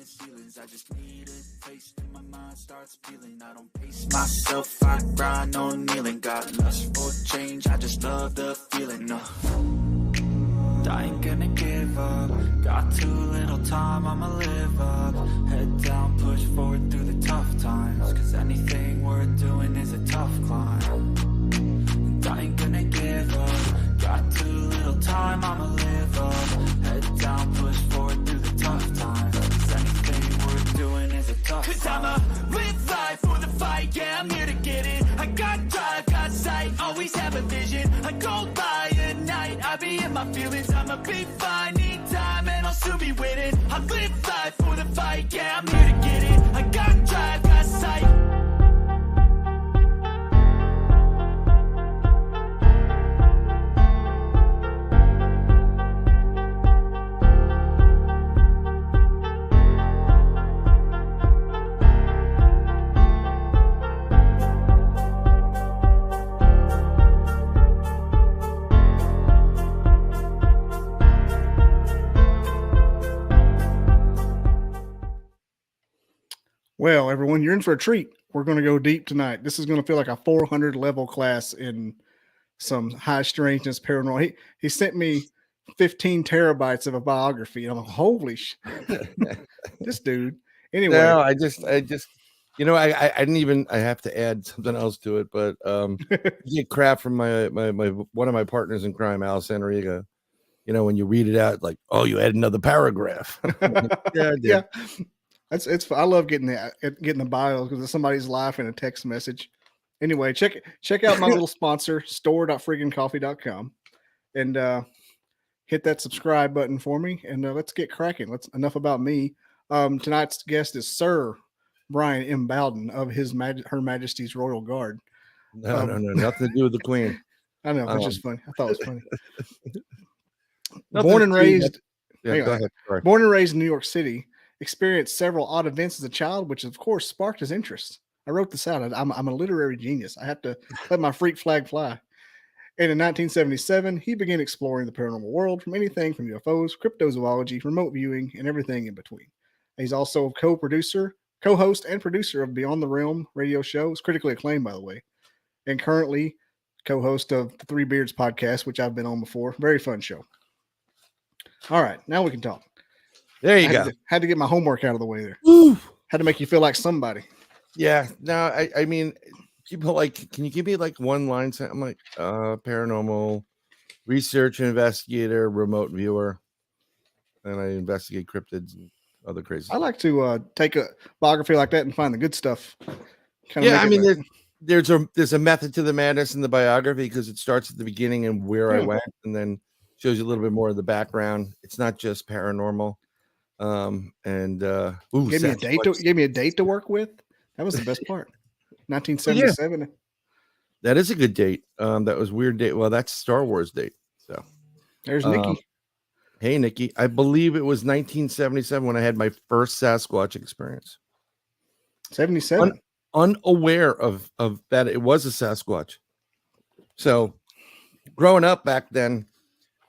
his feelings. I just need a taste and my mind starts peeling. I don't pace myself, I grind on kneeling. Got lust for change, I just love the feeling. I ain't gonna give up. Got too little time, I'ma live up. Head down, push forward through the tough times. Cause anything worth doing is a tough climb. And I ain't gonna give up. Got too little time, I'ma live up. Head down, push forward through the tough times. Cause anything worth doing is a tough climb. Cause I'ma live life for the fight, yeah, I'm here to get it. I got drive, got sight, always have a vision. I go by at night, I be in my feelings. I'ma be fine, need time, and I'll soon be winning. I live life for the fight, yeah, I'm here to get it. I got drive, got sight. Well, everyone, you're in for a treat. We're going to go deep tonight. This is going to feel like a 400 level class in some high strangeness paranormal. He sent me 15 terabytes of a biography, and I'm like, holy shit, this dude. Anyway, no, I just, you know, I didn't even. I have to add something else to it, but you get crap from my one of my partners in crime, Alice Enriga. You know, when you read it out, like, oh, you add another paragraph. Yeah. It's I love getting the bios because somebody's life in a text message. Anyway, check out my little sponsor, store.freakincoffee.com, and hit that subscribe button for me, and let's get cracking. Enough about me. Tonight's guest is Sir Bryan M. Bowden of Her Majesty's Royal Guard. No, nothing to do with the Queen. I know, it's just funny. I thought it was funny. Go ahead. Sorry. Born and raised in New York City. Experienced several odd events as a child, which of course sparked his interest. I wrote this out. I'm a literary genius. I have to let my freak flag fly. And in 1977, he began exploring the paranormal world from anything from UFOs, cryptozoology, remote viewing, and everything in between. He's also a co-host, and producer of Beyond the Realm radio shows, critically acclaimed, by the way, and currently co-host of the Three Beards podcast, which I've been on before. Very fun show. All right, now we can talk. There you go. Had to get my homework out of the way there. Woo. Had to make you feel like somebody. Yeah. No, I mean, people like, can you give me like one line? I'm like, paranormal research investigator, remote viewer, and I investigate cryptids and other crazy I like to take a biography like that and find the good stuff. I mean, there's a method to the madness in the biography because it starts at the beginning and where I went, and then shows you a little bit more of the background. It's not just paranormal. Gave me a date to work with. That was the best part. 1977. Yeah. That is a good date. That was weird date. Well, that's Star Wars date. So there's Nikki. Hey, Nikki. I believe it was 1977 when I had my first Sasquatch experience. 77. Unaware of that it was a Sasquatch. So growing up back then,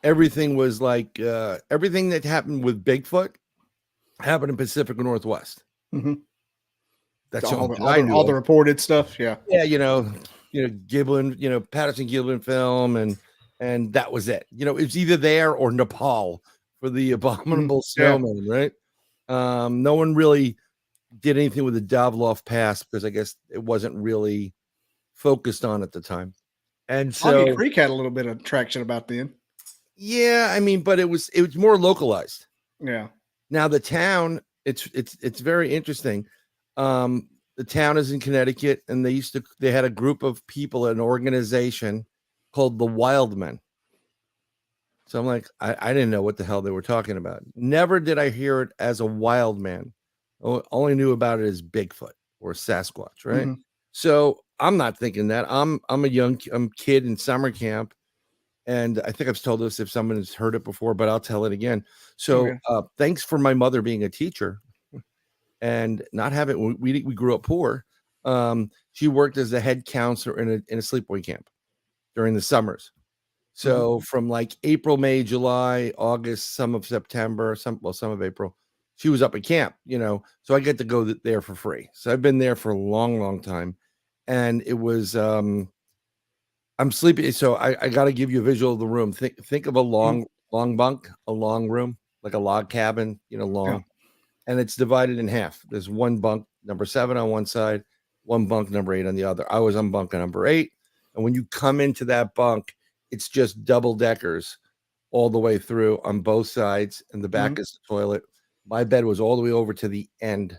everything was like everything that happened with Bigfoot happened in Pacific Northwest. Mm-hmm. That's all the reported stuff. Yeah. You know, Giblin, Patterson Giblin film, and that was it. You know, it's either there or Nepal for the abominable snowman, right? No one really did anything with the Davlov Pass because I guess it wasn't really focused on at the time. And so Oggy Creek had a little bit of traction about then. Yeah, I mean, but it was more localized. Yeah. Now the town, it's very interesting. The town is in Connecticut, and they had a group of people, an organization called the Wild Men. So I'm like, I didn't know what the hell they were talking about. Never did I hear it as a wild man. Only knew about it as Bigfoot or Sasquatch, right? Mm-hmm. So I'm not thinking that. I'm a kid in summer camp. And I think I've told this if someone has heard it before, but I'll tell it again. So thanks for my mother being a teacher and not having, we grew up poor. She worked as a head counselor in a sleepaway camp during the summers. So from like April, May, July, August, some of September, some of April, she was up at camp, so I get to go there for free. So I've been there for a long, long time. And it was, I'm sleeping. So I got to give you a visual of the room. Think of a long bunk, a long room, like a log cabin, long. Yeah. And it's divided in half. There's one bunk, number 7 on one side, one bunk, number 8 on the other. I was on bunk number 8. And when you come into that bunk, it's just double deckers all the way through on both sides. And the back is the toilet. My bed was all the way over to the end.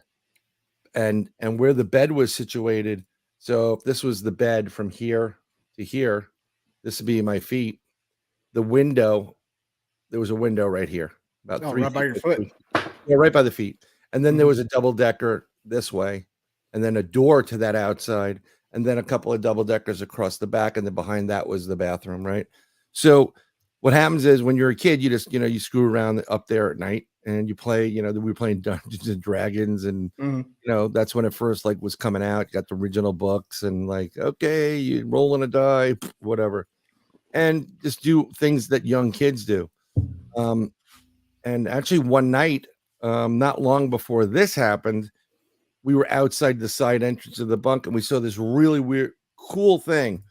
And where the bed was situated, so if this was the bed from here to here, this would be my feet. The window, there was a window right here, about 3 right by your foot. Yeah, right by the feet. And then there was a double decker this way, and then a door to that outside, and then a couple of double deckers across the back, and then behind that was the bathroom, right? So what happens is when you're a kid, you just, you screw around up there at night and you play, we were playing Dungeons and Dragons, and that's when it first was coming out. You got the original books and okay, you rolling a die, whatever, and just do things that young kids do. And actually one night, not long before this happened, we were outside the side entrance of the bunk and we saw this really weird, cool thing.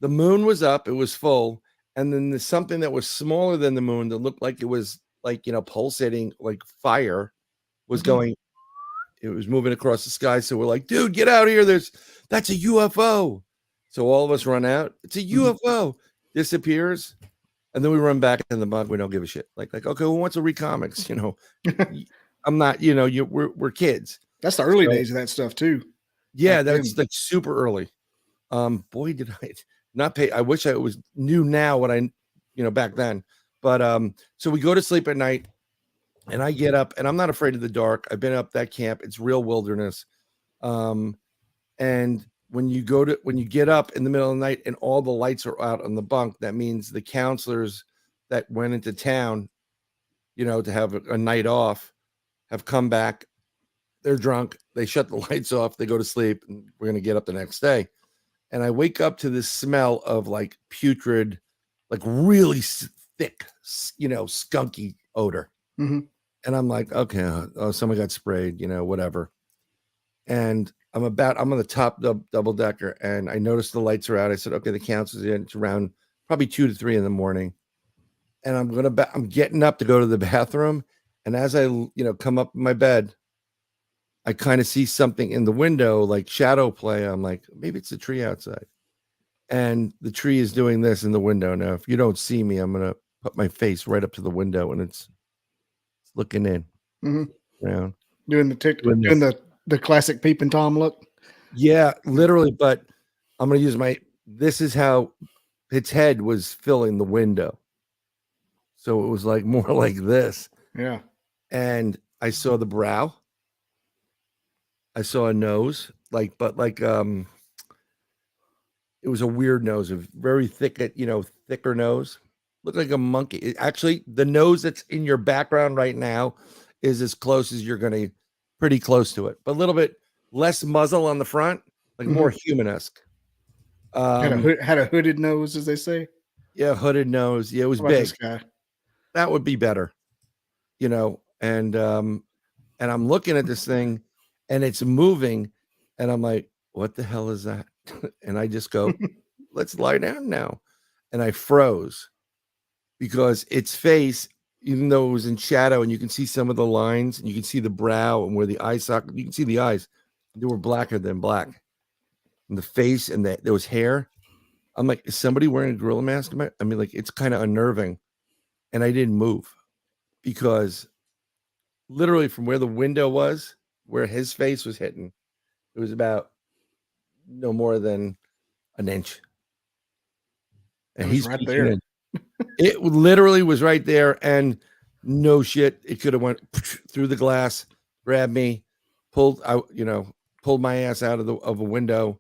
The moon was up, it was full. And then there's something that was smaller than the moon that looked like it was pulsating, like fire was going, it was moving across the sky. So we're like, dude, get out of here. That's a UFO. So all of us run out. It's a UFO. Disappears. And then we run back in the bunk. We don't give a shit. Like, okay, who wants to read comics? I'm not, we're kids. That's the early days of that stuff too. Yeah, that's super early. Boy, did I not pay. I wish I knew now what I, back then. But so we go to sleep at night, and I get up, and I'm not afraid of the dark. I've been up that camp. It's real wilderness. And when you get up in the middle of the night and all the lights are out on the bunk, that means the counselors that went into town, to have a night off, have come back. They're drunk. They shut the lights off. They go to sleep, and we're going to get up the next day. And I wake up to this smell of putrid, really thick, skunky odor. And I'm like, okay, someone got sprayed, whatever. And I'm on the top double decker, and I noticed the lights are out. I said, okay, the counsel's in. It's around probably 2 to 3 in the morning. And I'm getting up to go to the bathroom. And as I, come up in my bed, I kind of see something in the window, like shadow play. I'm like, maybe it's a tree outside. And the tree is doing this in the window. Now, if you don't see me, I'm going to put my face right up to the window, and it's looking in. Around. Doing the classic peeping Tom look. Yeah, literally. But I'm going to use this is how its head was filling the window. So it was more like this. Yeah. And I saw the brow. I saw a nose, it was a weird nose, a very thick, thicker nose. Looked like a monkey. Actually, the nose that's in your background right now is as close as you're going to, pretty close to it, but a little bit less muzzle on the front, more human-esque. Had a hooded nose, as they say. Yeah, hooded nose. Yeah, it was big. This guy? That would be better, and I'm looking at this thing, and it's moving, and I'm like, what the hell is that? And I just go, let's lie down now. And I froze because its face, even though it was in shadow and you can see some of the lines and you can see the brow and where the eye socket, you can see the eyes, they were blacker than black. And the face and there was hair. I'm like, is somebody wearing a gorilla mask? It's kind of unnerving. And I didn't move because literally from where the window was, where his face was hitting, it was about no more than an inch. And he's right there. It literally was right there, and no shit, it could have went through the glass, grabbed me, pulled my ass out of a window,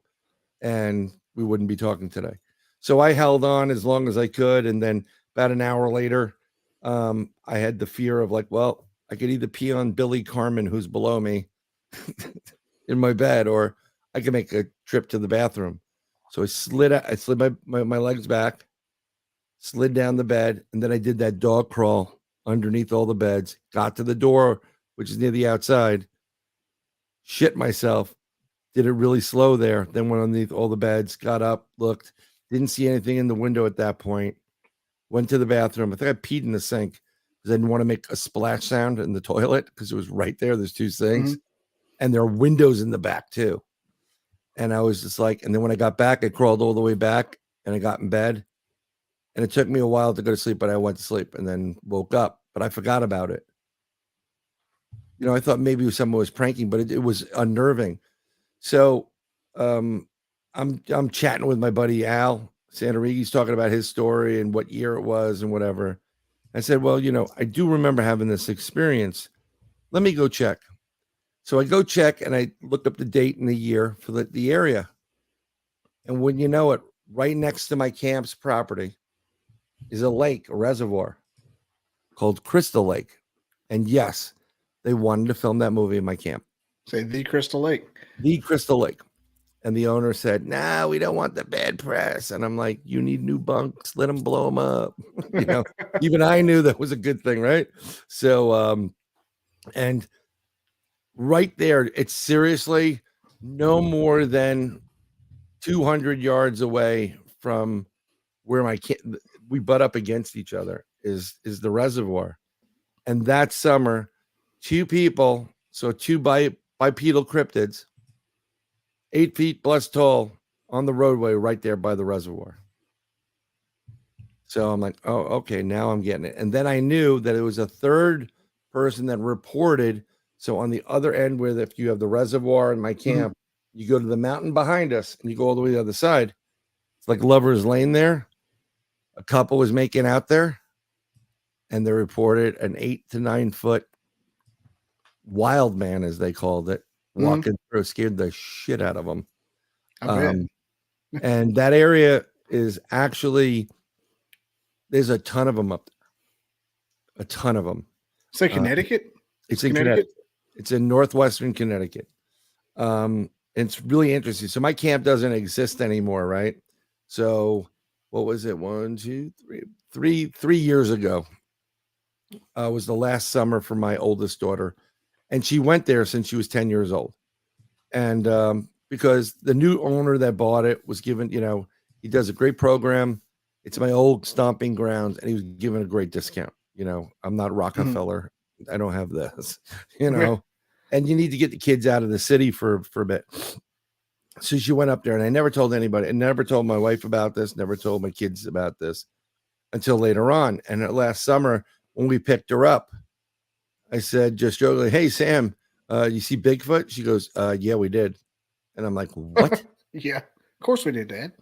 and we wouldn't be talking today. So I held on as long as I could, and then about an hour later, I had the fear of well, I could either pee on Billy Carmen, who's below me, in my bed, or I could make a trip to the bathroom. So I slid my legs back, slid down the bed, and then I did that dog crawl underneath all the beds, got to the door which is near the outside. Shit myself. Did it really slow there. Then went underneath all the beds, got up, looked, didn't see anything in the window at that point. Went to the bathroom. I think I peed in the sink because I didn't want to make a splash sound in the toilet because it was right there. There's two sinks. And there are windows in the back too. And I was just like, and then when I got back, I crawled all the way back and I got in bed. And it took me a while to go to sleep, but I went to sleep and then woke up. But I forgot about it. You know, I thought maybe someone was pranking, but it was unnerving. So I'm chatting with my buddy Al Santarighi's talking about his story and what year it was and whatever. I said, well, you know, I do remember having this experience. Let me go check. So I go check and I looked up the date and the year for the area. And when you know it, right next to my camp's property is a lake, a reservoir called Crystal Lake. And yes, they wanted to film that movie in my camp. Say the Crystal Lake. The Crystal Lake. And the owner said, nah, we don't want the bad press. And I'm like, you need new bunks. Let them blow them up. You know, even I knew that was a good thing, right? So, and right there, it's seriously no more than 200 yards away from where we butt up against each other is the reservoir. And that summer, two people, so two bipedal cryptids, 8 feet plus tall on the roadway right there by the reservoir. So I'm like, oh, okay, now I'm getting it. And then I knew that it was a third person that reported. So on the other end, where if you have the reservoir in my camp, you go to the mountain behind us and you go all the way to the other side. It's like Lover's Lane there. A couple was making out there and they reported an 8 to 9 foot wild man, as they called it, walking through, scared the shit out of them. And that area is actually, there's a ton of them up there. A ton of them. Say Connecticut? It's in Connecticut. It's in northwestern Connecticut. It's really interesting. So my camp doesn't exist anymore, right? So what was it? 3 years ago was the last summer for my oldest daughter. And she went there since she was 10 years old. And because the new owner that bought it was given, you know, he does a great program. It's my old stomping grounds. And he was given a great discount. You know, I'm not Rockefeller. I don't have this, you know, and you need to get the kids out of the city for a bit. So she went up there and I never told anybody and never told my wife about this, never told my kids about this until later on. And last summer when we picked her up, I said, just jokingly, hey, Sam, you see Bigfoot? She goes, yeah, we did. And I'm like, what? Yeah, of course we did, Dad.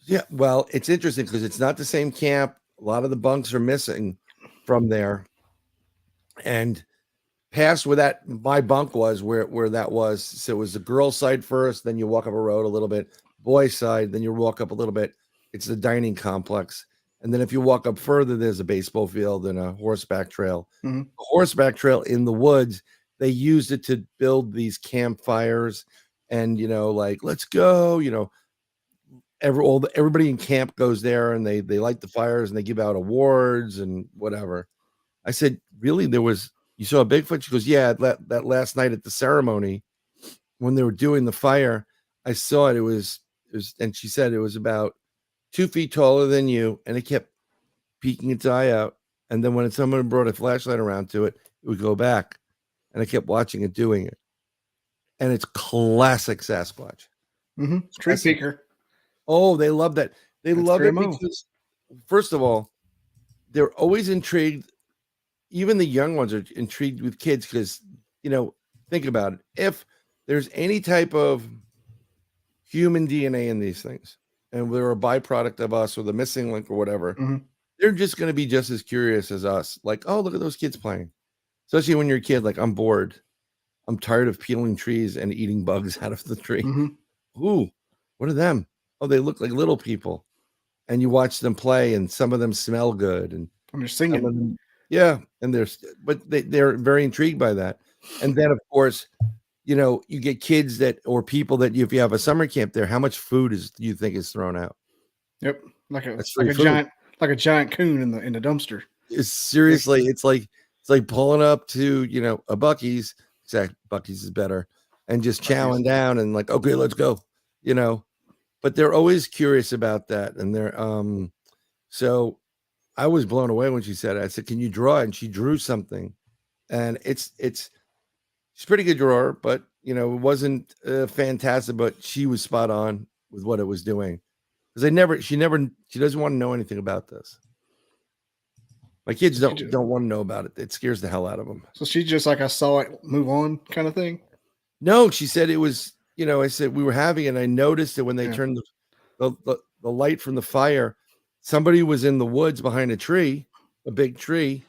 Yeah, well, it's interesting because it's not the same camp. A lot of the bunks are missing from there. And past where my bunk was, where that was, so it was the girls' side first, then you walk up a road a little bit, boys' side, then you walk up a little bit. It's the dining complex. And then if you walk up further, there's a baseball field and a horseback trail. The horseback trail in the woods, they used it to build these campfires and, you know, like, let's go, you know, everybody in camp goes there and they light the fires and they give out awards and whatever. I said, really? You saw a Bigfoot? She goes, yeah, that last night at the ceremony when they were doing the fire, I saw it. It was, and she said it was about 2 feet taller than you, and it kept peeking its eye out. And then when someone brought a flashlight around to it, it would go back. And I kept watching it doing it. And it's classic Sasquatch. Street peeker. Oh, they love that. They love it because, first of all, they're always intrigued. Even the young ones are intrigued with kids because, you know, think about it. If there's any type of human DNA in these things, and they're a byproduct of us or the missing link or whatever, they're just going to be just as curious as us. Like, oh, look at those kids playing. Especially when you're a kid, like, I'm bored. I'm tired of peeling trees and eating bugs out of the tree. Ooh, what are them? Oh, they look like little people. And you watch them play, and some of them smell good. And they're singing. Yeah, and they're very intrigued by that. And then, of course, you know, you get kids or people that if you have a summer camp there, how much food do you think is thrown out? Yep, like a giant coon in the dumpster. Seriously, it's like It's like pulling up to, a Buc-ee's, except Buc-ee's is better, and just chowing down and like, okay, let's go, but they're always curious about that. And they're, so I was blown away when she said it. I said, can you draw? And she drew something, and she's a pretty good drawer, but it wasn't fantastic, but she was spot on with what it was doing. Because she doesn't want to know anything about this. My kids don't want to know about it. It scares the hell out of them. So she's just like, I saw it, move on kind of thing? No, she said it was, I said we were having it, and I noticed that when they turned the light from the fire, somebody was in the woods behind a big tree,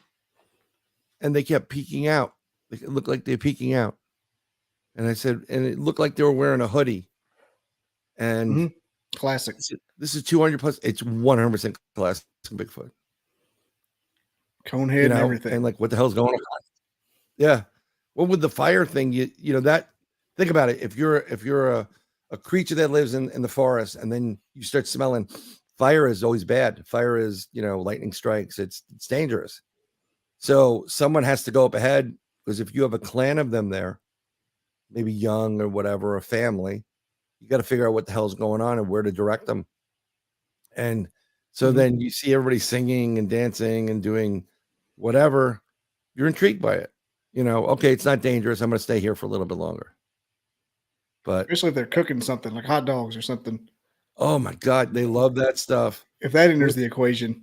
and they kept peeking out. It looked like they're peeking out. And I said, and it looked like they were wearing a hoodie. And classic. This is 200 plus. It's 100% classic Bigfoot. Conehead and everything. And like, what the hell's going on? Yeah. Well, with the fire thing, that, think about it. If you're a creature that lives in the forest, and then you start smelling, fire is always bad. Fire is, lightning strikes. It's dangerous. So someone has to go up ahead, because if you have a clan of them there, maybe young or whatever, a family, you got to figure out what the hell's going on and where to direct them. And so then you see everybody singing and dancing and doing whatever. You're intrigued by it. Okay, it's not dangerous. I'm going to stay here for a little bit longer. But especially if they're cooking something like hot dogs or something. Oh my God, they love that stuff. If that enters the equation,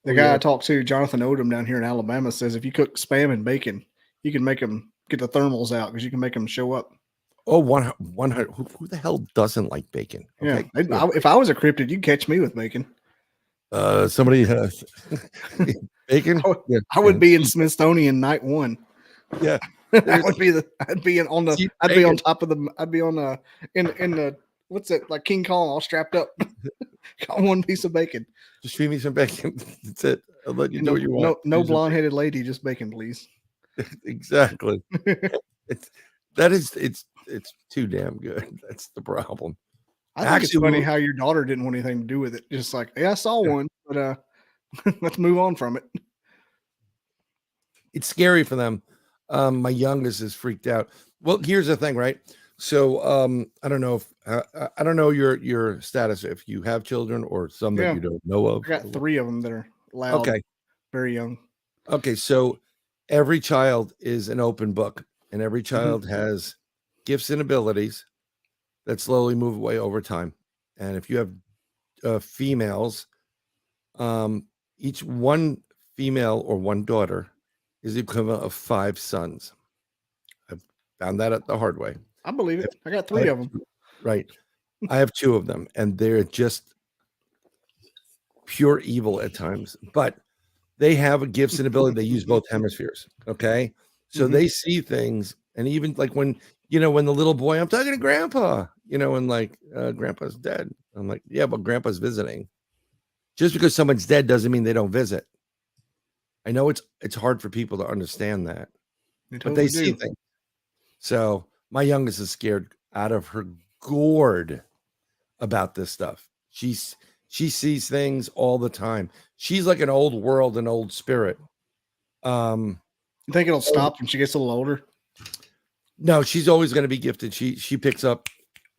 the guy I talked to, Jonathan Odom down here in Alabama, says if you cook Spam and bacon, you can make them get the thermals out, because you can make them show up. Oh, 100. Who the hell doesn't like bacon? Okay. Yeah, if I was a cryptid, you'd catch me with bacon. Somebody has bacon. I would be in Smithsonian night 1. Yeah, I'd be on top of the. I'd be on in the what's it, like King Kong, all strapped up. Got one piece of bacon. Just feed me some bacon. That's it. I'll let you do what you want. No blonde-headed lady, just bacon, please. Exactly. It's too damn good. That's the problem. I think it's funny how your daughter didn't want anything to do with it. Just like, I saw one, but let's move on from it. It's scary for them. My youngest is freaked out. Well, here's the thing, right? So I don't know I don't know your status, if you have children or some that you don't know of. I got 3 of them that are loud. Okay. Very young. Okay, so every child is an open book, and every child has gifts and abilities that slowly move away over time. And if you have females, each one female or one daughter is the equivalent of 5 sons. I found that out the hard way. I believe it. I got 3 of them. Right. I have 2 of them, and they're just pure evil at times, but they have a gifts and ability. They use both hemispheres. Okay. So they see things. And even like when the little boy, I'm talking to grandpa, and like, grandpa's dead. I'm like, yeah, but grandpa's visiting. Just because someone's dead doesn't mean they don't visit. I know it's hard for people to understand that, but they see things. So my youngest is scared out of her gourd about this stuff. She sees things all the time. She's like an old world, an old spirit. You think it'll stop when she gets a little older? No, she's always going to be gifted. She picks up,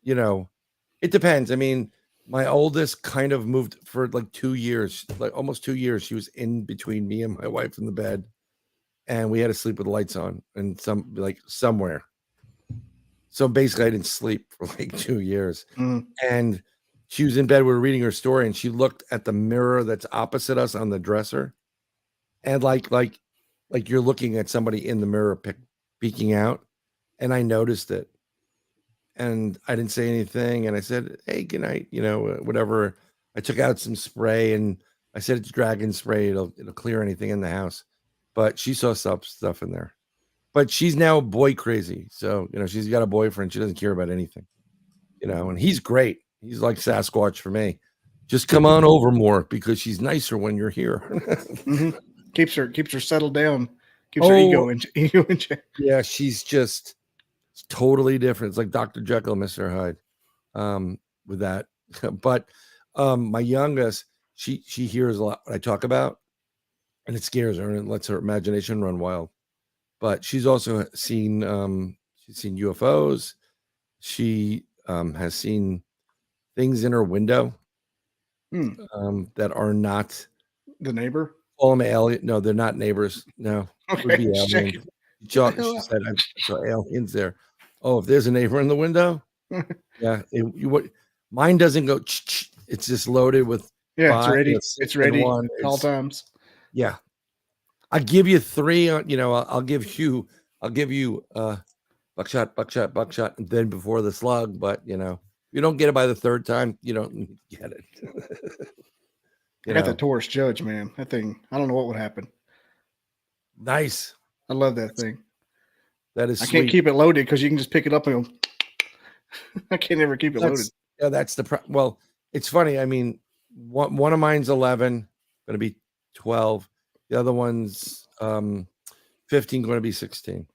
it depends. I mean, my oldest kind of moved for like 2 years, like almost 2 years. She was in between me and my wife in the bed, and we had to sleep with the lights on and somewhere. So basically I didn't sleep for like 2 years. And she was in bed. We were reading her story, and she looked at the mirror that's opposite us on the dresser. And like you're looking at somebody in the mirror peeking out. And I noticed it, and I didn't say anything. And I said, hey, good night, whatever. I took out some spray, and I said, it's dragon spray. It'll clear anything in the house. But she saw stuff in there. But she's now boy crazy. So, she's got a boyfriend. She doesn't care about anything, and he's great. He's like Sasquatch for me. Just come on over more, because she's nicer when you're here. Keeps her settled down. Keeps her ego in check. Yeah, she's just totally different. It's like Dr. Jekyll, Mr. Hyde, with that. But my youngest, she hears a lot what I talk about, and it scares her and lets her imagination run wild. But she's also seen UFOs. She has seen things in her window that are not the neighbor. Call them alien. No, they're not neighbors. No, it would be Okay, aliens. She hell out? said, I saw aliens there. Oh, if there's a neighbor in the window, yeah. Mine doesn't go. It's just loaded with Yeah, five, it's ready one. at all times. Yeah, I give you three. I'll give you buckshot, and then before the slug. But you don't get it by the third time, you don't get it. I got that Taurus Judge, man. That thing, I don't know what would happen. Nice. I love that thing. That is. I can't keep it loaded because you can just pick it up and go. I can't ever keep it loaded. Yeah, that's the well. It's funny. I mean, one of mine's 11, going to be 12. The other one's 15, going to be 16.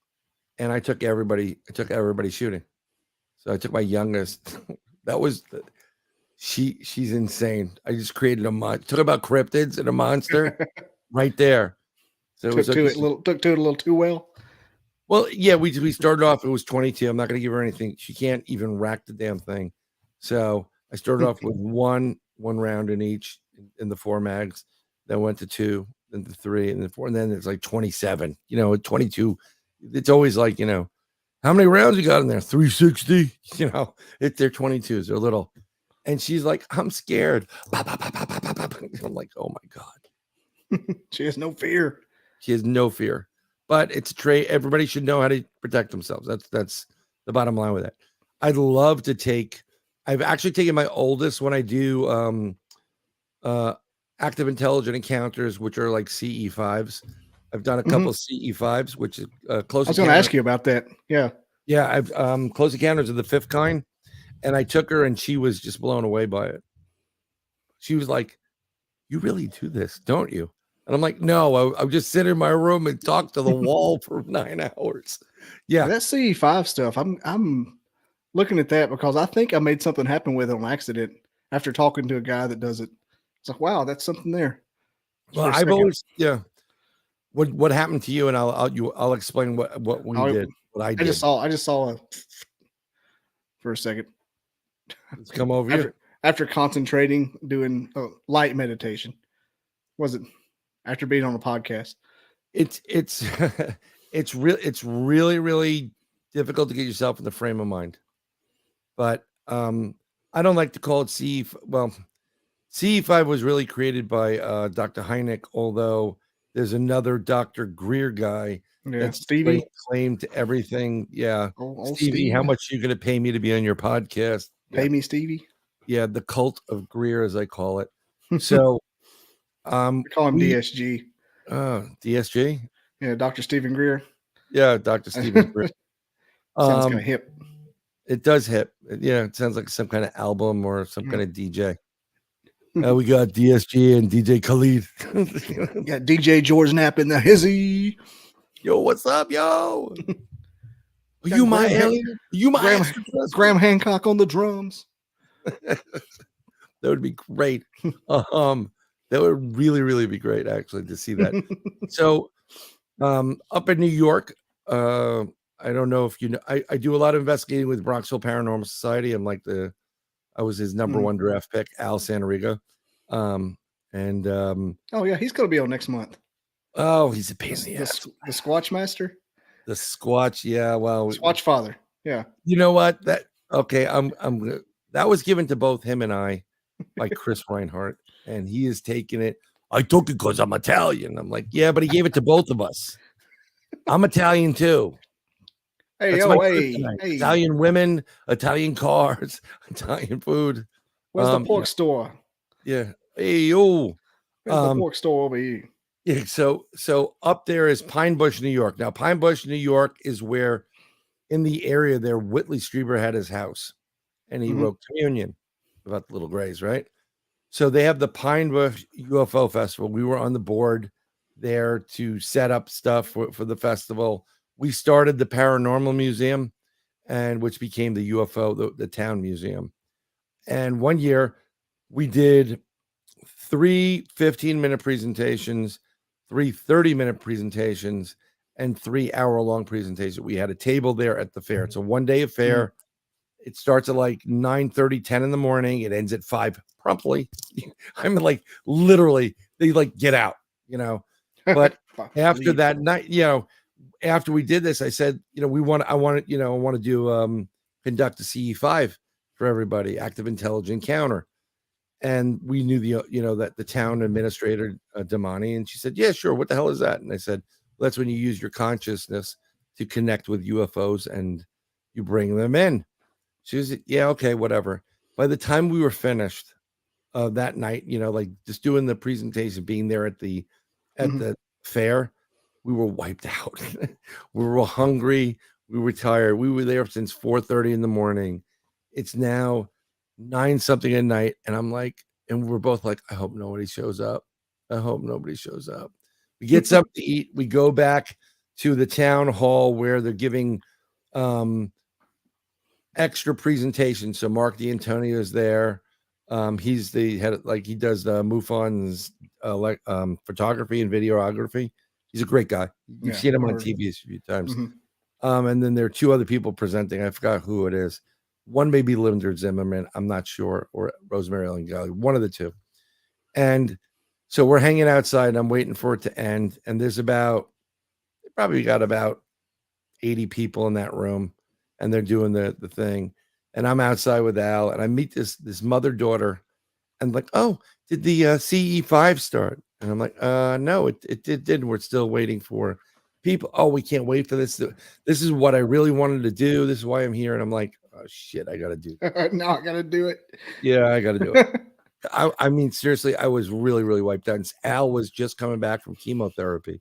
And I took everybody shooting. So I took my youngest. That was she's insane. I just created a talk about cryptids and a monster right there. So took to it a little too well. Well, yeah, we started off. It was 22. I'm not going to give her anything. She can't even rack the damn thing. So I started off with one round in each in the 4 mags. Then went to 2, then to 3, and then 4, and then it's like 27. 22. It's always like how many rounds you got in there? 360. They're 22s. They're little. And she's like, I'm scared. I'm like, oh my God. She has no fear. She has no fear. But it's a trait. Everybody should know how to protect themselves. That's the bottom line with it. I'd love to take. I've actually taken my oldest when I do active intelligent encounters, which are like CE5s. I've done a couple of CE5s, which is close. I was going to ask you about that. Yeah. Yeah, I've close encounters of the 5th kind, and I took her, and she was just blown away by it. She was like, "You really do this, don't you?" And I'm like, "No, I just sit in my room and talk to the wall for 9 hours." Yeah, that CE5 stuff. I'm looking at that because I think I made something happen with it on accident after talking to a guy that does it. It's like, wow, that's something there. Well, I've always What happened to you? And I'll explain what we did. What I did. I just saw for a second. It's come over here after concentrating, doing light meditation. Was it after being on a podcast? It's it's really really difficult to get yourself in the frame of mind. But I don't like to call it CE. Well, CE5 was really created by Dr. Hynek, although there's another Dr. Greer guy that's Stevie claimed to everything. Yeah. Old Stevie, how much are you going to pay me to be on your podcast? Pay me, Stevie. Yeah, the cult of Greer, as I call it. So we call him DSG. DSG? Yeah, Dr. Stephen Greer. Yeah, Dr. Stephen Greer. Sounds kind of hip. It does hip. Yeah, it sounds like some kind of album or some kind of DJ. We got DSG and DJ Khalid. Got DJ George Knapp in the hizzy. Yo, what's up, yo? Are you my alien? You my Graham Hancock on the drums. That would be great. That would really, really be great, actually, to see that. So, up in New York, I don't know if you know. I do a lot of investigating with Bronxville Paranormal Society. I was his number 1 draft pick, Al Santoriga. Oh yeah, he's going to be on next month. Oh, he's a pain in the ass. The Squatch Master. The Squatch, yeah. Well, Squatch Father, yeah. You know what? That was given to both him and I by Chris Reinhardt, and he is taking it. I took it because I'm Italian. I'm like, yeah, but he gave it to both of us. I'm Italian too. Hey, Italian women, Italian cars, Italian food. Where's the pork store? Yeah. Hey, yo. Where's the pork store over here? Yeah. So up there is Pine Bush, New York. Now, Pine Bush, New York is where in the area there, Whitley Strieber had his house and he wrote Communion about the little grays, right? So they have the Pine Bush UFO Festival. We were on the board there to set up stuff for the festival. We started the Paranormal Museum, and which became the UFO, the town museum. And one year we did 3 15-minute presentations, 3 30-minute presentations, and 3-hour-long presentations. We had a table there at the fair. It's a one-day affair. It starts at like 9:30, 10 in the morning. It ends at 5 promptly. I mean, like literally, they like get out, But after that night, after we did this, I said, I want to do conduct a CE5 for everybody, active intelligent encounter. And we knew that the town administrator, Damani, and she said, yeah, sure. What the hell is that? And I said, well, that's when you use your consciousness to connect with UFOs and you bring them in. She was, yeah, okay, whatever. By the time we were finished that night, like just doing the presentation, being there at the fair, we were wiped out. We were hungry. We were tired. We were there since 4:30 in the morning. It's now 9 something at night. And I'm like, and we're both like, I hope nobody shows up. I hope nobody shows up. We get something to eat. We go back to the town hall where they're giving extra presentations. So Mark D'Antonio is there. He's the head, he does MUFON's photography and videography. He's a great guy. You've seen him on TV a few times. And then there are 2 other people presenting. I forgot who it is. One may be Linda Zimmerman, I'm not sure, or Rosemary Ellen Galley, one of the 2. And so we're hanging outside, and I'm waiting for it to end. And there's probably got about 80 people in that room, and they're doing the thing. And I'm outside with Al, and I meet this mother-daughter, and like, oh, did the CE5 start? And I'm like, no, it did. We're still waiting for people. Oh, we can't wait for this. This is what I really wanted to do. This is why I'm here. And I'm like, oh shit, I gotta do it. No, I gotta do it. Yeah, I gotta do it. I mean, seriously, I was really, really wiped out. And Al was just coming back from chemotherapy.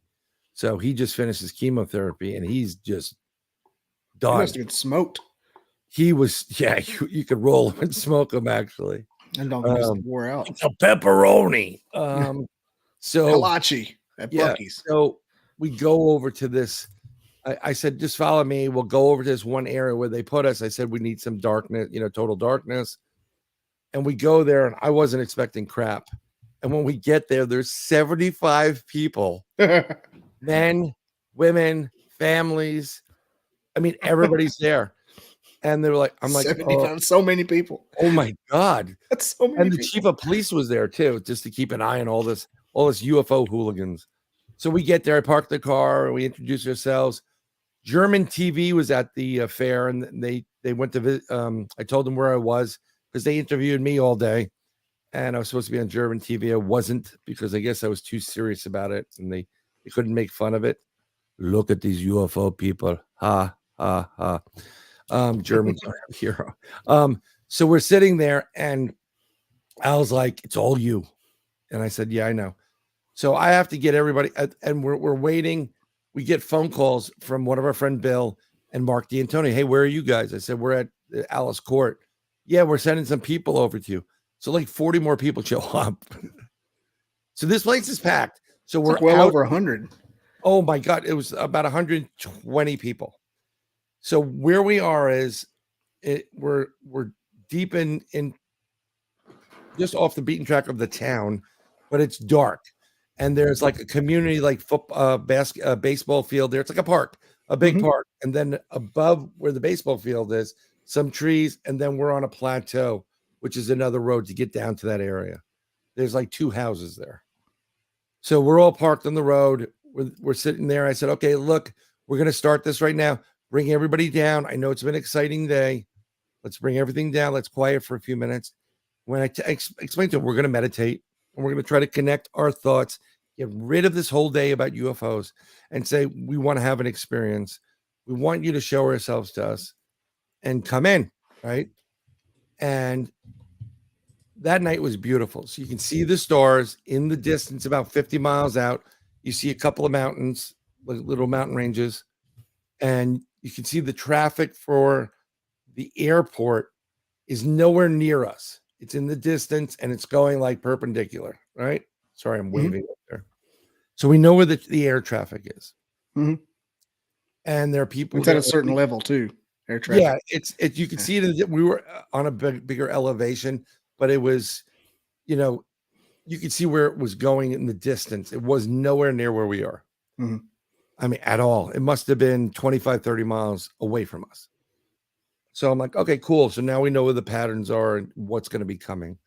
So he just finished his chemotherapy and he's just done. He must have been smoked. He was, yeah, you could roll him and smoke him actually. And don't wore out. It's a pepperoni. So Kolache at Buc-ee's. So we go over to this. I said, just follow me. We'll go over to this one area where they put us. I said, we need some darkness, total darkness. And we go there, and I wasn't expecting crap. And when we get there, there's 75 people, men, women, families. I mean, everybody's there. And they were like, I'm like, 75, so many people. Oh my God. That's so many And the people. chief of police was there too, just to keep an eye on all this UFO hooligans. So we get there, I park the car, we introduce ourselves. German TV was at the fair, and they went to visit. I told them where I was because they interviewed me all day, and I was supposed to be on German TV. I wasn't, because I guess I was too serious about it, and they couldn't make fun of it. Look at these UFO people. Ha, ha, ha. Germans are a hero. So we're sitting there, and I was like, it's all you. And I said, yeah, I know. So I have to get everybody, and we're waiting. We get phone calls from one of our friend Bill and Mark D'Antonio. Hey, where are you guys? I said, we're at Alice Court. Yeah, we're sending some people over to you. So like 40 more people show up. So this place is packed. So we're well over 100. Oh my God. It was about 120 people. So where we are is we're deep in just off the beaten track of the town, but it's dark. And there's like a community, like football, baseball field there. It's like a park, a big park. And then above where the baseball field is, some trees. And then we're on a plateau, which is another road to get down to that area. There's like 2 houses there. So we're all parked on the road. We're sitting there. I said, okay, look, we're going to start this right now. Bring everybody down. I know it's been an exciting day. Let's bring everything down. Let's quiet for a few minutes. When I explained to them, we're going to meditate. And we're going to try to connect our thoughts, get rid of this whole day about UFOs, and say, we want to have an experience. We want you to show ourselves to us and come in, right? And that night was beautiful. So you can see the stars in the distance, about 50 miles out. You see a couple of mountains, like little mountain ranges, and you can see the traffic for the airport is nowhere near us. It's in the distance, and it's going like perpendicular, right? Sorry, I'm waving up there. So we know where the air traffic is. And there are people. It's at a certain level too, air traffic. Yeah, it's you can see it. We were on a bigger elevation, but it was, you could see where it was going in the distance. It was nowhere near where we are. Mhm. I mean, at all. It must have been 25, 30 miles away from us. So I'm like, okay, cool. So now we know where the patterns are and what's going to be coming.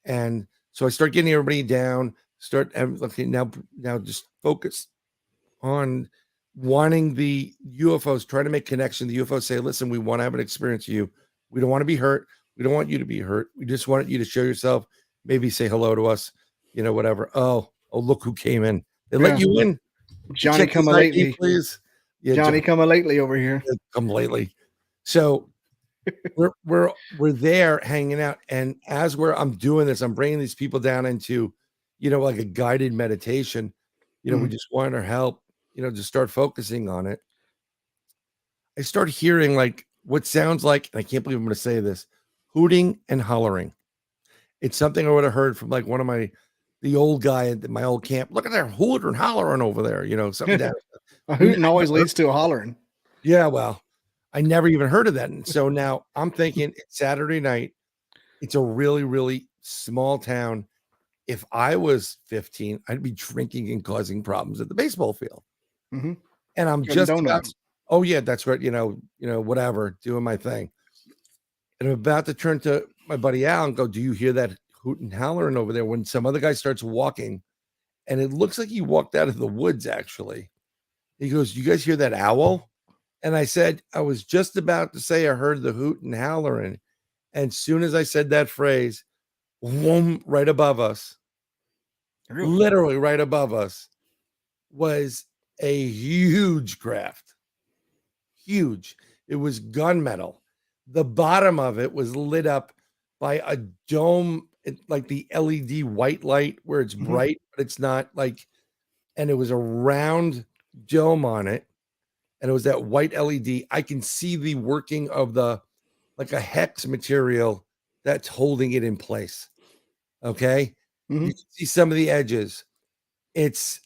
And so I start getting everybody down, okay, now just focus on wanting the UFOs, trying to make connection. The UFOs say, listen, we want to have an experience with you. We don't want to be hurt. We don't want you to be hurt. We just want you to show yourself, maybe say hello to us, whatever. Oh, look who came in. They let you in. Johnny Check his come ID, lately. please. Yeah, Johnny come lately over here. Come lately. So we're there hanging out, and as I'm doing this, I'm bringing these people down into, like a guided meditation. We just want our help, to start focusing on it. I start hearing like what sounds like, and I can't believe I'm going to say this, hooting and hollering. It's something I would have heard from like one of the old guy at my old camp. Look at that hooting and hollering over there, something down. A hooting always leads to a hollering. Yeah, well, I never even heard of that. And so now I'm thinking it's Saturday night. It's a really, really small town. If I was 15, I'd be drinking and causing problems at the baseball field. Mm-hmm. And I'm just about, oh yeah, that's right. Whatever, doing my thing. And I'm about to turn to my buddy Al and go, do you hear that hooting and hollering over there? When some other guy starts walking, and it looks like he walked out of the woods, actually. He goes, you guys hear that owl? And I said, I was just about to say I heard the hoot and hollering. And as soon as I said that phrase, whoom, right above us, literally right above us, was a huge craft. Huge. It was gunmetal. The bottom of it was lit up by a dome, like the LED white light where it's bright, but it's not like, and it was a round dome on it. And it was that white LED. I can see the working of like a hex material that's holding it in place. Okay. You can see some of the edges. It's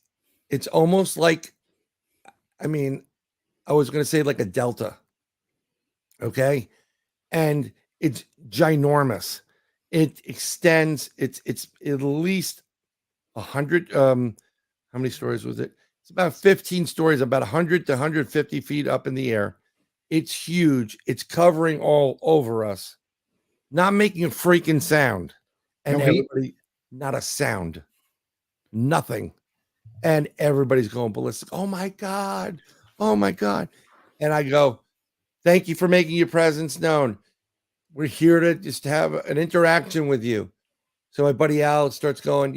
almost like, I was going to say like a delta. Okay. And it's ginormous. It extends. It's at least 100. How many stories was it? It's about 15 stories, about 100 to 150 feet up in the air. It's huge. It's covering all over us, not making a freaking sound. And everybody, not a sound, nothing. And everybody's going ballistic. Oh my God. Oh my God. And I go, thank you for making your presence known. We're here to just have an interaction with you. So my buddy Al starts going,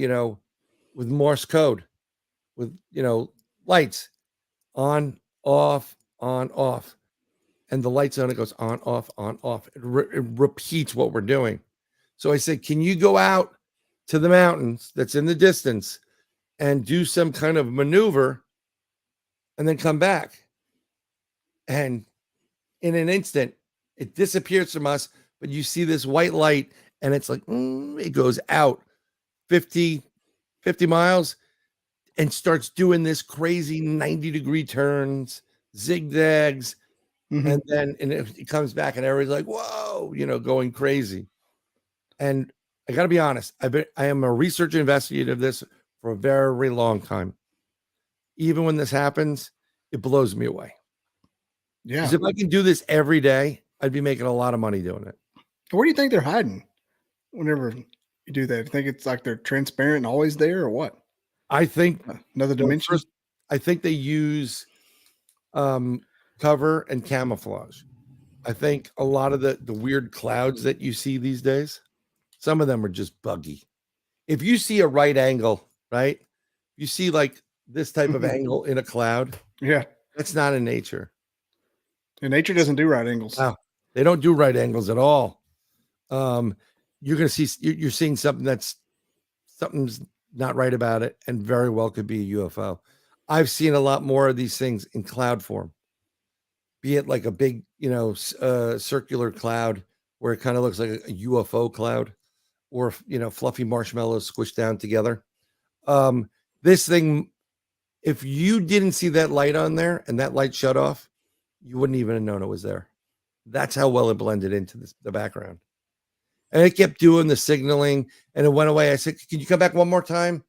with Morse code, with, lights on, off, on, off. And the lights on, it goes on, off, on, off. It repeats what we're doing. So I said, can you go out to the mountains that's in the distance and do some kind of maneuver and then come back? And in an instant, it disappears from us, but you see this white light and it's like, it goes out 50 miles and starts doing this crazy 90-degree turns, zigzags. And then it comes back and everybody's like, whoa, going crazy. And I got to be honest, I am a research investigator of this for a very long time. Even when this happens, it blows me away. Yeah. Because if I can do this every day, I'd be making a lot of money doing it. Where do you think they're hiding whenever you do that? Do you think it's like they're transparent and always there, or what? I think another dimension. First, I think they use cover and camouflage. I think a lot of the weird clouds that you see these days, some of them are just buggy. If you see a right angle, right? You see like this type of angle in a cloud. Yeah. That's not in nature. And nature doesn't do right angles. No, they don't do right angles at all. You're going to see, you're seeing something's not right about it, and very well could be a UFO. I've seen a lot more of these things in cloud form, be it like a big, circular cloud where it kind of looks like a UFO cloud, or, fluffy marshmallows squished down together. This thing, if you didn't see that light on there and that light shut off, you wouldn't even have known it was there. That's how well it blended into the background. And it kept doing the signaling, and it went away. I said, "Can you come back one more time?"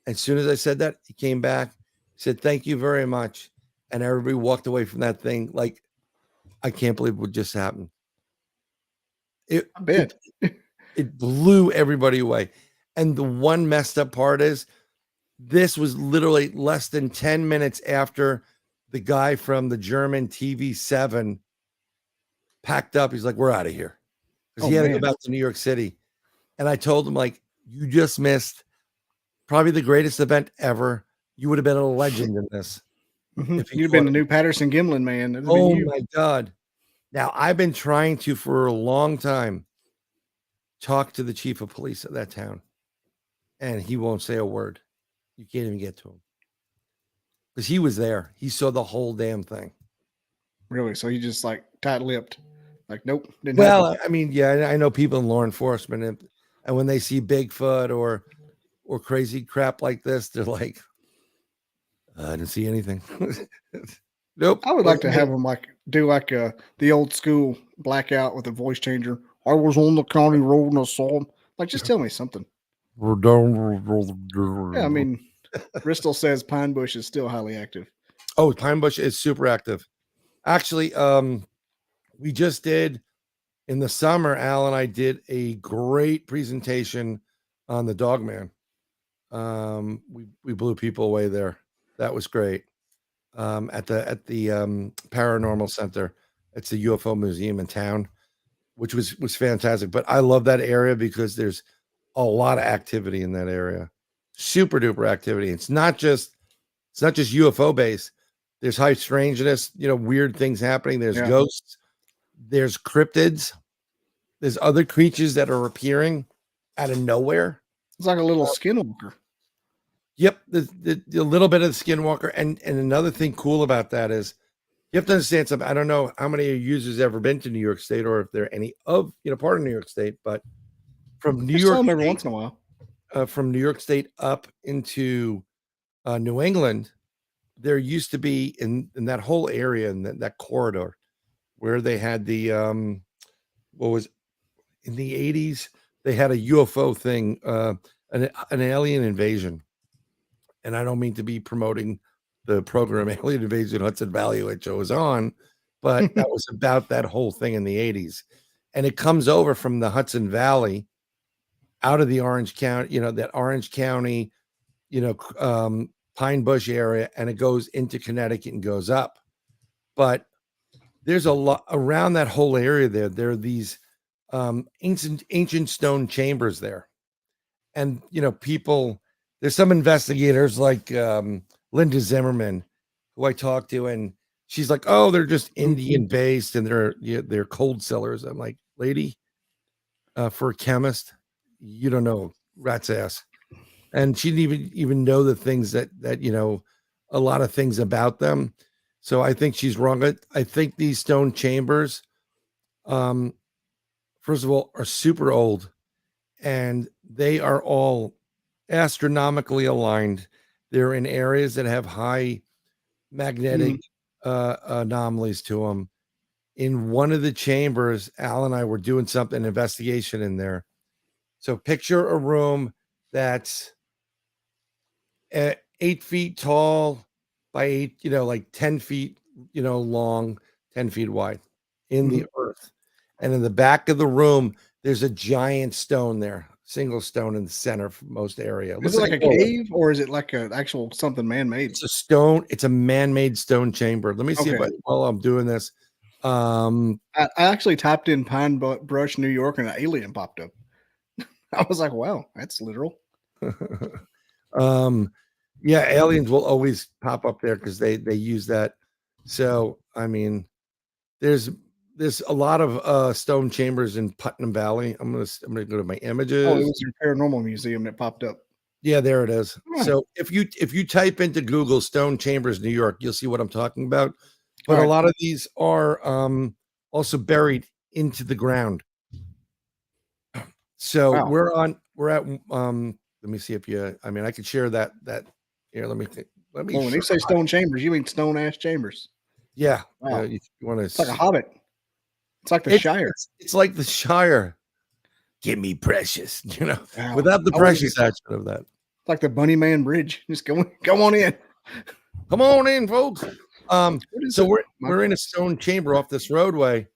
As soon as I said that, he came back, said, "Thank you very much." And everybody walked away from that thing like, I can't believe what just happened. I bet. It blew everybody away. And the one messed up part is this was literally less than 10 minutes after the guy from the German TV7 packed up. He's like, "We're out of here." Because he had to go back to New York City. And I told him, like, you just missed probably the greatest event ever. You would have been a legend in this. You'd have been the new Patterson Gimlin man. Oh my God. Now, I've been trying to, for a long time, talk to the chief of police of that town. And he won't say a word. You can't even get to him. Because he was there. He saw the whole damn thing. Really? So he just like tight-lipped. Like, nope. Didn't well, happen. I mean, yeah, I know people in law enforcement, and when they see Bigfoot or crazy crap like this, they're like, "I didn't see anything." Nope. I would like to have them like do like the old school blackout with a voice changer. I was on the county road and I saw him. Like, just tell me something. Yeah, I mean, Bristol says Pine Bush is still highly active. Oh, Pine Bush is super active. Actually, we just did in the summer. Al and I did a great presentation on the Dogman. We blew people away there. That was great. At the Paranormal Center. It's the UFO museum in town, which was fantastic. But I love that area because there's a lot of activity in that area. Super duper activity. It's not just UFO based. There's high strangeness, weird things happening. There's ghosts. There's cryptids. There's other creatures that are appearing out of nowhere. It's like a little skinwalker. Yep, the little bit of the Skinwalker, and another thing cool about that is you have to understand something. I don't know how many of your users ever been to New York State, or if there are any of part of New York State, but from New York State, every once in a while, from New York State up into New England, there used to be in that whole area and that corridor where they had the what was in the 80s, they had a UFO thing, an alien invasion. And I don't mean to be promoting the program Alien Invasion Hudson Valley, which I was on, but that was about that whole thing in the 80s. And it comes over from the Hudson Valley out of the Orange County, that Orange County, Pine Bush area, and it goes into Connecticut and goes up. But there's a lot around that whole area there. There are these ancient stone chambers there. And, people... There's some investigators like Linda Zimmerman, who I talked to, and she's like, "Oh, they're just Indian based and they're cold cellars." I'm like, "Lady, for a chemist, you don't know rat's ass." And she didn't even know the things that a lot of things about them. So I think she's wrong. I think these stone chambers, first of all, are super old, and they are all astronomically aligned. They're in areas that have high magnetic anomalies to them. In one of the chambers, Al and I were doing an investigation in there. So picture a room that's 8 feet tall by 8, like 10 feet, long, 10 feet wide in the earth. And in the back of the room, there's a giant stone there. Single stone in the center for most area. Is it like a cave or is it like an actual something man-made? It's a stone. It's a man-made stone chamber. Let me see if while I'm doing this. I actually typed in Pine Brush, New York, and an alien popped up. I was like, wow, that's literal. Yeah, aliens will always pop up there because they use that. So I mean, there's a lot of stone chambers in Putnam Valley. I'm gonna go to my images. Oh, it was your paranormal museum that popped up. Yeah, there it is. Right. So if you type into Google Stone Chambers, New York, you'll see what I'm talking about. But a lot of these are also buried into the ground. So we're at let me see if I could share that here. Let me when you say stone chambers, you mean stone ass chambers. Yeah. Wow. You want to It's like a Hobbit. It's like the Shire. It's like the Shire. give me precious, Wow. without the I wanna precious get- action of that. Like the Bunny Man Bridge. Just go on in. Come on in, folks. What is So it? we're in a stone chamber off this roadway,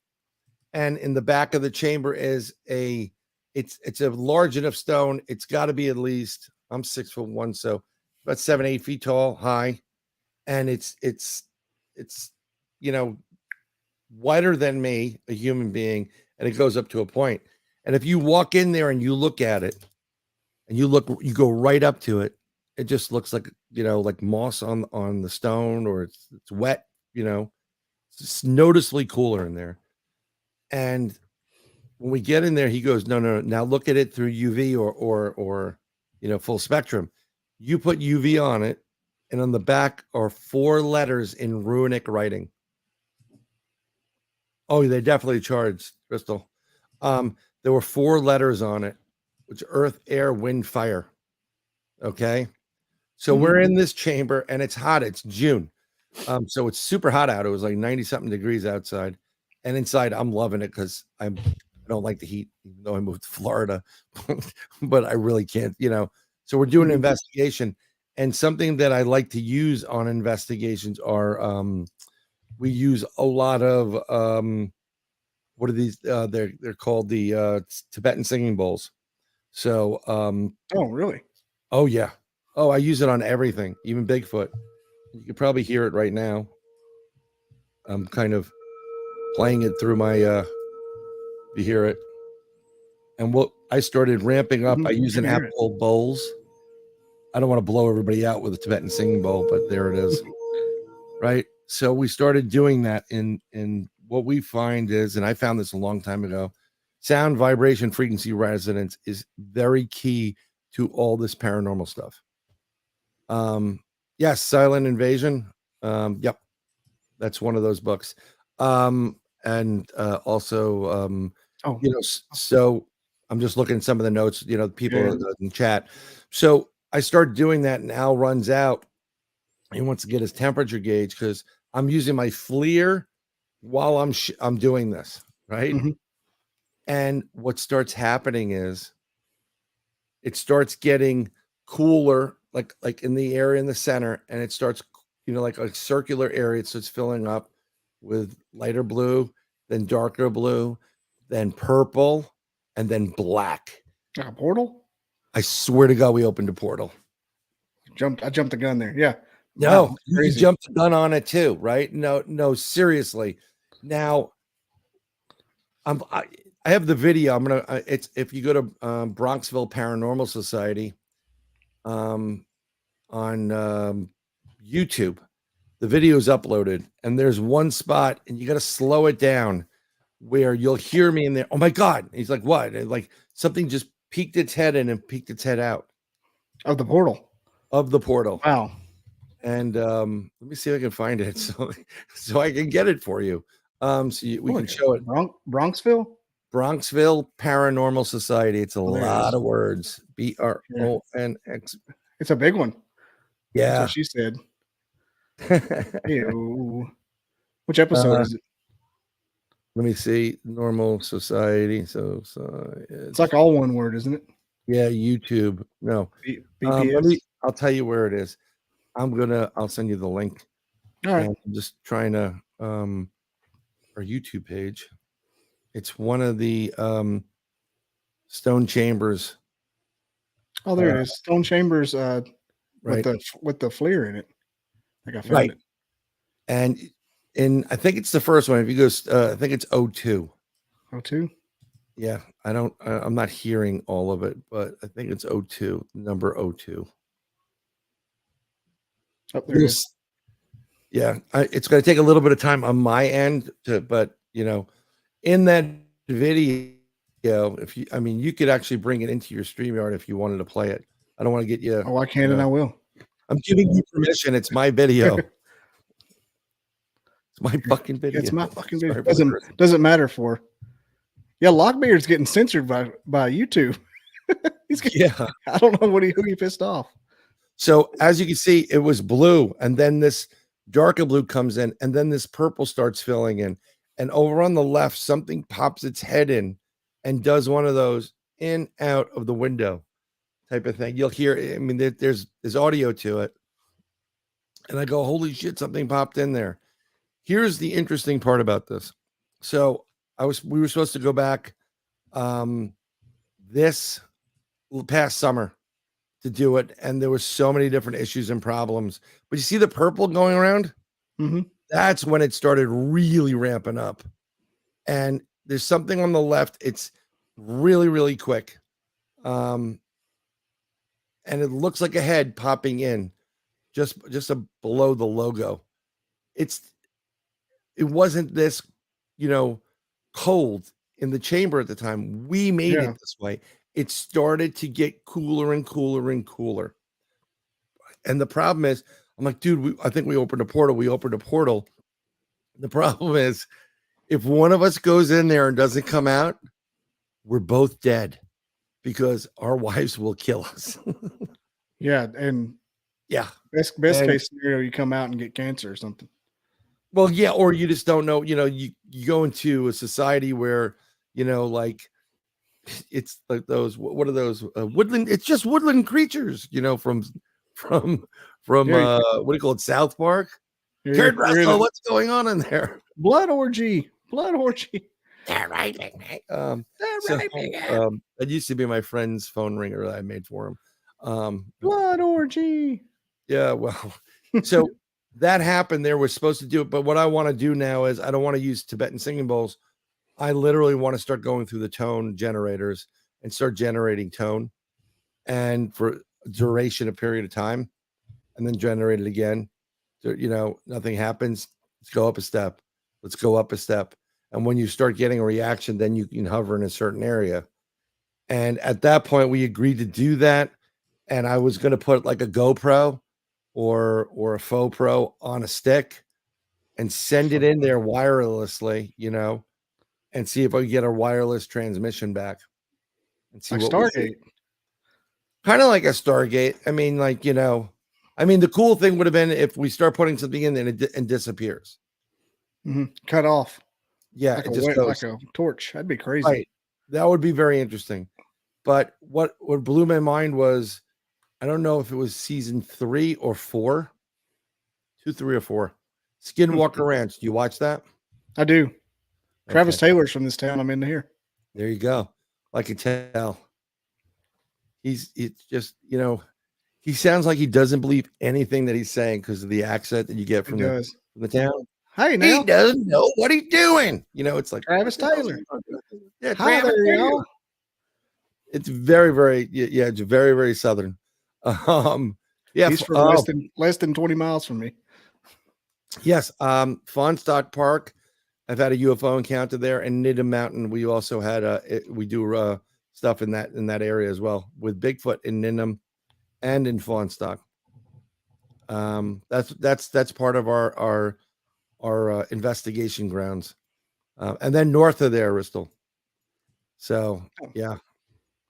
and in the back of the chamber is it's a large enough stone. It's got to be at least, I'm 6'1", so about 7-8 feet tall, high, and it's wider than me, a human being, and it goes up to a point. And if you walk in there and you look at it, and you go right up to it, it just looks like like moss on the stone, or it's wet. It's noticeably cooler in there. And when we get in there, he goes, no, now look at it through UV or full spectrum. You put UV on it, and on the back are 4 letters in runic writing. Oh, they definitely charged, Crystal. There were 4 letters on it, which earth, air, wind, fire. Okay. So we're in this chamber and it's hot. It's June. So it's super hot out. It was like 90 something degrees outside. And inside, I'm loving it because I don't like the heat, even though I moved to Florida, but I really can't, So we're doing an investigation. And something that I like to use on investigations are we use a lot of what are these? They're called the Tibetan singing bowls. So Oh, really? oh yeah. Oh, I use it on everything, even Bigfoot. You can probably hear it right now. I'm kind of playing it through my you hear it. And I started ramping up. I use an app called Bowls. I don't want to blow everybody out with a Tibetan singing bowl, but there it is. Right. So we started doing that in what we find is, and I found this a long time ago, sound, vibration, frequency resonance is very key to all this paranormal stuff. Yes, Silent Invasion. Yep. That's one of those books. And also so I'm just looking at some of the notes, people in chat. So I start doing that, and Al runs out. He wants to get his temperature gauge because I'm using my FLIR while I'm doing this, right? Mm-hmm. And what starts happening is it starts getting cooler, like in the area in the center, and it starts, like a circular area. It starts filling up with lighter blue, then darker blue, then purple, and then black. Like a portal? I swear to God, we opened a portal. I jumped the gun there. Yeah. No, Wow, you jumped the gun on it too, right? No, seriously. Now, I have the video. I'm gonna. It's if you go to Bronxville Paranormal Society, on YouTube, the video is uploaded, and there's one spot, and you got to slow it down, where you'll hear me in there. Oh my God! He's like, what? And like something just peeked its head in and peeked its head out of the portal. Wow. And let me see if I can find it so I can get it for you. So we can show it. Bronxville Paranormal Society. It's a lot of words. BRONX. It's a big one. Yeah. That's what she said. Which episode is it? Let me see. Normal Society. So it's like all one word, isn't it? Yeah, YouTube. No. I'll tell you where it is. I'll send you the link. All right. I'm just trying to our YouTube page. It's one of the stone chambers. Oh, there it is. Stone chambers right. with the FLIR in it. Like I found it. And I think it's the first one. If you go I think it's 02. 02? Yeah. I'm not hearing all of it, but I think it's 02, number 02. Oh, there it is. Yeah, it's going to take a little bit of time on my end but in that video, you could actually bring it into your StreamYard if you wanted to play it. I don't want to get you. Oh, I can and I will. I'm giving you permission. It's my video. It's my fucking video. It's my fucking video. Doesn't matter for. Yeah, Lockbeard's getting censored by YouTube. I don't know who he pissed off. So as you can see, it was blue, and then this darker blue comes in, and then this purple starts filling in. And over on the left, something pops its head in and does one of those, in, out of the window type of thing. You'll hear, I mean, there's audio to it. And I go, holy shit, something popped in there. Here's the interesting part about this. So we were supposed to go back this past summer to do it, and there were so many different issues and problems. But you see the purple going around? Mm-hmm. That's when it started really ramping up. And there's something on the left. It's really, really quick. And it looks like a head popping in just below the logo. It wasn't this, cold in the chamber at the time. We made it this way. It started to get cooler and cooler and cooler. And the problem is, I'm like, dude, I think we opened a portal. We opened a portal. The problem is, if one of us goes in there and doesn't come out, we're both dead because our wives will kill us. Yeah. And best case scenario, you come out and get cancer or something. Well, yeah, or you just don't know, you go into a society where, like it's like those, what are those woodland? It's just woodland creatures, from what do you call it? South Park. Kurt Russell, what's going on in there? Blood orgy. They're right. That used to be my friend's phone ringer that I made for him. Blood orgy. Yeah, well, so that happened. They were supposed to do it, but what I want to do now is I don't want to use Tibetan singing bowls. I literally want to start going through the tone generators and start generating tone, and for duration, a period of time, and then generate it again. So, nothing happens. Let's go up a step. Let's go up a step. And when you start getting a reaction, then you can hover in a certain area. And at that point, we agreed to do that. And I was going to put like a GoPro or a faux pro on a stick and send it in there wirelessly, and see if I could get a wireless transmission back. And see like what Stargate. Kind of like a Stargate. I mean, the cool thing would have been if we start putting something in there and disappears. Mm-hmm. Cut off. Yeah, like it just goes. like a torch. That'd be crazy. Right. That would be very interesting. But what blew my mind was, I don't know if it was season 3 or 4, 2, 3, or 4. Skinwalker Ranch. Do you watch that? I do. Okay. Travis Taylor's from this town. I'm in here. There you go. I can tell. It's just, he sounds like he doesn't believe anything that he's saying because of the accent that you get from the town. Hey, now. He doesn't know what he's doing. It's like Travis Taylor. Yeah, Hi Travis there, Taylor. y'all. It's very, very, it's very, very southern. He's from less than 20 miles from me. Yes. Fawnstock Park. I've had a UFO encounter there, and Needham Mountain. We also had we do stuff in that area as well with Bigfoot in Needham and in Fawnstock. That's part of our investigation grounds, and then north of there, Bristol. So yeah.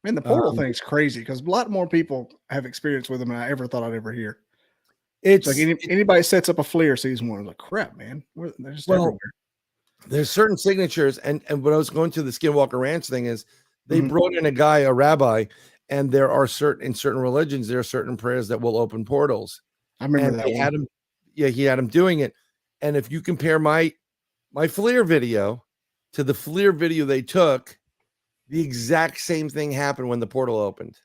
Man, the portal thing's crazy because a lot more people have experience with them than I ever thought I'd ever hear. It's like anybody sets up a flare sees one, like, crap, man. They're just everywhere. There's certain signatures, and when I was going to the Skinwalker Ranch thing is they brought in a rabbi, and there are in certain religions, there are certain prayers that will open portals. I remember that one. He had him doing it. And if you compare my FLIR video to the FLIR video they took, the exact same thing happened when the portal opened.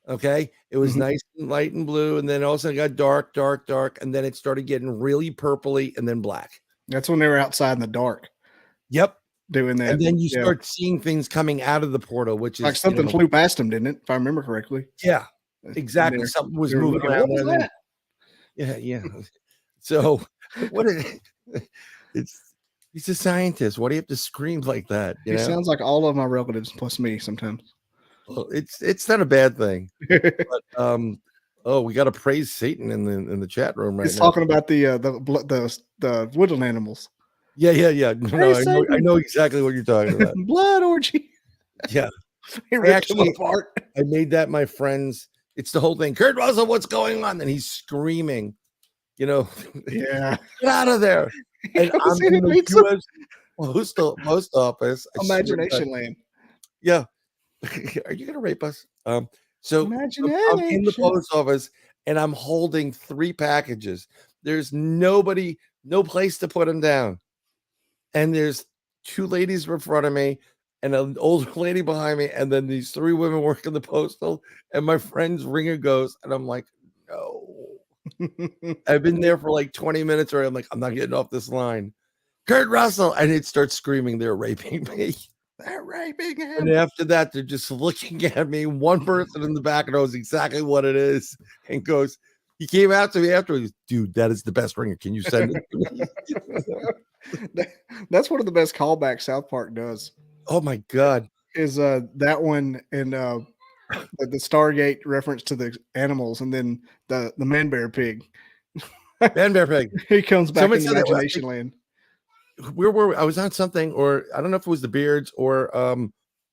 Okay. It was nice and light and blue. And then all of a sudden it got dark. And then it started getting really purpley and then black. That's when they were outside in the dark. Yep. Doing that. And then you start seeing things coming out of the portal, which is like something flew past them, didn't it? If I remember correctly. Yeah, exactly. Something was moving around. What was that? Yeah. So what is it? He's a scientist. Why do you have to scream like that? He sounds like all of my relatives plus me sometimes. Well, it's not a bad thing. But we got to praise Satan in the chat room right now. He's talking about the woodland animals. Yeah. No, I know exactly what you're talking about. Blood orgy. Yeah. I made that my friends. It's the whole thing. Kurt Russell, what's going on? And he's screaming. Yeah. Get out of there. And I'm in the US post office. Imagination land. Yeah. Are you gonna rape us? So I'm in the Imagination. post office and I'm holding 3 packages. There's nobody, no place to put them down. And there's 2 ladies in front of me and an older lady behind me, and then these 3 women working the postal, and my friend's ringer goes, and I'm like, no. I've been there for like 20 minutes already. I'm like, I'm not getting off this line. Kurt Russell, and it starts screaming, they're raping me. They're raping him. And after that, they're just looking at me. One person in the back knows exactly what it is and goes, he came out to me afterwards, dude, that is the best ringer. Can you send it to me? That's one of the best callbacks South Park does. Oh my God. Is that one in the Stargate reference to the animals, and then the man bear pig. Man bear pig. He comes back Someone in said that, Imagination Land. Where were we? I was on something, or I don't know if it was the Beards or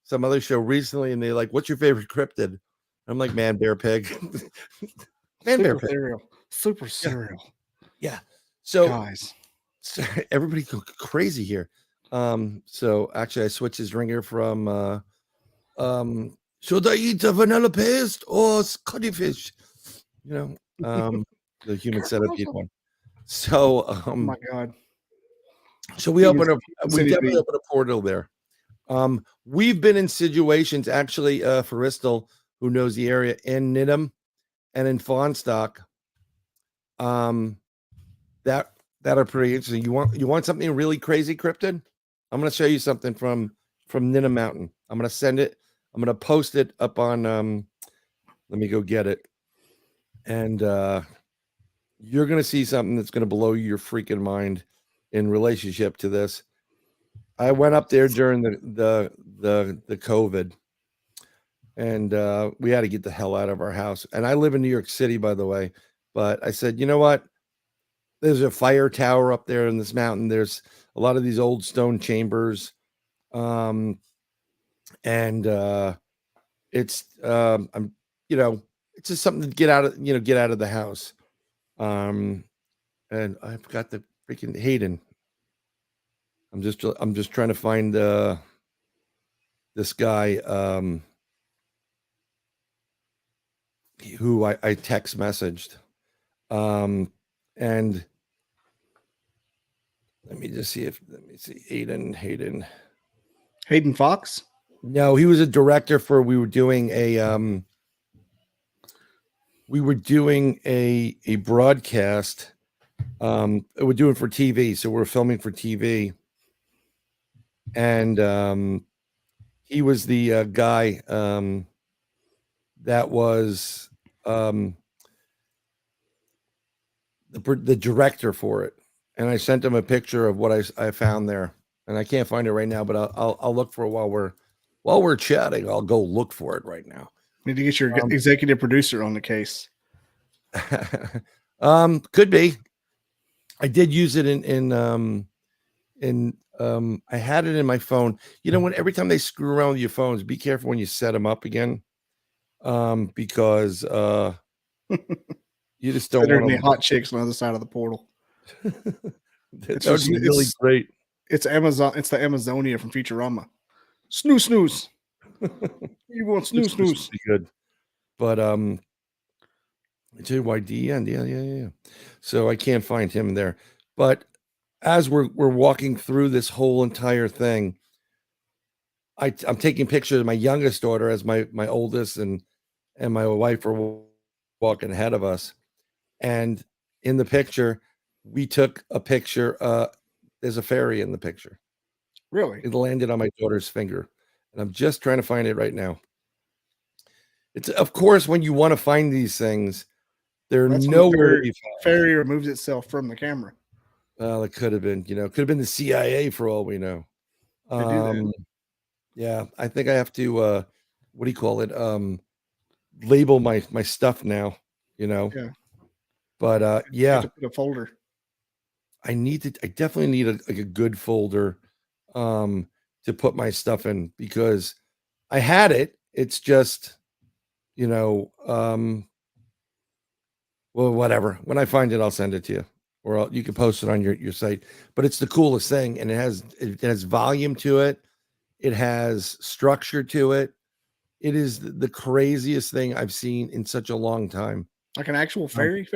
some other show recently, and they like, what's your favorite cryptid? I'm like, man bear pig. Man bear pig. Super cereal. Yeah. So guys, everybody go crazy here. So actually I switched his ringer from should I eat a vanilla paste or Scotty fish? You know, the human setup one. So oh my God. So we definitely open a portal there. We've been in situations actually for Ristel, who knows the area, in Nidham and in Fawnstock. That are pretty interesting. You want something really crazy, cryptid? I'm going to show you something from Nidham Mountain. I'm going to send it. I'm going to post it up on. Let me go get it, and you're going to see something that's going to blow your freaking mind in relationship to this. I went up there during the COVID, and we had to get the hell out of our house. And I live in New York City, by the way. But I said, you know what? There's a fire tower up there in this mountain. There's a lot of these old stone chambers. And it's it's just something to get out of the house. And I forgot the freaking Hayden. I'm just trying to find this guy who I text messaged. And let me see Hayden Fox. No, he was a director for. We were doing a broadcast. We're doing for TV, so we're filming for TV. And he was the guy that was the director for it. And I sent him a picture of what I found there, and I can't find it right now, but I'll look for it while we're chatting. I'll go look for it right now. Need to get your executive producer on the case. Could be. I did use it in I had it in my phone. When every time they screw around with your phones, be careful when you set them up again, because you just don't want any hot chicks on the other side of the portal. That would be really great. It's Amazon. It's the Amazonia from Futurama. Snooze. You want snooze? Be good, but JYD, yeah. So I can't find him there. But as we're walking through this whole entire thing, I'm taking pictures of my youngest daughter as my oldest, and my wife are walking ahead of us. And in the picture, we took a picture. There's a fairy in the picture. Really? It landed on my daughter's finger, and I'm just trying to find it right now. It's, of course, when you want to find these things, they're nowhere. Fairy removes itself from the camera. Well, it could have been, could have been the CIA for all we know. Yeah, I think I have to, what do you call it? Label my stuff now, Yeah. But yeah, put a folder. I definitely need a good folder to put my stuff in, because I had it. It's just, well, whatever. When I find it, I'll send it to you, or you can post it on your site. But it's the coolest thing, and it has volume to it. It has structure to it. It is the craziest thing I've seen in such a long time. Like an actual fairy?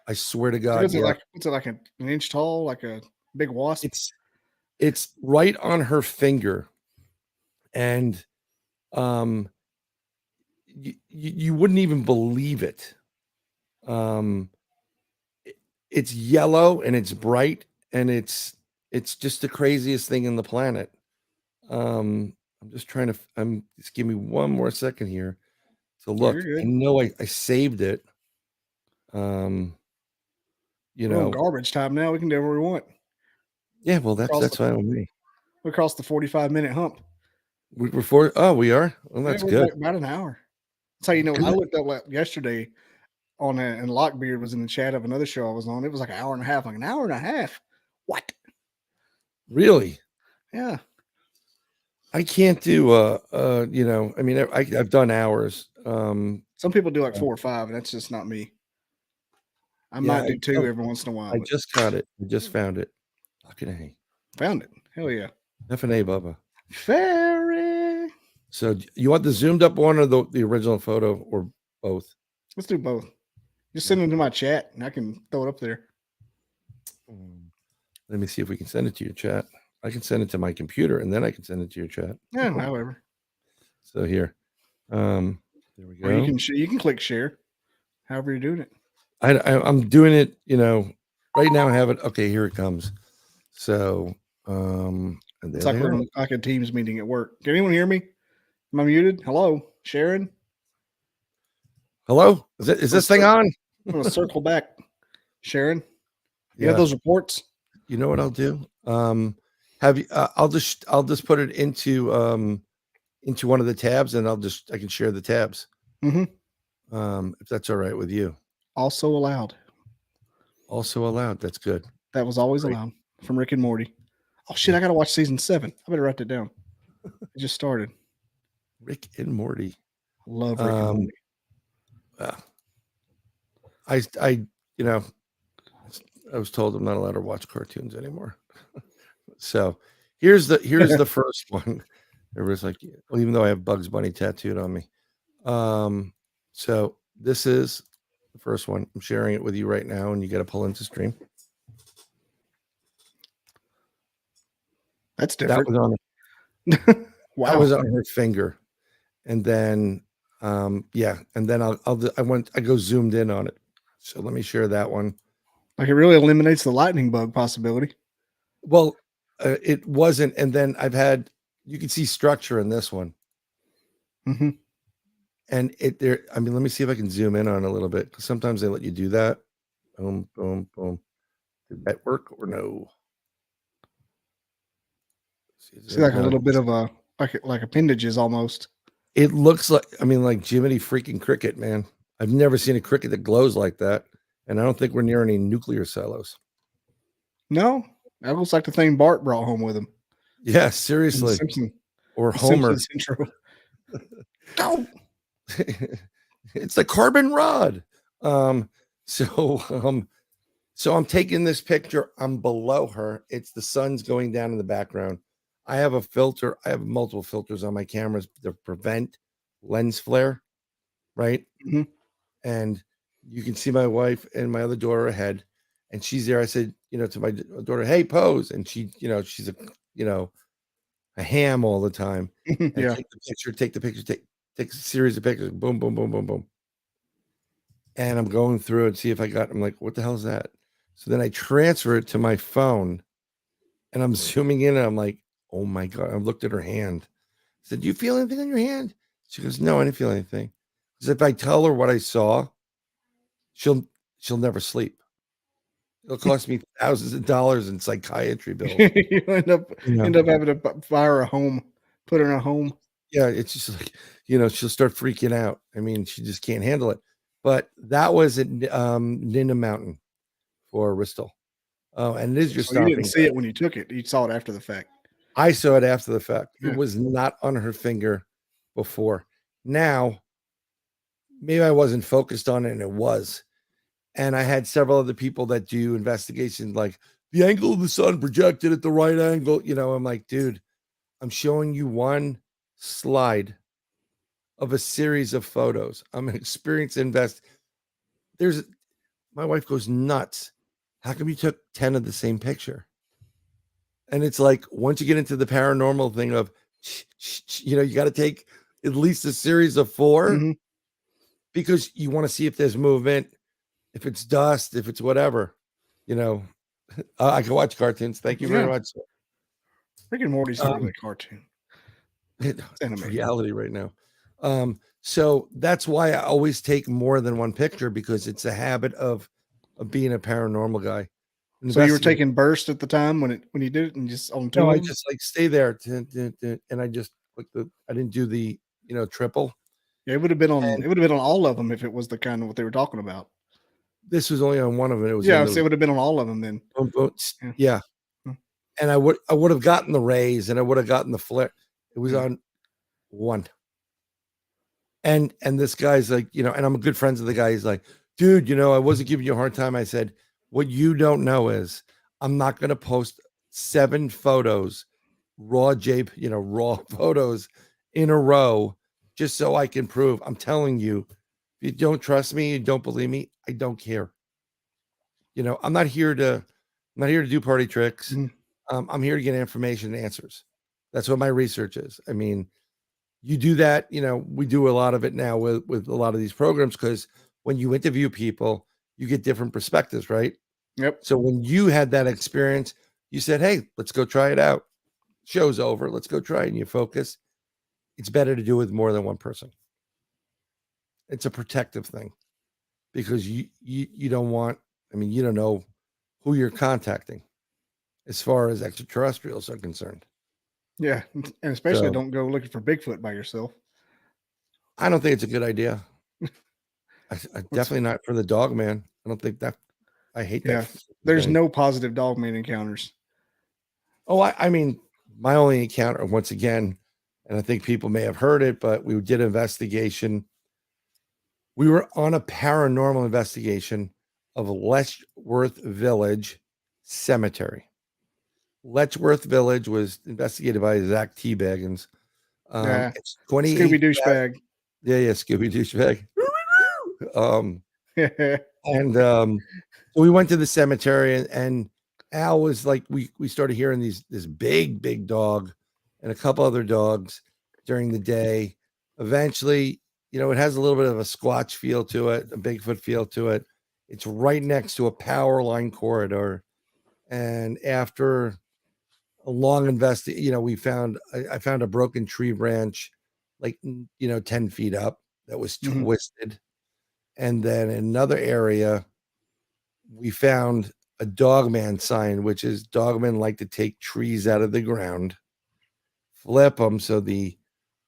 I swear to Like, God. what's it like an inch tall, like a big wasp? It's right on her finger, and you wouldn't even believe it. It's yellow and it's bright, and it's just the craziest thing in the planet. I'm just give me one more second here to look. You're good. I know I saved it. You We're on know, garbage time now. We can do whatever we want. yeah, well, that's fine with me. We crossed the 45-minute hump. We are? Well, that's good. Like about an hour. That's how you know. I looked up yesterday on it, and Lockbeard was in the chat of another show I was on. It was like an hour and a half. Like an hour and a half. What? Really? Yeah. I can't do I mean, I've done hours. Some people do like 4 or 5, and that's just not me. I might do 2 every once in a while. I just got it. I just found it. Fucking A. Found it. Hell yeah. F&A, Bubba. Fairy. So you want the zoomed up one or the original photo, or both? Let's do both. Just send them to my chat, and I can throw it up there. Let me see if we can send it to your chat. I can send it to my computer, and then I can send it to your chat. Yeah, however. So here, there we go. Or you can click share, however you're doing it. I'm doing it. Right now I have it. Okay, here it comes. So, it's like we're like a Teams meeting at work. Can anyone hear me? Am I muted? Hello, Sharon. Hello. Is this thing on? I'm gonna circle back, Sharon. You have those reports? You know what I'll do? Have you? I'll just put it into one of the tabs, and I can share the tabs. Mm-hmm. If that's all right with you. Also allowed. Also allowed. That's good. That was always allowed from Rick and Morty. Oh shit! I gotta watch season 7. I better write that down. It just started. Rick and Morty. Love Rick and Morty. I was told I'm not allowed to watch cartoons anymore. So here's the first one. Everybody's like, well, even though I have Bugs Bunny tattooed on me. So this is the first one. I'm sharing it with you right now, and you got to pull into stream. That's different. That was on. Wow. That was on her finger, and then and then I go zoomed in on it. So let me share that one. Like it really eliminates the lightning bug possibility. Well, it wasn't, and then you can see structure in this one. Mm-hmm. And let me see if I can zoom in on it a little bit, because sometimes they let you do that. Boom, boom, boom. Did that work or no? See like a little bit of like appendages almost. It looks like Jiminy freaking Cricket, man. I've never seen a cricket that glows like that, and I don't think we're near any nuclear silos. No, that looks like the thing Bart brought home with him. Yeah, seriously. Or Homer. Go. It's the carbon rod. So I'm taking this picture. I'm below her. It's the sun's going down in the background. I have a filter. I have multiple filters on my cameras to prevent lens flare, right? Mm-hmm. And you can see my wife and my other daughter ahead, and she's there. I said, to my daughter, "Hey, pose," and she, she's a ham all the time. And Yeah. Take the picture, take a series of pictures. Boom, boom, boom, boom, boom. And I'm going through and see if I'm like, what the hell is that? So then I transfer it to my phone, and I'm zooming in, and I'm like, oh my God. I looked at her hand. I said, "Do you feel anything on your hand?" She goes, "No, I didn't feel anything." Because if I tell her what I saw, she'll never sleep. It'll cost me thousands of dollars in psychiatry bills. You end up having to fire a home, put her in a home. Yeah, it's just like, she'll start freaking out. I mean, she just can't handle it. But that was at Nina Mountain for Bristol. Oh, and it is your stopping. You didn't see it when you took it. You saw it after the fact. I saw it after the fact. Yeah. It was not on her finger before. Now, maybe I wasn't focused on it, and it was. And I had several other people that do investigations, like the angle of the sun projected at the right angle. I'm like, dude, I'm showing you one slide of a series of photos. I'm an experienced my wife goes nuts. How come you took 10 of the same picture? And it's like, once you get into the paranormal thing of, you got to take at least a series of 4 Mhm. because you want to see if there's movement, if it's dust, if it's whatever, I can watch cartoons. Thank you very much. Rick and Morty's not really a cartoon. It's animated. reality right now. So that's why I always take more than one picture, because it's a habit of being a paranormal guy. So you were taking bursts at the time when you did it, and just on 2 No, of I them? just like stay there and I just click I didn't do the triple. Yeah, it would have been on all of them if it was the kind of what they were talking about. This was only on one of them. It was Yeah, so it would have been on all of them then. Yeah. Hmm. And I would have gotten the rays, and I would have gotten the flare. It was on one. And this guy's like, and I'm good friends with the guy. He's like, dude, I wasn't giving you a hard time. I said, what you don't know is I'm not going to post 7 photos, raw photos in a row, just so I can prove. I'm telling you, if you don't trust me, you don't believe me, I don't care. I'm not here to do party tricks. Mhm. I'm here to get information and answers. That's what my research is. I mean, you do that, we do a lot of it now with a lot of these programs, because when you interview people, you get different perspectives, right? Yep. So when you had that experience, you said, hey, let's go try it out. Show's over. Let's go try it. And you focus. It's better to do it with more than one person. It's a protective thing, because you don't want, you don't know who you're contacting as far as extraterrestrials are concerned. Yeah, and especially So, don't go looking for Bigfoot by yourself. I don't think it's a good idea. I definitely not for the Dogman. I don't think that. I hate that. Yeah, there's thing. no positive Dogman encounters. Oh, I mean, my only encounter, once again, and I think people may have heard it, but we did an investigation. We were on a paranormal investigation of Letchworth Village Cemetery. Letchworth Village was investigated by Zach T. Baggins. Yeah, It's 28. Scooby douchebag. Yeah, Scooby douchebag. And so we went to the cemetery, and Al was like, we started hearing this big dog and a couple other dogs during the day. Eventually, it has a little bit of a Squatch feel to it, a Bigfoot feel to it. It's right next to a power line corridor. And after a long investigation, I found a broken tree branch, like, 10 feet up, that was twisted. And then in another area, we found a Dogman sign, which is Dogman like to take trees out of the ground, flip them so the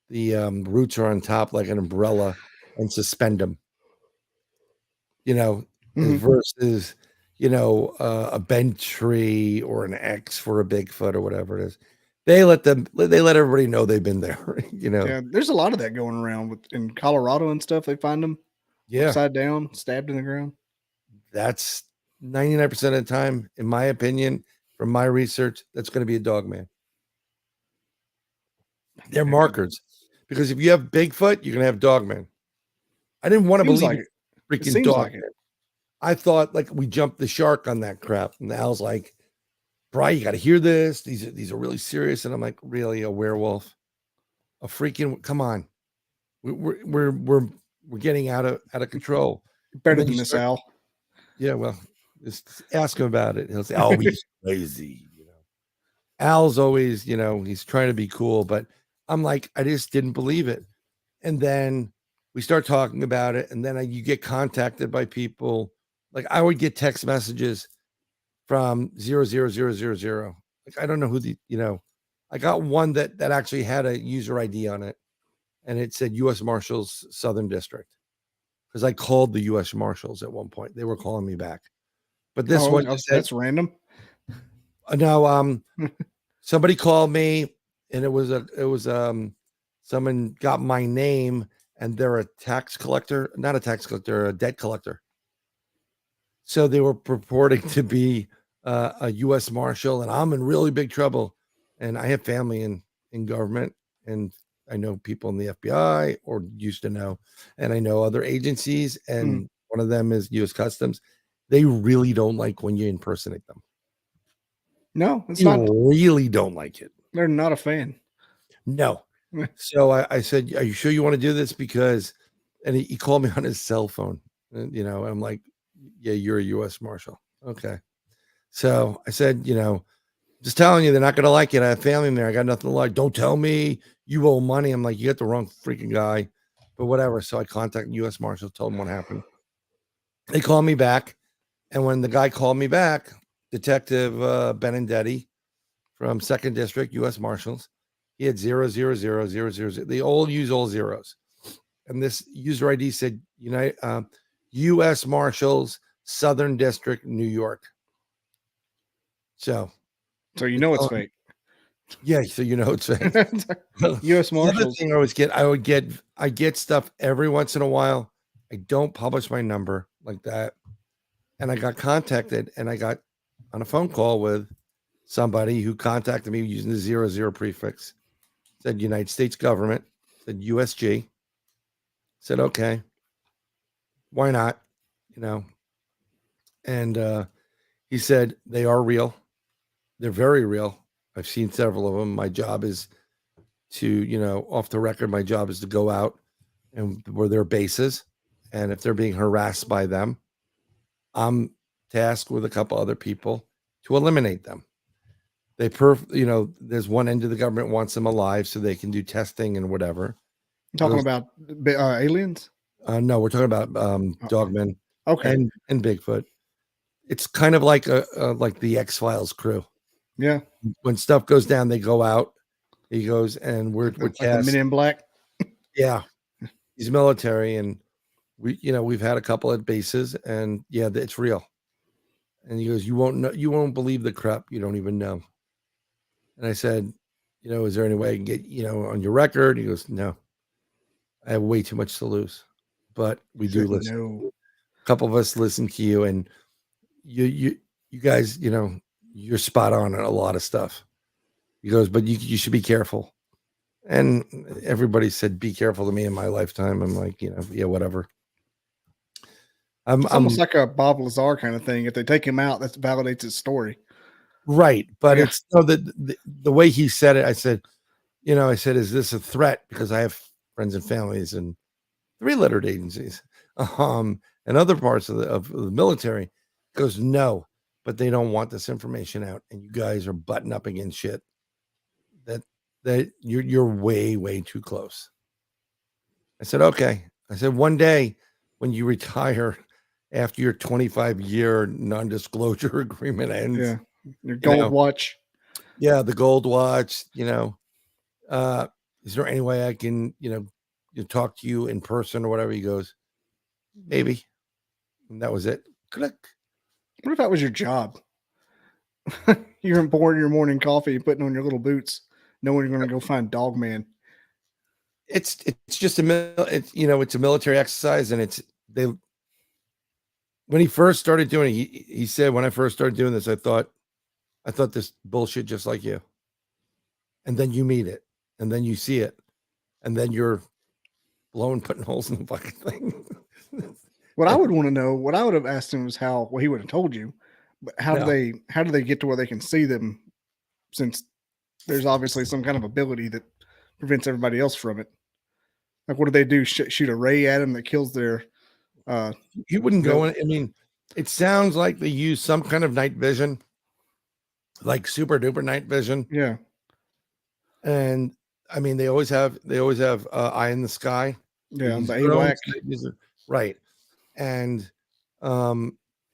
roots are on top like an umbrella, and suspend them. Versus a bent tree or an X for a Bigfoot or whatever it is. They let everybody know they've been there. Yeah, there's a lot of that going around in Colorado and stuff. They find them upside down, stabbed in the ground. That's 99% of the time, in my opinion, from my research, that's going to be a Dogman. They're markers, because if you have Bigfoot, you're going to have Dogman. I didn't want to believe like it. It Freaking seems Dogman. like it. I thought like we jumped the shark on that crap. And Al's like, Bryan, you got to hear this. These are really serious. And I'm like, really, a werewolf? A freaking, come on. We're getting out of control. Better than this, Al. Yeah, well, just ask him about it. He'll say, oh, he's crazy. Al's always, he's trying to be cool, but I'm like, I just didn't believe it. And then we start talking about it, and then you get contacted by people. Like, I would get text messages from 00000. Like, I don't know who I got one that actually had a user ID on it, and it said U.S. Marshals Southern District, because I called the U.S. Marshals at one point. They were calling me back, but this one that's random. No, somebody called me, and it was someone got my name, and they're a tax collector, not a tax collector, a debt collector. So they were purporting to be a U.S. Marshal, and I'm in really big trouble. And I have family in government, and I know people in the FBI or used to know, and I know other agencies, and one of them is U.S. Customs. They really don't like when you impersonate them. No, it's They not. really don't like it. They're not a fan. No. So I said, "Are you sure you want to do this?" Because, and he called me on his cell phone. And, I'm like, "Yeah, you're a U.S. Marshal." Okay. So I said, just telling you, they're not going to like it. I have family in there. I got nothing to like. Don't tell me you owe money. I'm like, you got the wrong freaking guy, but whatever. So I contacted U.S. Marshals, told them what happened. They called me back. And when the guy called me back, Detective Benedetti from 2nd District, U.S. Marshals, he had 0000000. They all use all zeros. And this user ID said, U.S. Marshals, Southern District, New York. So it's fake. Yeah, so it's fake. U.S. Marshals. The other thing I get stuff every once in a while. I don't publish my number like that. And I got contacted, and I got on a phone call with somebody who contacted me using the 00 prefix. Said United States government, said USG. Said, okay, why not? And he said, they are real. They're very real. I've seen several of them. My job is to, off the record, my job is to go out and where their bases. And if they're being harassed by them, I'm tasked with a couple other people to eliminate them. There's one end of the government wants them alive so they can do testing and whatever. Talking about aliens? No, we're talking about Dogman. Okay. And Bigfoot. It's kind of like like the X-Files crew. Yeah. When stuff goes down, they go out. He goes, and we're like tasked. The Men in Black. Yeah, he's military, and we've had a couple at bases, and yeah, it's real. And he goes, you won't believe the crap you don't even know. And I said, is there any way I can get on your record? He goes, no, I have way too much to lose, but we do listen. No. A couple of us listen to you, and you guys, you're spot on a lot of stuff. He goes, but you should be careful. And everybody said, be careful to me in my lifetime. I'm like, yeah, whatever. It's almost like a Bob Lazar kind of thing. If they take him out, that validates his story. Right. But it's the way he said it. I said, is this a threat? Because I have friends and families in 3-lettered agencies, and other parts of the military. He goes, no, but they don't want this information out. And you guys are butting up against shit that you're way, way too close. I said, okay. I said, one day when you retire after your 25-year non-disclosure agreement ends. Yeah. Your gold watch. Yeah, the gold watch, is there any way I can, talk to you in person or whatever? He goes, maybe. And that was it. Click. What if that was your job? You're pouring your morning coffee, putting on your little boots, knowing you're going to go find Dogman. It's just it's a military exercise, and when he first started doing it, he said, when I first started doing this, I thought this bullshit just like you. And then you meet it, and then you see it, and then you're putting holes in the fucking thing. What I would want to know, what I would have asked him was he would have told you, but how do they get to where they can see them, since there's obviously some kind of ability that prevents everybody else from it. Like, what do they do? Shoot a ray at them that kills their he wouldn't go in. I mean, it sounds like they use some kind of night vision, like super duper night vision. Yeah. And I mean, they always have eye in the sky. Yeah, the AWAC. Right. And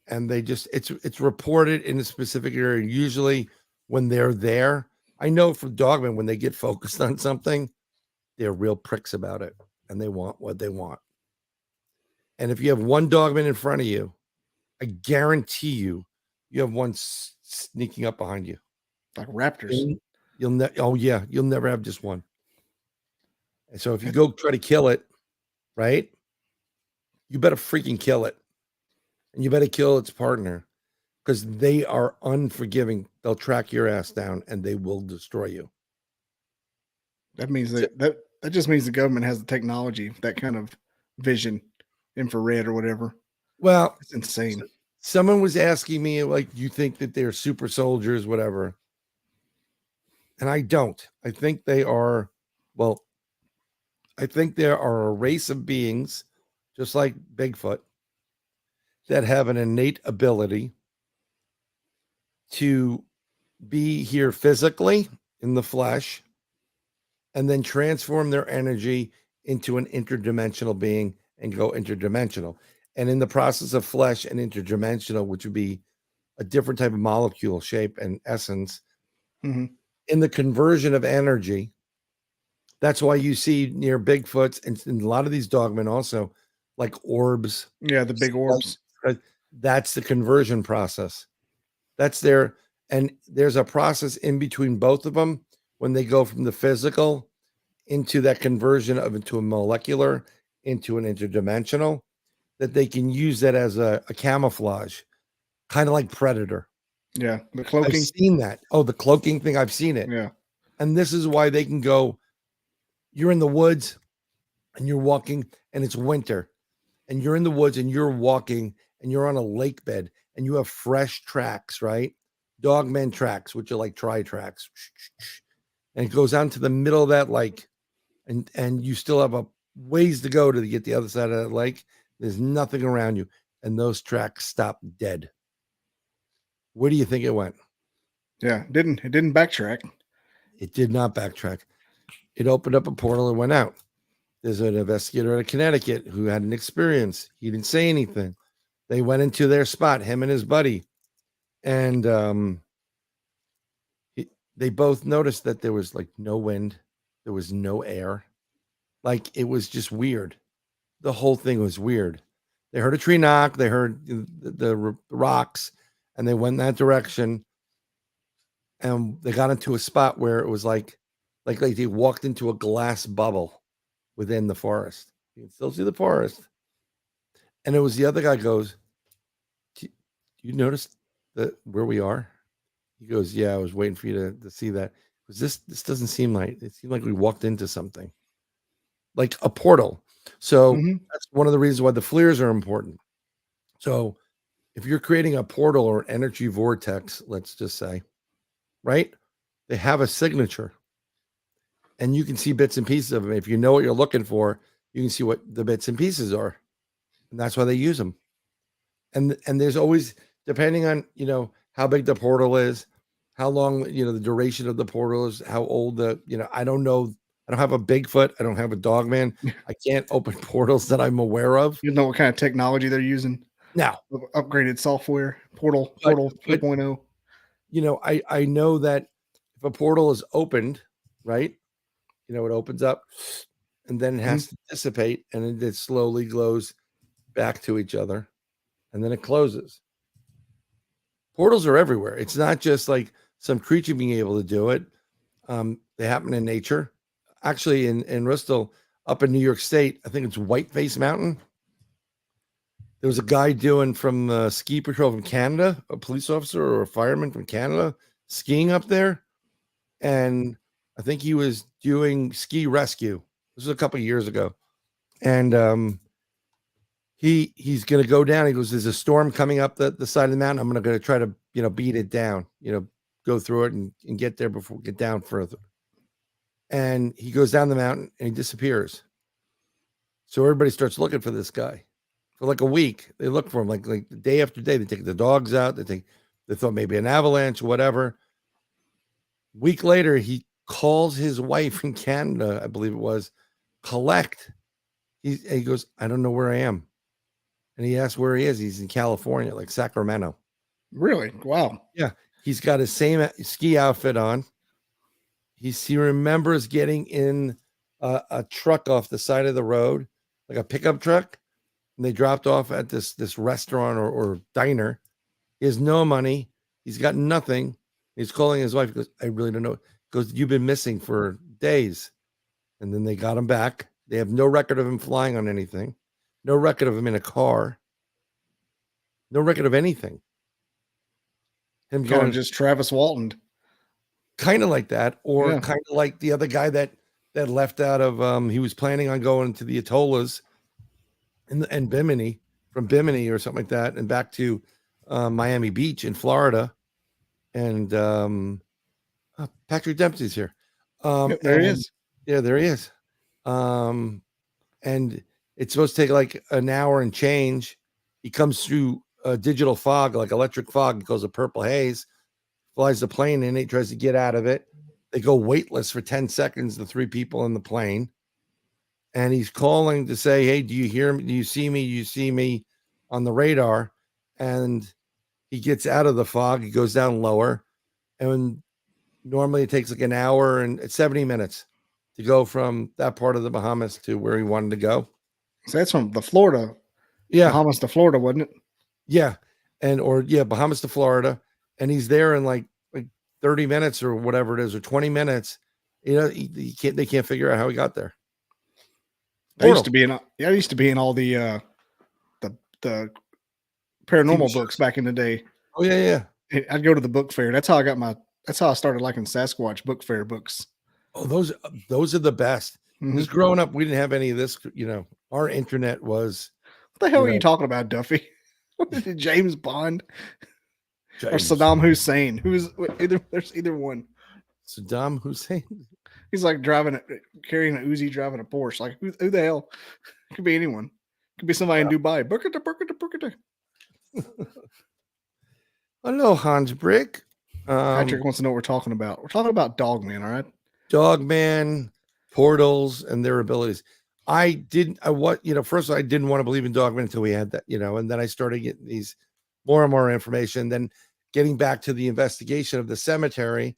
they just it's reported in a specific area. Usually when they're there, I know from Dogman, when they get focused on something, they're real pricks about it, and they want what they want. And if you have one Dogman in front of you, I guarantee you have one sneaking up behind you, like raptors. You'll never have just one. And so if you go try to kill it, right, you better freaking kill it, and you better kill its partner, because they are unforgiving. They'll track your ass down and they will destroy you. That means that That just means the government has the technology, that kind of vision, infrared or whatever. Well, It's insane. someone was asking me, like, you think that they're super soldiers, whatever. And I don't. I think they are, well, I think there are a race of beings, just like Bigfoot, that have an innate ability to be here physically in the flesh and then transform their energy into an interdimensional being and go interdimensional. And in the process of flesh and interdimensional, which would be a different type of molecule shape and essence, Mhm. in the conversion of energy, that's why you see near Bigfoots and a lot of these dogmen also, like orbs. Yeah, the big orbs. That's the conversion process. That's their, and there's a process in between both of them when they go from the physical into that conversion of into a molecular, into an interdimensional, that they can use that as a camouflage, kind of like Predator. Yeah, the I've cloaking. seen that. Oh, the cloaking thing, I've seen it. Yeah. And this is why they can go, you're in the woods and you're walking and it's winter and you're in the woods and you're walking and you're on a lake bed and you have fresh tracks, right? Dogman tracks, which are like tri tracks. And it goes out to the middle of that lake. And you still have a ways to go to get the other side of that lake. There's nothing around you. And those tracks stop dead. Where do you think it went? Yeah. It didn't backtrack. It did not backtrack. It opened up a portal and went out. There's an investigator out of Connecticut who had an experience. He didn't say anything. They went into their spot, him and his buddy. And they both noticed that there was like no wind. There was no air. Like it was just weird. The whole thing was weird. They heard a tree knock. They heard the rocks and they went in that direction. And they got into a spot where it was like they walked into a glass bubble within the forest. You can still see the forest. And it was the other guy goes, do you notice that where we are? He goes, yeah, I was waiting for you to see that. Because this doesn't seem like, it seemed like we walked into something. Like a portal. So that's one of the reasons why the flares are important. So if you're creating a portal or energy vortex, let's just say, right? They have a signature. And you can see bits and pieces of them. If you know what you're looking for, you can see what the bits and pieces are. And that's why they use them. And there's always, depending on, how big the portal is, how long, the duration of the portal is, how old I don't know. I don't have a Bigfoot. I don't have a Dogman. I can't open portals that I'm aware of. You know what kind of technology they're using? No. Upgraded software, Portal 3.0. I know that if a portal is opened, right? It opens up and then it has to dissipate and it slowly glows back to each other and then it closes. Portals are everywhere. It's not just like some creature being able to do it. They happen in nature. Actually, in Bristol, up in New York State, I think it's Whiteface Mountain. There was a guy doing from ski patrol from Canada, a police officer or a fireman from Canada, skiing up there. And I think he was doing ski rescue. This was a couple of years ago. And he's going to go down. He goes, there's a storm coming up the side of the mountain. I'm going to try to, beat it down, go through it and get there before we get down further. And he goes down the mountain and he disappears. So everybody starts looking for this guy. For like a week, they look for him like day after day. They take the dogs out. They thought maybe an avalanche or whatever. Week later, he calls his wife in Canada, I believe it was, collect. He goes, I don't know where I am. And he asks where he is. He's in California, like Sacramento. Really? Wow. Yeah. He's got his same ski outfit on. He remembers getting in a truck off the side of the road, like a pickup truck. And they dropped off at this restaurant or diner. He has no money. He's got nothing. He's calling his wife. He goes, I really don't know. He goes, you've been missing for days. And then they got him back. They have no record of him flying on anything. No record of him in a car. No record of anything. Him going just Travis Walton. Kind of like that. Or kind of like the other guy that that left out of he was planning on going to the Atollas and Bimini, from Bimini or something like that, and back to Miami Beach in Florida. And Patrick Dempsey's here. Yep, there he is. Yeah, there he is. And it's supposed to take like an hour and change. He comes through digital fog, like electric fog. He goes a purple haze, flies the plane in. He tries to get out of it. They go weightless for 10 seconds, the 3 people in the plane. And he's calling to say, hey, do you hear me? Do you see me? Do you see me on the radar? And he gets out of the fog. He goes down lower. And normally it takes like an hour and 70 minutes to go from that part of the Bahamas to where he wanted to go. So that's from the Florida. Yeah. Bahamas to Florida, wasn't it? Yeah. Bahamas to Florida. And he's there in like 30 minutes or whatever it is, or 20 minutes. They can't figure out how he got there. I used to be in all the paranormal books back in the day. Oh yeah. I'd go to the book fair. That's how I started liking Sasquatch book fair books. Oh, those are the best. Because growing up, we didn't have any of this, our internet was. What the hell are you talking about, Duffy? James Bond or Saddam Hussein? There's either one. Saddam Hussein. He's like carrying an Uzi, driving a Porsche. Like who the hell? It could be anyone. It could be somebody in Dubai. Burkita. Hello, Hans Brick. Patrick wants to know what we're talking about. We're talking about Dogman, all right? Dogman, portals, and their abilities. First of all, I didn't want to believe in Dogman until we had that, and then I started getting these more and more information. Then getting back to the investigation of the cemetery,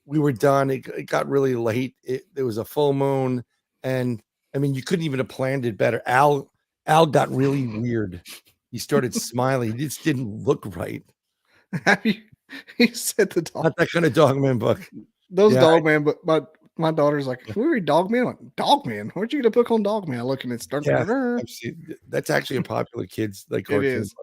we were done. It got really late. There was a full moon, and I mean, you couldn't even have planned it better. Al got really weird. He started smiling. He just didn't look right. He said the dog. Not that kind of Dogman book. Those Dogman, but my daughter's like, we read Dogman. I'm like, Dogman? Where'd you get a book on Dogman? I look and it starts. Yeah, that's actually a popular kids like cartoon. It is.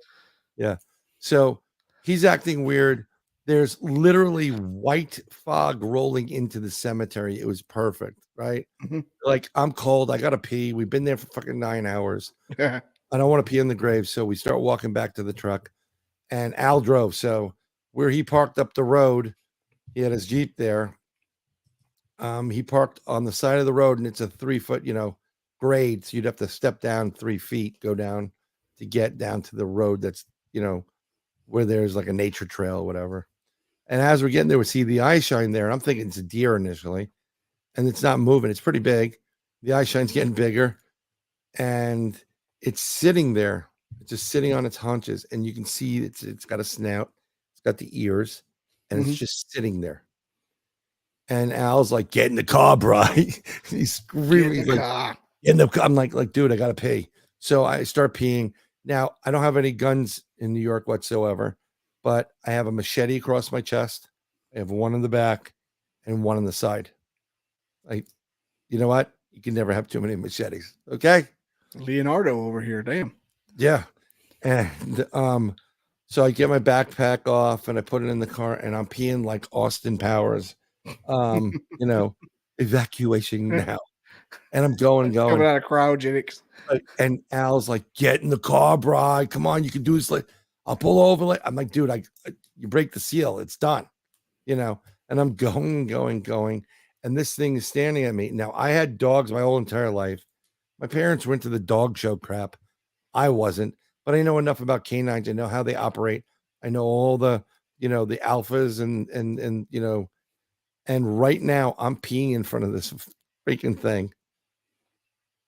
Yeah. So he's acting weird. There's literally white fog rolling into the cemetery. It was perfect, right? Mm-hmm. Like, I'm cold. I gotta pee. We've been there for fucking 9 hours. I don't want to pee in the grave. So we start walking back to the truck, and Al drove. So where he parked up the road, he had his Jeep there. He parked on the side of the road, and it's a 3-foot, grade. So you'd have to step down 3 feet, go down to get down to the road that's, where there's like a nature trail or whatever. And as we're getting there, we see the eye shine there. And I'm thinking it's a deer initially, and it's not moving. It's pretty big. The eye shine's getting bigger, and it's sitting there. It's just sitting on its haunches, and you can see it's got a snout. It's got the ears, and it's just sitting there. And Al's like, get in the car, bro. He's screaming. I'm like, dude, I got to pee. So I start peeing. Now, I don't have any guns in New York whatsoever, but I have a machete across my chest. I have one in the back and one on the side. You know what? You can never have too many machetes. Okay. Leonardo over here. Damn. Yeah. And so I get my backpack off and I put it in the car, and I'm peeing like Austin Powers. Evacuation now. And I'm going. Coming out of cryogenics. And Al's like, get in the car, bro. Come on, you can do this. Like, I'll pull over. I'm like, dude, you break the seal. It's done. And I'm going. And this thing is standing at me. Now, I had dogs my whole entire life. My parents were into the dog show crap. I wasn't, but I know enough about canines. I know how they operate. I know all the, the alphas and right now I'm peeing in front of this freaking thing.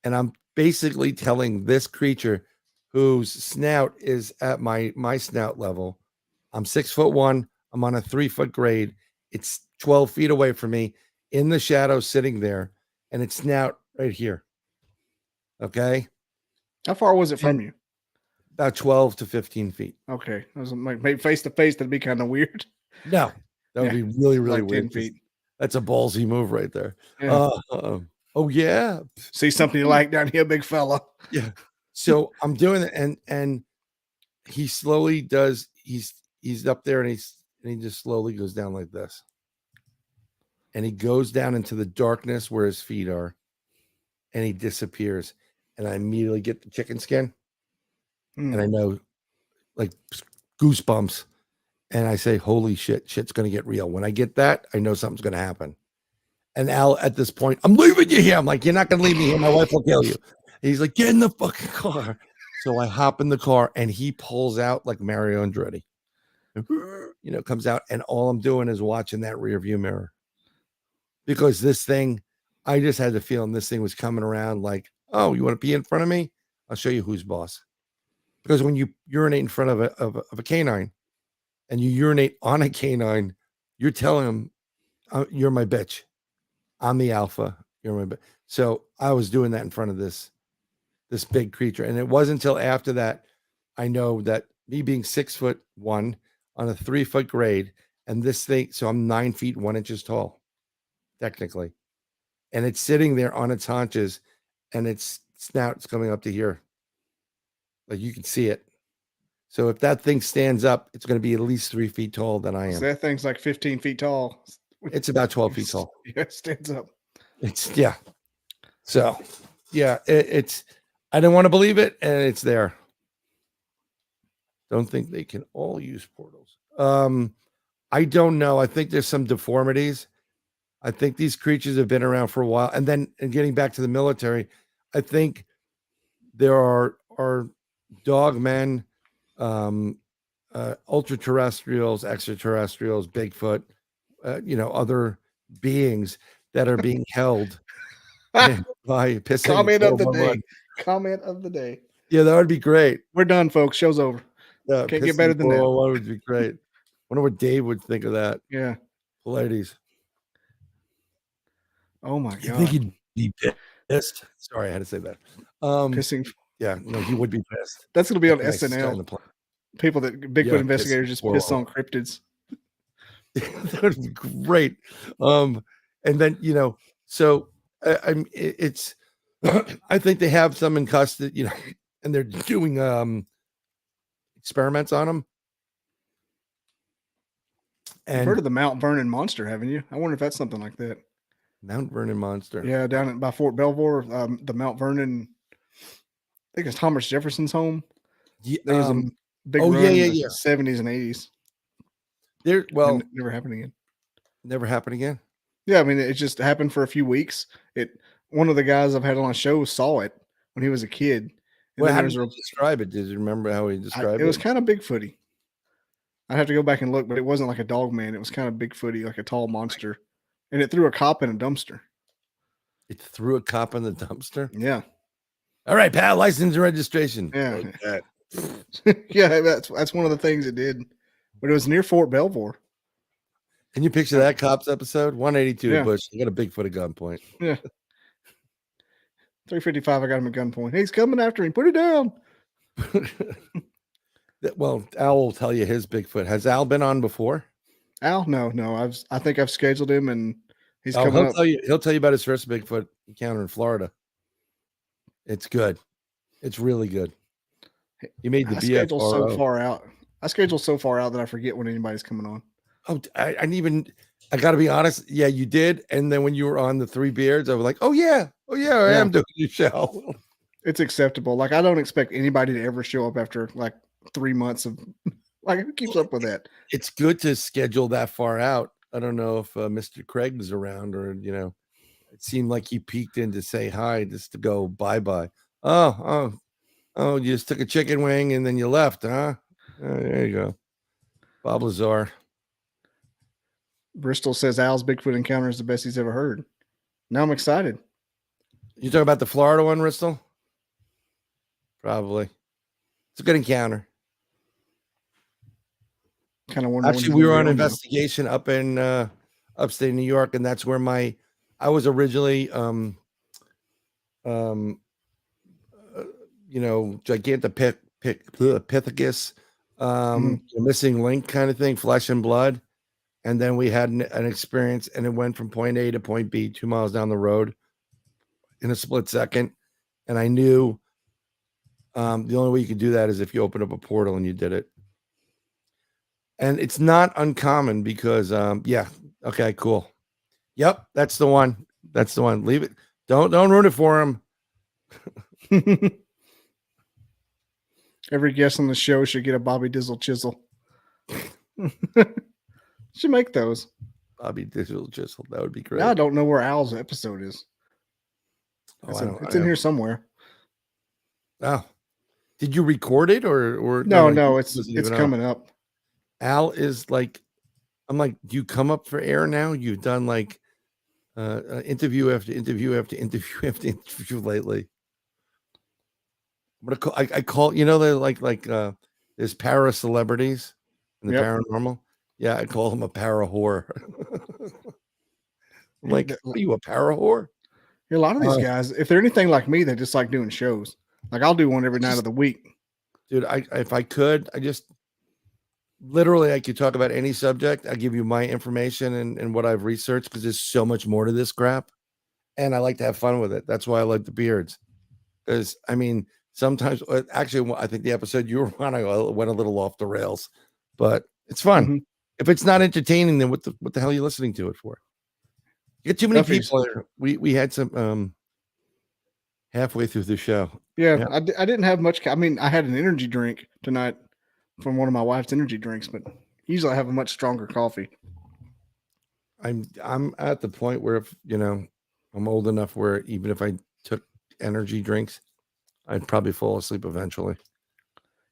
And I'm basically telling this creature whose snout is at my snout level. I'm 6'1". I'm on a 3-foot grade. It's 12 feet away from me in the shadow sitting there, and its snout right here. Okay. How far was it from you? About 12 to 15 feet. Okay. I was like, maybe face to face, that'd be kind of weird. No, that would be really, really like weird. 10 feet. That's a ballsy move right there. Yeah. Oh yeah. See something you like down here, big fella. Yeah. So I'm doing it, and he slowly does. He's up there, and he just slowly goes down like this. and he goes down into the darkness where his feet are, and he disappears. And I immediately get the chicken skin, and I know, like, goosebumps. And I say, holy shit, shit's going to get real. When I get that, I know something's going to happen. And Al, at this point, I'm leaving you here. I'm like, you're not going to leave me here. My wife will kill you. And he's like, get in the fucking car. So I hop in the car, and he pulls out like Mario Andretti. Comes out, and all I'm doing is watching that rear view mirror. Because this thing, I just had the feeling this thing was coming around like, oh, you want to be in front of me? I'll show you who's boss. Because when you urinate in front of a canine, and you urinate on a canine, you're telling him, you're my bitch. I'm the alpha. You're my bitch. So I was doing that in front of this big creature. And it wasn't until after that, I know that me being 6'1" on a 3-foot grade, and this thing, so I'm 9 feet 1 inches tall, technically. And it's sitting there on its haunches, and its snout's coming up to here. Like, you can see it. So if that thing stands up, it's going to be at least 3 feet taller than I am. So that thing's like 15 feet tall. It's about 12 feet tall. Yeah, it stands up. Yeah. So, yeah, it's, I don't want to believe it, and it's there. Don't think they can all use portals. I don't know. I think there's some deformities. I think these creatures have been around for a while. And then, and getting back to the military, I think there are dogmen, ultra terrestrials, extraterrestrials, Bigfoot, other beings that are being held by pissing. Comment of the day. Yeah, that would be great. We're done, folks. Show's over. Yeah, can't get better than that. Would be great. Wonder what Dave would think of that. Yeah, ladies. Oh my god! You think he'd be pissed? Sorry, I had to say that. Pissing. Yeah, no, he would be pissed. That's going to be on SNL. People that Bigfoot investigators just piss on cryptids. That would be great. And then so it's. I think they have some in custody, and they're doing experiments on them. And you've heard of the Mount Vernon monster, haven't you? I wonder if that's something like that. Mount Vernon monster. Yeah, down by Fort Belvoir, the Mount Vernon. I think it's Thomas Jefferson's home. Yeah, there's a big run in the 70s and 80s. Never happened again. Never happened again. Yeah, I mean, it just happened for a few weeks. One of the guys I've had on a show saw it when he was a kid. Well, how did you describe it? Did you remember how he described it? It was kind of Bigfooty. I'd have to go back and look, but it wasn't like a Dogman. It was kind of Bigfooty, like a tall monster. And it threw a cop in a dumpster. It threw a cop in the dumpster? Yeah. All right, pal, license and registration. Yeah. Yeah, that's one of the things it did. But it was near Fort Belvoir. Can you picture that Cops episode? 182 Bush. You got a Bigfoot at gunpoint. Yeah. 355, I got him at gunpoint. He's coming after him. Put it down. Well, Al will tell you his Bigfoot. Has Al been on before? Al? No. I think I've scheduled him, and he's coming he'll up. He'll tell you about his first Bigfoot encounter in Florida. It's good. It's really good. He made the schedule so far out. I schedule so far out that I forget when anybody's coming on. Oh, I got to be honest. Yeah, you did. And then when you were on the Three Beards, I was like, I am doing your show. It's acceptable. Like, I don't expect anybody to ever show up after like 3 months of like, who keeps up with that? It's good to schedule that far out. I don't know if Mr. Craig's around or, it seemed like he peeked in to say hi, just to go bye-bye. Oh, you just took a chicken wing and then you left, huh? There you go. Bob Lazar. Bristol says Al's Bigfoot encounter is the best he's ever heard. Now I'm excited. You talking about the Florida one, Bristol? Probably. It's a good encounter. Kind of wonder. Actually, we were on investigation up in upstate New York, and that's where I was originally Gigantopithecus, missing link kind of thing, flesh and blood. And then we had an experience, and it went from point A to point B, 2 miles down the road in a split second. And I knew the only way you could do that is if you open up a portal, and you did it. And it's not uncommon because, okay, cool. Yep, that's the one. That's the one. Leave it. Don't ruin it for him. Every guest on the show should get a Bobby Dizzle chisel. Should make those. Bobby Digital Chisel. That would be great. Now I don't know where Al's episode is. It's in here somewhere. Oh, did you record it or no? It's coming up. Al is like, I'm like, do you come up for air now? You've done like interview after interview after interview after interview lately. I'm gonna call. I call. You know, they're like there's para celebrities in the paranormal. Yeah, I call him a para whore. I'm like, are you a para whore? A lot of these guys, if they're anything like me, they just like doing shows. Like I'll do one every night of the week. Dude, if I could, I just literally I could talk about any subject. I give you my information and what I've researched because there's so much more to this crap. And I like to have fun with it. That's why I like the beards. Because I mean, sometimes actually I think the episode you were on, I went a little off the rails, but it's fun. Mm-hmm. If it's not entertaining, then what the hell are you listening to it for? You get too many people there. We had some halfway through the show. Yeah. I didn't have much. I mean, I had an energy drink tonight from one of my wife's energy drinks, but usually I have a much stronger coffee. I'm at the point where if I'm old enough where even if I took energy drinks, I'd probably fall asleep eventually.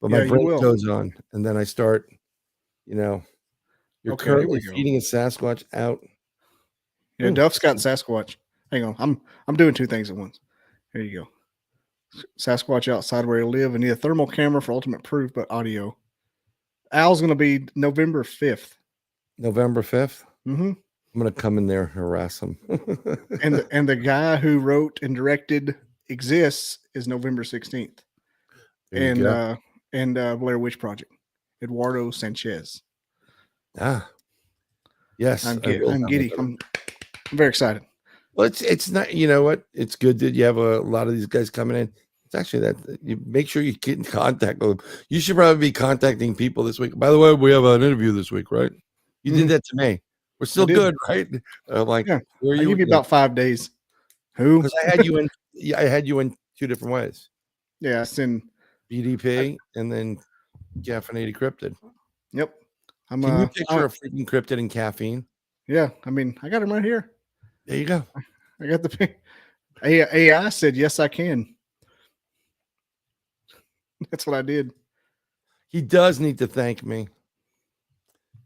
But my brain goes on, and then I start, you're currently feeding a Sasquatch out. Yeah, Duff's got Sasquatch. Hang on, I'm doing two things at once. Here you go. Sasquatch outside where he live, and need a thermal camera for ultimate proof, but audio. Al's going to be November 5th. November 5th? Mm-hmm. I'm going to come in there and harass him. and the guy who wrote and directed Exists is November 16th. And Blair Witch Project. Eduardo Sanchez. Ah. Yes. I'm giddy. I'm very excited. Well, it's not, you know what? It's good that you have a lot of these guys coming in. It's actually that you make sure you get in contact with them. You should probably be contacting people this week. By the way, we have an interview this week, right? You did that to me. We're still good, right? I'm like, where you? I'll give you about 5 days. Who? Because I had you in two different ways. Yeah, it's in BDP and then Caffeinated Cryptid. Yep. Can you picture a freaking cryptid and caffeine? Yeah, I mean, I got him right here. There you go. I got the AI said yes, I can. That's what I did. He does need to thank me.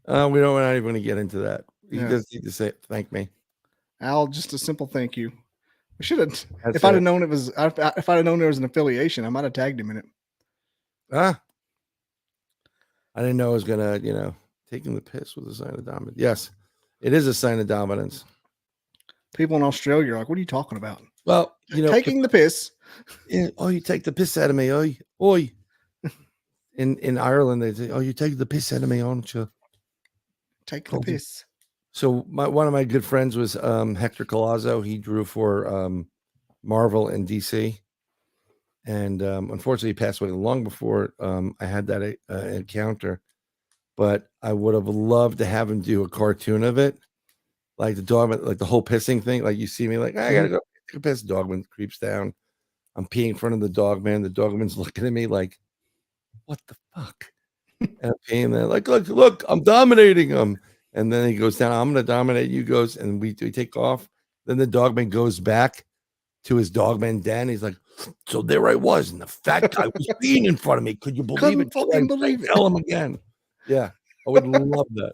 We're not even going to get into that. He does need to say thank me. Al, just a simple thank you. We should have. If I'd have known it was, if I'd have known there was an affiliation, I might have tagged him in it. I didn't know I was gonna, taking the piss with a sign of dominance. Yes, it is a sign of dominance. People in Australia are like, "What are you talking about?" Well, taking the piss. Yeah, oh, you take the piss out of me, oi. In Ireland, they say, "Oh, you take the piss out of me, aren't you?" Take the piss. So one of my good friends was Hector Colazzo. He drew for Marvel and DC, and unfortunately, he passed away long before I had that encounter. But I would have loved to have him do a cartoon of it, like the Dogman, like the whole pissing thing. Like you see me, like I gotta go take a piss. Dogman creeps down. I'm peeing in front of the Dogman. The Dogman's looking at me like, "What the fuck?" And I'm peeing there, like, look, I'm dominating him. And then he goes down. I'm going to dominate you. Goes and we take off. Then the Dogman goes back to his Dogman den. He's like, so there I was, and the fat guy was peeing in front of me. Could you believe it? Fucking believe it. Tell him again. Yeah, I would love that.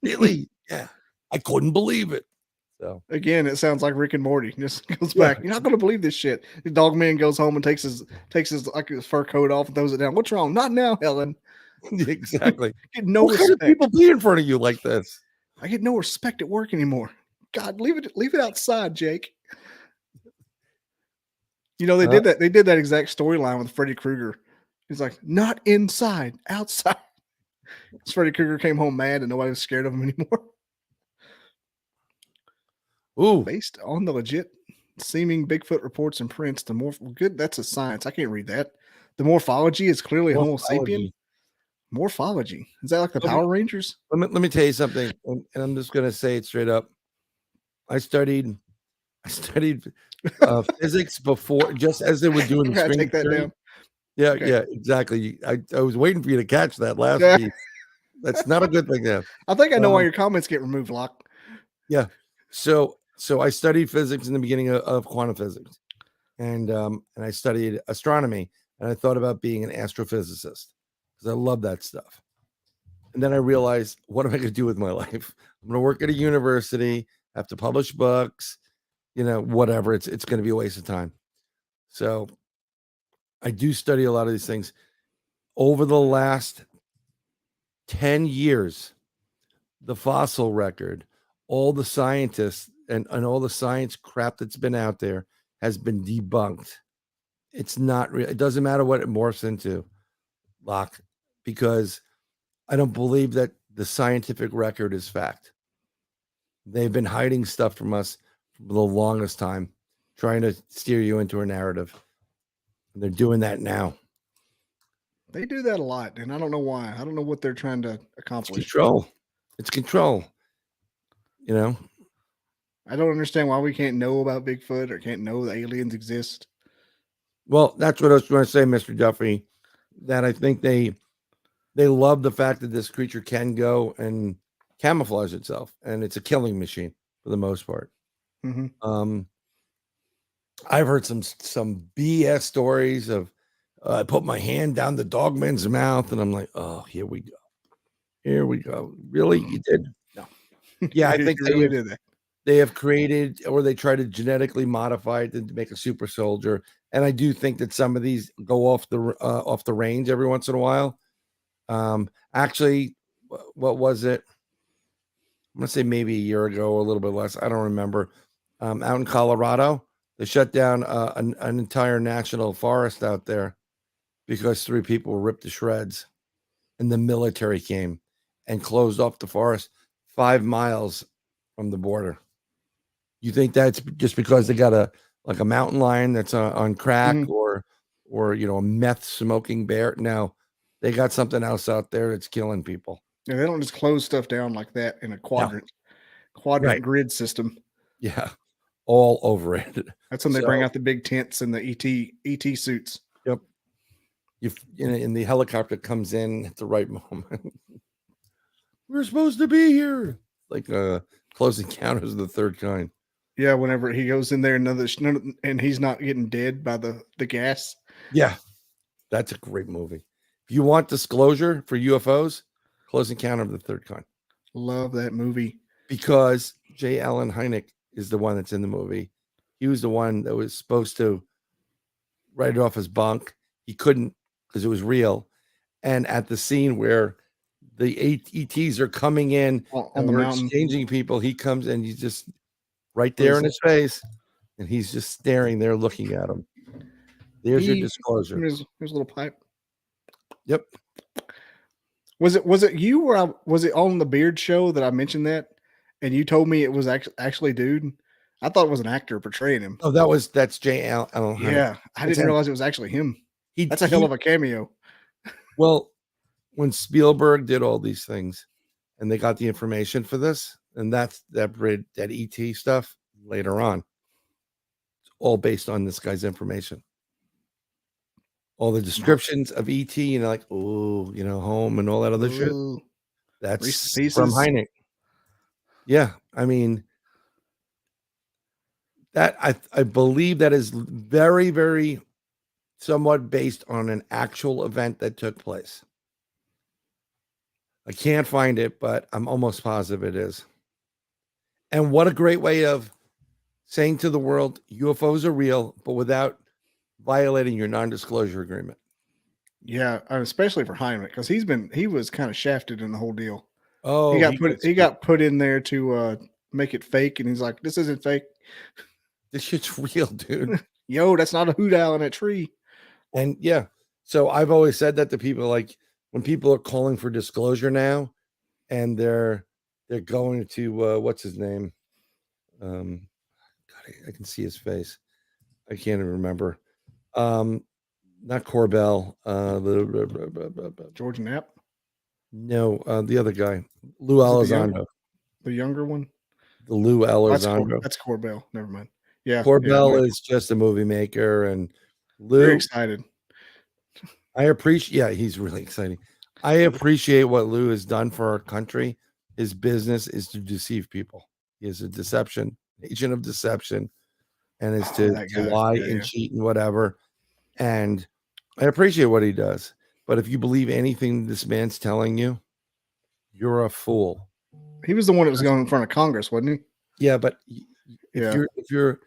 Really? Yeah, I couldn't believe it. So again, it sounds like Rick and Morty. Just goes back. You're not going to believe this shit. The Dogman goes home and takes his fur coat off and throws it down. What's wrong? Not now, Helen. Exactly. Get no what kind of people be in front of you like this? I get no respect at work anymore. God, leave it outside, Jake. They did that. They did that exact storyline with Freddy Krueger. He's like, not inside, outside. Freddy Krueger came home mad and nobody was scared of him anymore. Ooh. Based on the legit seeming Bigfoot reports and prints, the more good. That's a science. I can't read that. The morphology is clearly Homo sapien. Morphology. Is that like the Power Rangers? Let me tell you something, and I'm just going to say it straight up. I studied physics before, just as they were doing the Gotta string take that theory. down. Yeah, Okay. yeah, exactly. I was waiting for you to catch that last Yeah. piece. That's not a good thing to have. I think I know why your comments get removed, Locke. Yeah. So I studied physics in the beginning of quantum physics, and I studied astronomy, and I thought about being an astrophysicist because I love that stuff. And then I realized, what am I going to do with my life? I'm going to work at a university, have to publish books, whatever. It's going to be a waste of time. So I do study a lot of these things. Over the last 10 years, the fossil record, all the scientists and all the science crap that's been out there has been debunked. It's not real. It doesn't matter what it morphs into, Locke, because I don't believe that the scientific record is fact. They've been hiding stuff from us for the longest time, trying to steer you into a narrative. And they're doing that now. They do that a lot, and I don't know why. I don't know what they're trying to It's accomplish. control. It's control. I don't understand why we can't know about Bigfoot or can't know that aliens exist. Well, that's what I was going to say, Mr. Duffy, that I think they love the fact that this creature can go and camouflage itself, and it's a killing machine for the most part. Mm-hmm. I've heard some BS stories of I put my hand down the Dogman's mouth, and I'm like, oh, here we go. Really, you did? No. Yeah, I think really did that. They have created, or they try to genetically modify it to make a super soldier. And I do think that some of these go off the range every once in a while. Actually, what was it? I'm gonna say maybe a year ago or a little bit less. I don't remember. Out in Colorado, they shut down an entire national forest out there because 3 people were ripped to shreds, and the military came and closed off the forest 5 miles from the border. You think that's just because they got a mountain lion that's on crack, or a meth smoking bear? No, they got something else out there that's killing people. Yeah, they don't just close stuff down like that in a quadrant Right. grid system. Yeah, all over it. That's when they bring out the big tents and the ET suits. Yep. And the helicopter comes in at the right moment. We're supposed to be here. Like Close Encounters of the Third Kind. Yeah, whenever he goes in there and he's not getting dead by the gas. Yeah, that's a great movie. If you want disclosure for UFOs, Close Encounter of the Third Kind. Love that movie. Because J. Allen Hynek is the one that's in the movie. He was the one that was supposed to write it off his bunk. He couldn't because it was real. And at the scene where the ETs are coming in on the mountain, exchanging people, he comes and he's just right there in his face, and he's just staring there looking at him. There's your disclosure. Here's a little pipe. Yep. Was it you, or was it on the Beard Show that I mentioned that, and you told me it was actually dude? I thought it was an actor portraying him. Oh, that's J. Allen. Yeah, I didn't realize it was actually him. That's a hell of a cameo. Well, when Spielberg did all these things, and they got the information for this, and that ET stuff later on, it's all based on this guy's information. All the descriptions of ET, like, oh, home and all that other shit. That's from Hynek. Yeah, I mean, that I believe that is very, very somewhat based on an actual event that took place. I can't find it, but I'm almost positive it is. And what a great way of saying to the world, UFOs are real, but without violating your non-disclosure agreement. Yeah, especially for Hynek, because he was kind of shafted in the whole deal. Oh, he got put in there to make it fake, and he's like, "This isn't fake. This shit's real, dude." Yo, that's not a hoot owl in a tree. And yeah, so I've always said that to people, like when people are calling for disclosure now, and they're going to what's his name? God, I can see his face. I can't even remember. Not Corbell. George Knapp. No, the other guy, Lou Elizondo. The younger one. Lou Elizondo. That's Corbell. Never mind. Yeah. Corbell is just a movie maker, and very Lou. excited. I appreciate. Yeah, he's really exciting. I appreciate what Lou has done for our country. His business is to deceive people. He is a agent of deception, and is to lie and cheat and whatever. And I appreciate what he does. But if you believe anything this man's telling you, you're a fool. He was the one that was going in front of Congress, wasn't he? Yeah, but if you're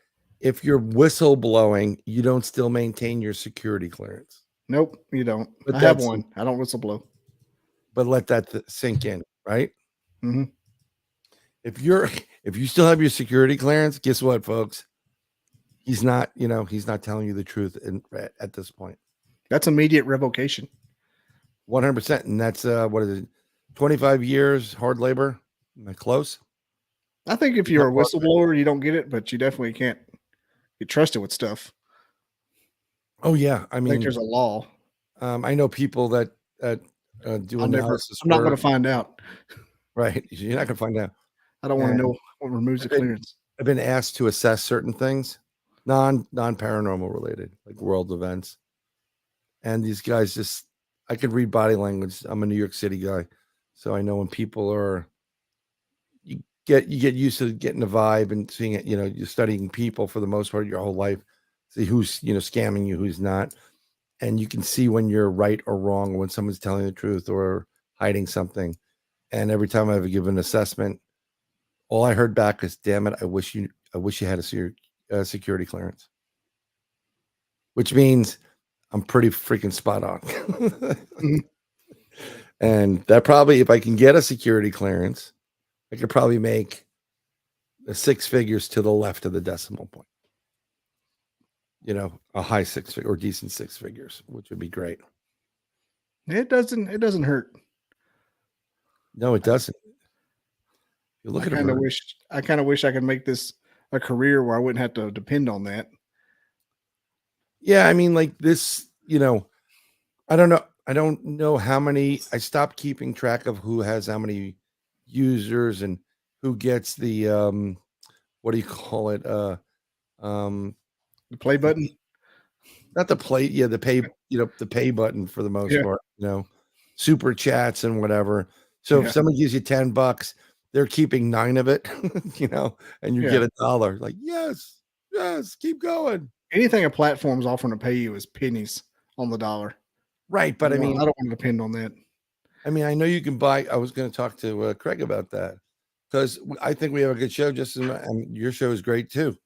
whistleblowing, you don't still maintain your security clearance. Nope, you don't. But I have one. I don't whistleblow. But let that sink in, right? Mm-hmm. If you still have your security clearance, guess what, folks? He's not telling you the truth at this point. That's immediate revocation. 100%. And that's what is it? 25 years hard labor. Am I close? I think if you're a whistleblower, you don't get it, but you definitely can't get trusted with stuff. Oh yeah, I mean, think there's a law. I know people that do analysis. I'm not going to find out. Right, you're not going to find out. I don't want to know what removes the clearance. I've been asked to assess certain things, non paranormal related, like world events, and these guys I could read body language. I'm a New York City guy, so I know when people are. You get used to getting the vibe and seeing it. You're studying people for the most part your whole life. See who's scamming you, who's not, and you can see when you're right or wrong, when someone's telling the truth or hiding something. And every time I've given an assessment, all I heard back is, "Damn it, I wish you had a security clearance," which means I'm pretty freaking spot on. And that probably, if I can get a security clearance, I could probably make the 6 figures to the left of the decimal point. A high 6 figure or decent 6 figures, which would be great. It doesn't hurt. No, it doesn't. You look I kind of wish I could make this a career where I wouldn't have to depend on that. Yeah, I mean, like this, I don't know. I don't know how many. I stopped keeping track of who has how many users and who gets the what do you call it? The play button. Not the play, the pay, the pay button for the most part, super chats and whatever. So if someone gives you $10, they're keeping 9 of it, and you get $1. Like, yes, keep going. Anything a platform's offering to pay you is pennies on the dollar. Right. But I don't want to depend on that. I mean, I know you can buy. I was going to talk to Craig about that because I think we have a good show. And your show is great too.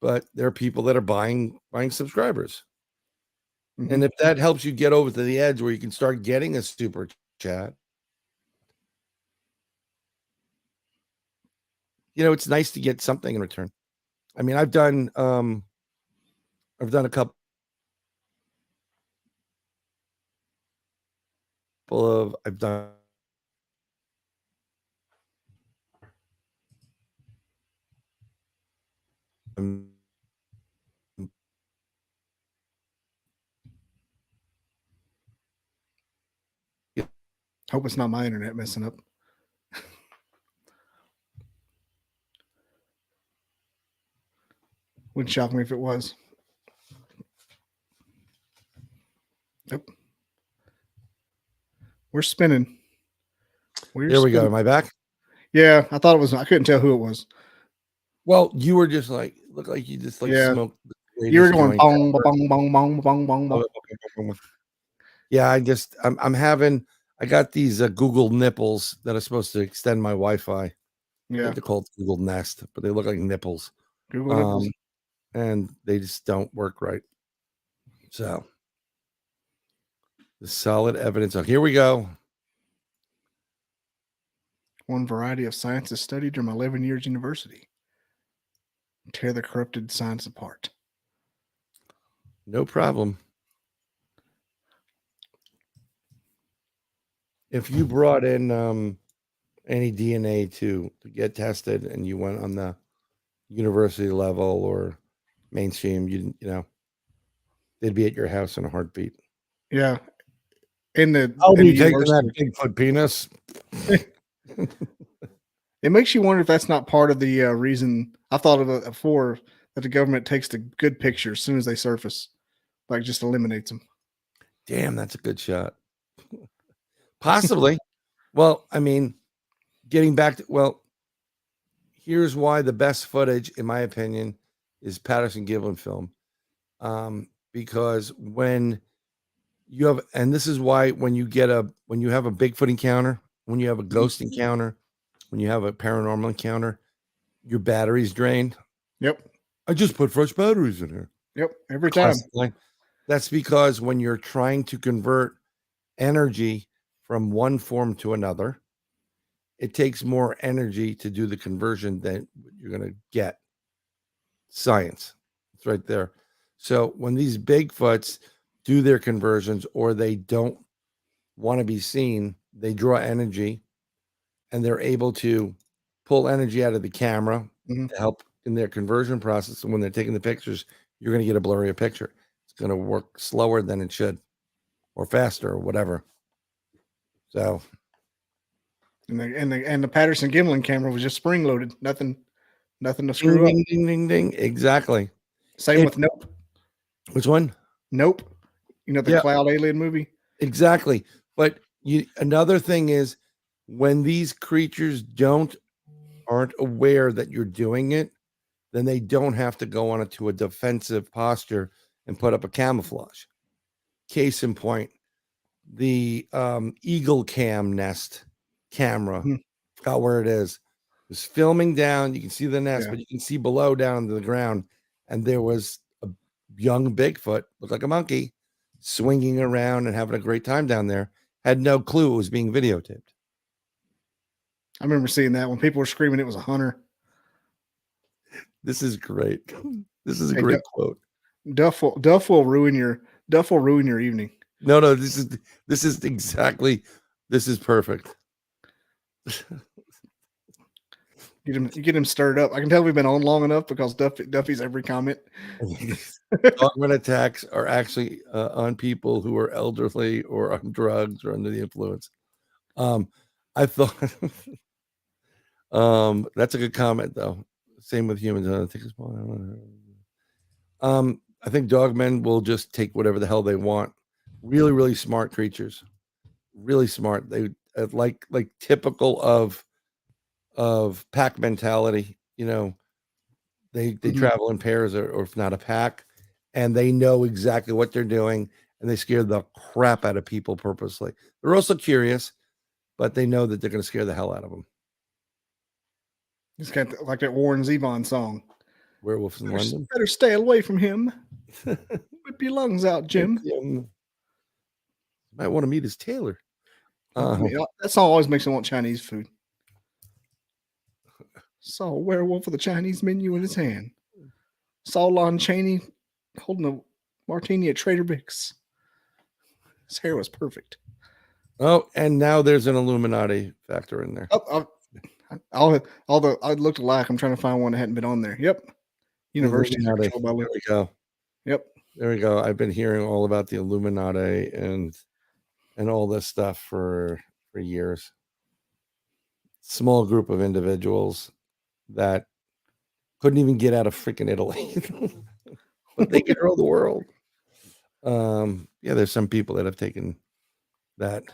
But there are people that are buying subscribers. Mm-hmm. And if that helps you get over to the edge where you can start getting a super chat, it's nice to get something in return. I mean, I've done a couple of hope it's not my internet messing up. Wouldn't shock me if it was. Yep. We're spinning. There we go. Am I back? Yeah, I thought it was. I couldn't tell who it was. Well, you were just looked like you just smoked. You were going bong, bong, bong, bong, bong, bong, bong. Yeah, I got these Google nipples that are supposed to extend my Wi-Fi. Yeah. They're called Google Nest, but they look like nipples. Google nipples. And they just don't work right. So the solid evidence. Oh, here we go. One variety of sciences studied during my 11 years university. Tear the corrupted science apart. No problem. If you brought in any DNA to get tested and you went on the university level or mainstream, they'd be at your house in a heartbeat. Yeah. I'll be taking that Bigfoot penis. It makes you wonder if that's not part of the reason. I thought of it before, that the government takes the good pictures as soon as they surface, like just eliminates them. Damn, that's a good shot. Possibly. Well, I mean, getting back to, here's why the best footage, in my opinion, is Patterson-Gimlin film. Because when you have, and this is why when you have a Bigfoot encounter, when you have a ghost encounter, when you have a paranormal encounter, your battery's drained. Yep. I just put fresh batteries in here. Yep. Every time. That's because when you're trying to convert energy from one form to another, it takes more energy to do the conversion than you're going to get. Science. It's right there. So when these Bigfoots do their conversions, or they don't want to be seen, they draw energy, and they're able to pull energy out of the camera to help in their conversion process. And when they're taking the pictures, you're going to get a blurrier picture. It's going to work slower than it should, or faster, or whatever. So, and the Patterson-Gimlin camera was just spring loaded. Nothing to screw up. Ding, ding, ding, ding. Exactly. Same with Nope. Which one? Nope. You know, the cloud alien movie? Exactly. But another thing is, when these creatures aren't aware that you're doing it, then they don't have to go on to a defensive posture and put up a camouflage. Case in point, the Eagle Cam Nest camera, forgot where it is, was filming down. You can see the nest, but you can see below down to the ground. And there was a young Bigfoot, looked like a monkey, swinging around and having a great time down there. Had no clue it was being videotaped. I remember seeing that when people were screaming it was a hunter. This is great. This is a great quote. Duff will ruin your evening. No, this is exactly, this is perfect. You get him stirred up. I can tell we've been on long enough because Duffy's every comment. Dogman attacks are actually on people who are elderly or on drugs or under the influence. I thought that's a good comment though. Same with humans. I think dogmen will just take whatever the hell they want. Really, really smart creatures. Really smart. They like typical of pack mentality. You know, they travel in pairs, or if not a pack, and they know exactly what they're doing, and they scare the crap out of people purposely. They're also curious, but they know that they're going to scare the hell out of them. It's kind of like that Warren Zevon song. Werewolves in London. Better stay away from him. Whip your lungs out, Jim. Might want to meet his tailor. That song always makes me want Chinese food. Saw a werewolf with a Chinese menu in his hand. Saw Lon Chaney holding a martini at Trader Vic's. His hair was perfect. Oh, and now there's an Illuminati factor in there. I looked alike. I'm trying to find one that hadn't been on there. Yep. University. There we go. Yep. There we go. I've been hearing all about the Illuminati and all this stuff for years. Small group of individuals that couldn't even get out of freaking Italy, but they control the world. There's some people that have taken that.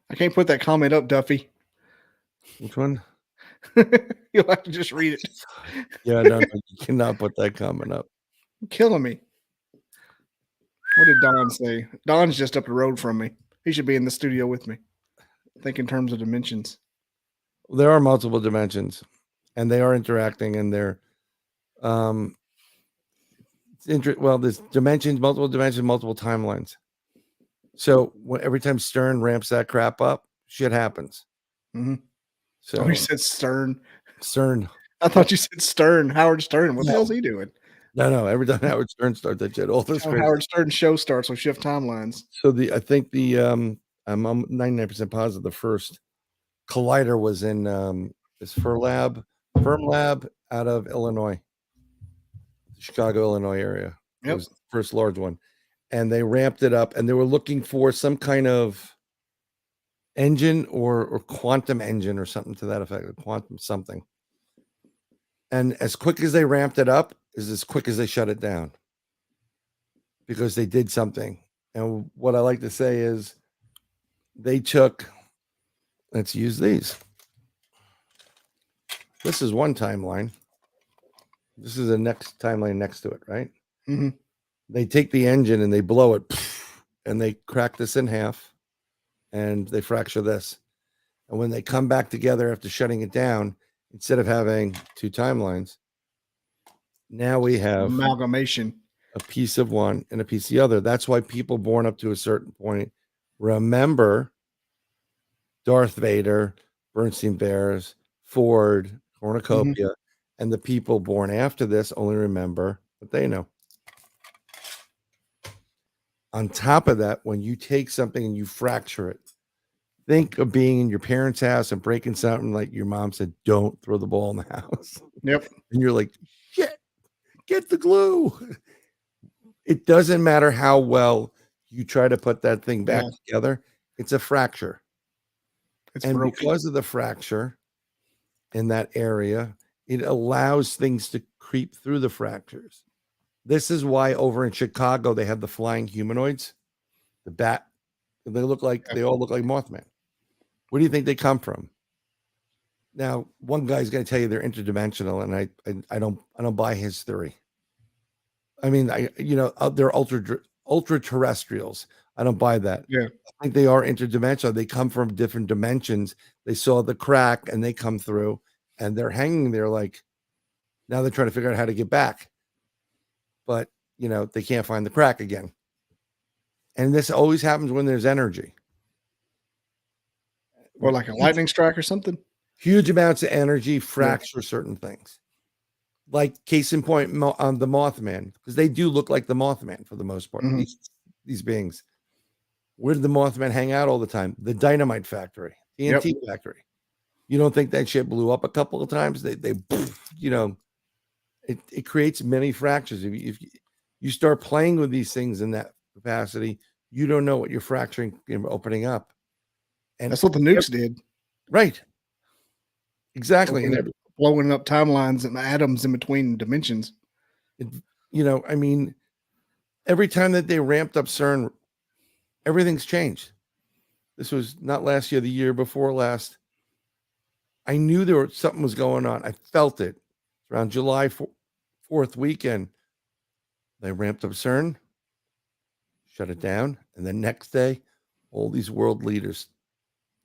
I can't put that comment up, Duffy. Which one? You'll have to just read it. Yeah, no, you cannot put that comment up. You're killing me. What did Don say? Don's just up the road from me. He should be in the studio with me. Think in terms of dimensions. There are multiple dimensions, and they are interacting, and they're there's dimensions, multiple timelines. So every time CERN ramps that crap up, shit happens. Mm-hmm. So you said Stern. CERN. I thought you said Stern. Howard Stern. What the hell's he doing? No. Every time Howard Stern starts that shit, all this Howard Stern show starts with shift timelines. So I think I'm 99% positive the first collider was in this Firm Lab out of Illinois, Chicago, Illinois area. Yep. It was the first large one, and they ramped it up, and they were looking for some kind of engine or quantum engine or something to that effect, quantum something. And as quick as they ramped it up is as quick as they shut it down because they did something. And what I like to say is they took, let's use these. This is one timeline. This is the next timeline next to it, right? Mm-hmm. They take the engine and they blow it and they crack this in half and they fracture this. And when they come back together after shutting it down, instead of having two timelines, now we have amalgamation, a piece of one and a piece of the other. That's why people born up to a certain point remember Darth Vader, Bernstein Bears, Ford, cornucopia, and the people born after this only remember what they know. On top of that, when you take something and you fracture it, think of being in your parents' house and breaking something like your mom said, don't throw the ball in the house. Yep. And you're like, shit, get the glue. It doesn't matter how well you try to put that thing back together. It's a fracture. It's and broken. Because of the fracture in that area, it allows things to creep through the fractures. This is why over in Chicago, they have the flying humanoids, the bat. They all look like Mothman. Where do you think they come from? Now, one guy's going to tell you they're interdimensional, and I don't buy his theory. I mean, they're ultra terrestrials. I don't buy that. Yeah, I think they are interdimensional. They come from different dimensions. They saw the crack and they come through, and they're hanging there like now they're trying to figure out how to get back, but they can't find the crack again. And this always happens when there's energy. Or like a lightning strike or something. Huge amounts of energy fracture certain things. Like case in point on the Mothman, because they do look like the Mothman for the most part. Mm-hmm. These beings. Where did the Mothman hang out all the time? The dynamite factory, the antique factory. You don't think that shit blew up a couple of times? It creates many fractures. If you start playing with these things in that capacity, you don't know what you're fracturing and opening up. And that's what the nukes did. Right. Exactly. Blowing up timelines and atoms in between dimensions. I mean, every time that they ramped up CERN, everything's changed. This was not last year, the year before last. I knew something was going on. I felt it. Around July 4th weekend, they ramped up CERN, shut it down, and the next day, all these world leaders,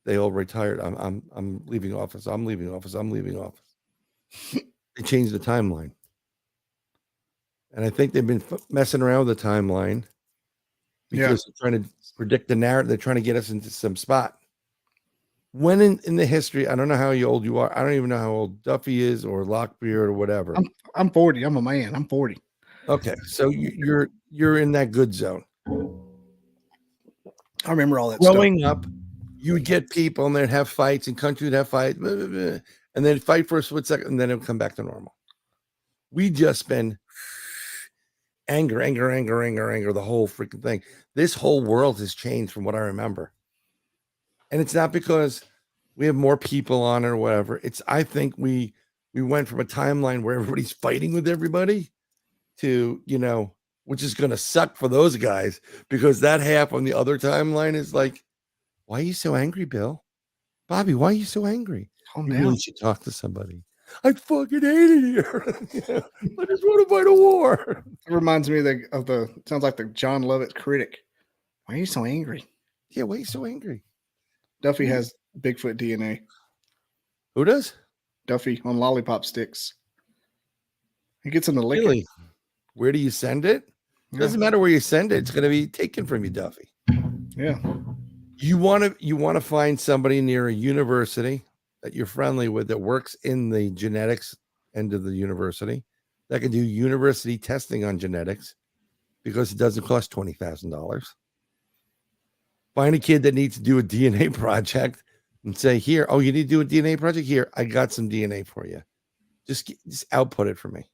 they all retired. I'm leaving office. I'm leaving office. I'm leaving office. They changed the timeline. And I think they've been messing around with the timeline because they're trying to predict the narrative. They're trying to get us into some spot. When in the history, I don't know how old you are. I don't even know how old Duffy is or Lockbeard or whatever. I'm 40. I'm a man. I'm 40. Okay. So you're in that good zone. I remember all that Growing up, you would get people and they'd have fights and country would have fights, blah, blah, blah, and then fight for a split second and then it would come back to normal. We just been anger, the whole freaking thing. This whole world has changed from what I remember. And it's not because we have more people on or whatever. I think we went from a timeline where everybody's fighting with everybody to, which is going to suck for those guys because that half on the other timeline is like, why are you so angry, Bill? Bobby, why are you so angry? Calm you down. really should talk to somebody. I fucking hate it here. I just want to fight a war. It reminds me of the sounds like the John Lovett critic. Why are you so angry? Yeah, why are you so angry? Duffy has Bigfoot DNA. Who does? Duffy on lollipop sticks. He gets him to lick Really? it. Where do you send it? Doesn't matter where you send it. It's going to be taken from you, Duffy. Yeah. You want to find somebody near a university that you're friendly with that works in the genetics end of the university that can do university testing on genetics because it doesn't cost $20,000. Find a kid that needs to do a DNA project and say, here, oh, you need to do a DNA project? Here, I got some DNA for you. Just output it for me.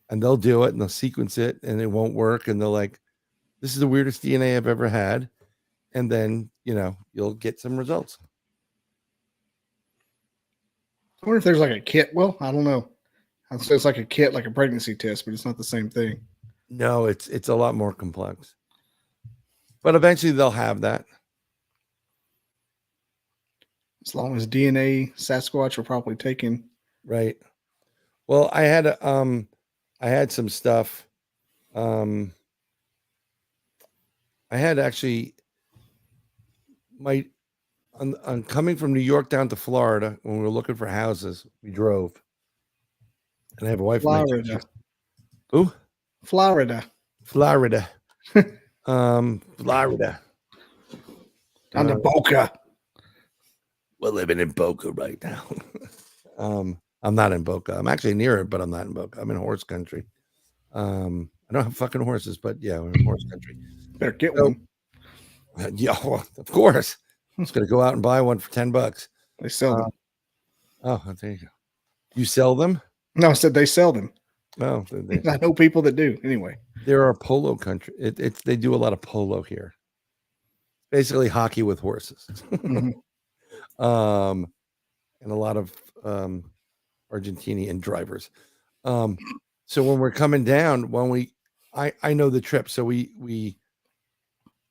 And they'll do it and they'll sequence it and it won't work. And they're like, this is the weirdest DNA I've ever had. And then you'll get some results. I wonder if there's like a kit. Well, I don't know. It's like a kit, like a pregnancy test, but it's not the same thing. No, it's a lot more complex. But eventually they'll have that. As long as DNA, Sasquatch were probably taken. Right. Well, I had some stuff. I had actually on coming from New York down to Florida when we were looking for houses, we drove. And I have a wife. Florida. Who? Florida. Florida. Florida. On the Boca. We're living in Boca right now. I'm not in Boca. I'm actually near it, but I'm not in Boca. I'm in horse country. I don't have fucking horses, but yeah, we're in horse country. Better get one. Yeah, well, of course. I'm just gonna go out and buy one for $10. They sell them. Oh, there you go. You sell them? No, I said they sell them. Oh, I know people that do. Anyway, there are polo country. They do a lot of polo here. Basically, hockey with horses. Mm-hmm. And a lot of Argentinian drivers. So when we're coming down, I know the trip. So we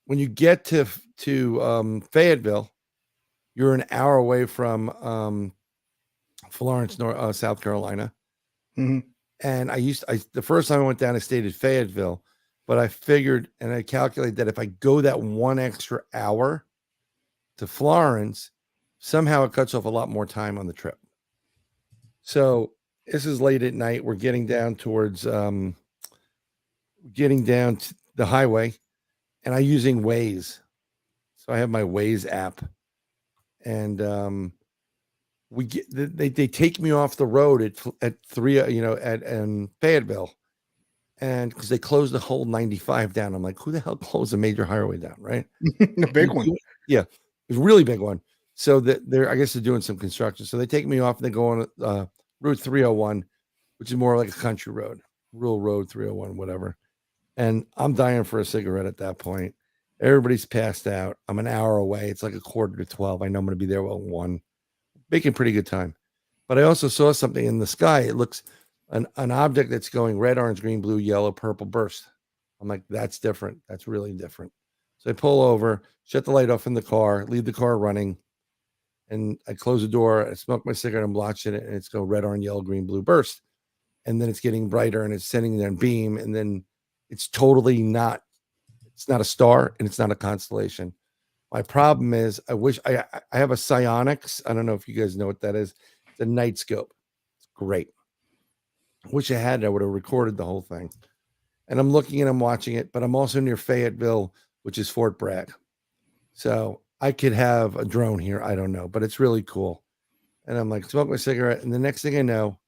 when you get to Fayetteville, you're an hour away from Florence, South Carolina. Mm-hmm. And the first time I went down, I stayed at Fayetteville, but I figured and I calculated that if I go that one extra hour to Florence, somehow it cuts off a lot more time on the trip. So this is late at night. We're getting down towards getting down to the highway, and I'm using Waze. So I have my Waze app, and they take me off the road at 3, at Fayetteville, and because they closed the whole 95 down. I'm like, who the hell closed a major highway down, right? The big one. Yeah, it's a really big one. So that I guess they're doing some construction. So they take me off and they go on Route 301, which is more like a country road, rural road 301, whatever. And I'm dying for a cigarette at that point. Everybody's passed out. I'm an hour away. It's like 11:45. I know I'm going to be there at 1. Making pretty good time. But I also saw something in the sky. It looks an object that's going red, orange, green, blue, yellow, purple burst. I'm like, that's different. That's really different. So I pull over, shut the light off in the car, leave the car running. And I close the door, I smoke my cigarette, I'm watching it, and it's go red, orange, yellow, green, blue burst. And then it's getting brighter and it's sending there a beam. And then it's totally not, it's not a star and it's not a constellation. My problem is I wish I have a psionics. I don't know if you guys know what that is. It's a night scope. It's great. I wish I had it. I would have recorded the whole thing. And I'm looking and I'm watching it, but I'm also near Fayetteville, which is Fort Bragg. So I could have a drone here. I don't know, but it's really cool. And I'm like, smoke my cigarette. And the next thing I know,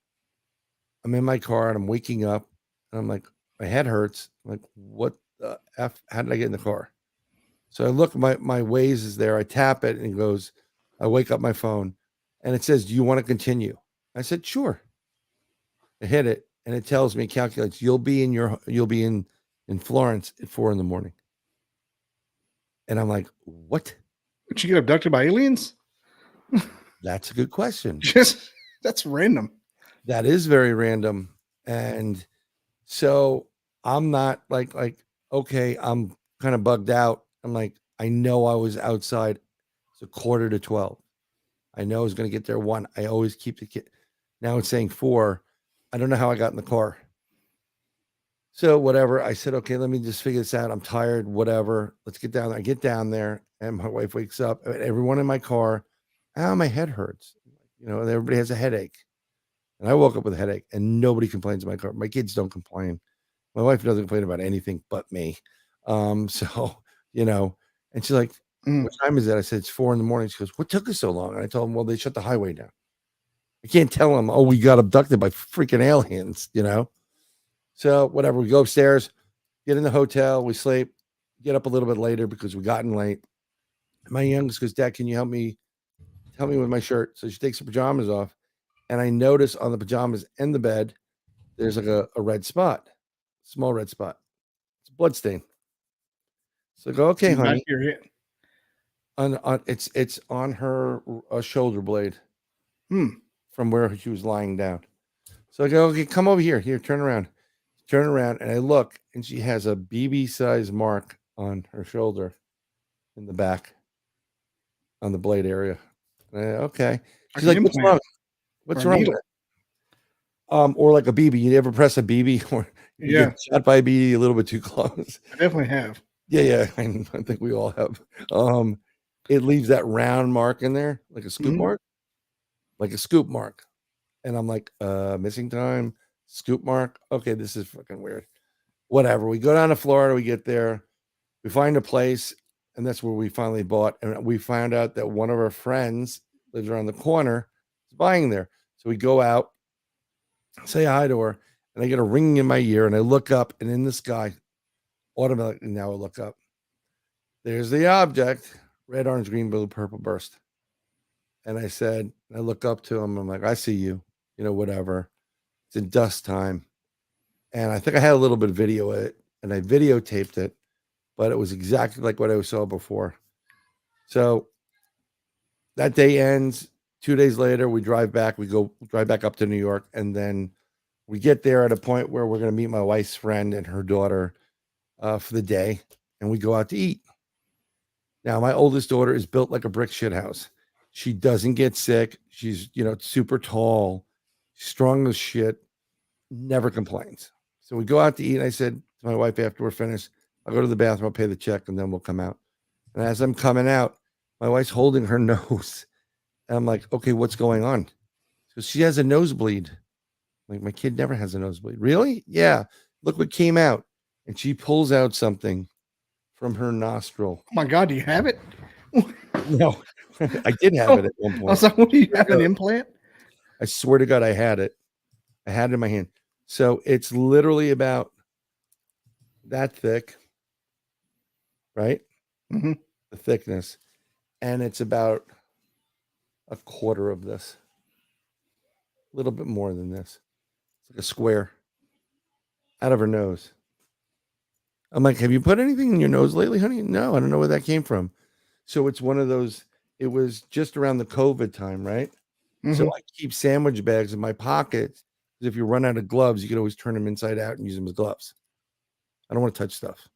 I'm in my car and I'm waking up and I'm like, my head hurts. I'm like, what the F? How did I get in the car? So I look, my Waze is there. I tap it and it goes, I wake up my phone and it says, do you want to continue? I said, sure. I hit it and it tells me, calculates, you'll be in Florence at 4 a.m. And I'm like, what? Did you get abducted by aliens? That's a good question. That's random. That is very random. And so I'm not like, okay, I'm kind of bugged out. I'm like, I know I was outside. It's 11:45. I know I was going to get there 1. I always keep the kid. Now it's saying 4. I don't know how I got in the car. So whatever. I said, okay, let me just figure this out. I'm tired, whatever. Let's get down there. I get down there and my wife wakes up. Everyone in my car, my head hurts. And everybody has a headache. And I woke up with a headache and nobody complains in my car. My kids don't complain. My wife doesn't complain about anything but me. So, and she's like, what time is it? I said, it's 4 a.m. She goes, what took us so long? And I told them, well, they shut the highway down. I can't tell them, oh, we got abducted by freaking aliens, So whatever, we go upstairs, get in the hotel, we sleep, get up a little bit later because we gotten late. My youngest goes, Dad, can you help me with my shirt? So she takes her pajamas off. And I notice on the pajamas and the bed, there's like a red spot, small red spot. It's a blood stain. So I go, okay, honey. On it's on her shoulder blade from where she was lying down. So I go, okay, come over here. Here, turn around. Turn around, and I look, and she has a BB size mark on her shoulder in the back on the blade area. Okay. She's like, what's wrong? What's wrong with it? Or like a BB. You ever press a BB or you get shot by a BB a little bit too close? I definitely have. Yeah. I think we all have. It leaves that round mark in there, like a scoop mark. Like a scoop mark. And I'm like, missing time, scoop mark. Okay, this is fucking weird. Whatever. We go down to Florida, we get there, we find a place, and that's where we finally bought. And we found out that one of our friends lives around the corner, is buying there. So we go out, say hi to her, and I get a ringing in my ear, and I look up, and in the sky, automatically now I look up. There's the object, red, orange, green, blue, purple burst. And I said, I look up to him, I'm like, I see you, whatever. It's in dust time. And I think I had a little bit of video of it, and I videotaped it, but it was exactly like what I saw before. So that day ends. 2 days later, we drive back. We drive back up to New York, and then we get there at a point where we're going to meet my wife's friend and her daughter for the day, and we go out to eat. Now, my oldest daughter is built like a brick shit house. She doesn't get sick. She's, super tall, strong as shit, never complains. So we go out to eat, and I said to my wife after we're finished, I'll go to the bathroom, I'll pay the check, and then we'll come out. And as I'm coming out, my wife's holding her nose. And I'm like, okay, what's going on? So she has a nosebleed. Like, my kid never has a nosebleed. Really? Yeah. Look what came out. And she pulls out something from her nostril. Oh my God, do you have it? No, I did have it at one point. I was like, what do you have, an implant? I swear to God, I had it. I had it in my hand. So it's literally about that thick, right? Mm-hmm. The thickness. And it's about a quarter of this. A little bit more than this. It's like a square out of her nose. I'm like, have you put anything in your nose lately, honey? No, I don't know where that came from. So it's one of those, it was just around the COVID time, right? Mm-hmm. So I keep sandwich bags in my pocket. If you run out of gloves, you can always turn them inside out and use them as gloves. I don't want to touch stuff,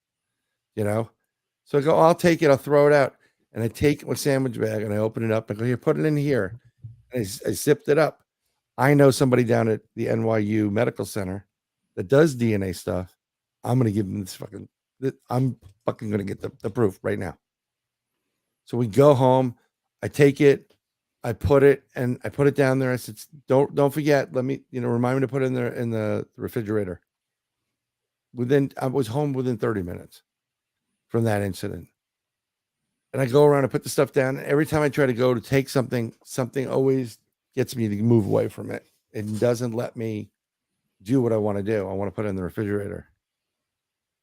So I go, I'll take it. I'll throw it out. And I take my sandwich bag and I open it up. I go, here, put it in here. And I zipped it up. I know somebody down at the NYU Medical Center that does DNA stuff. I'm going to give them I'm fucking going to get the proof right now. So we go home. I take it. I put it down there. I said, don't forget. Let me, remind me to put it in the refrigerator. I was home within 30 minutes from that incident. And I go around and put the stuff down. And every time I try to go to take something always gets me to move away from it. It doesn't let me do what I want to do. I want to put it in the refrigerator.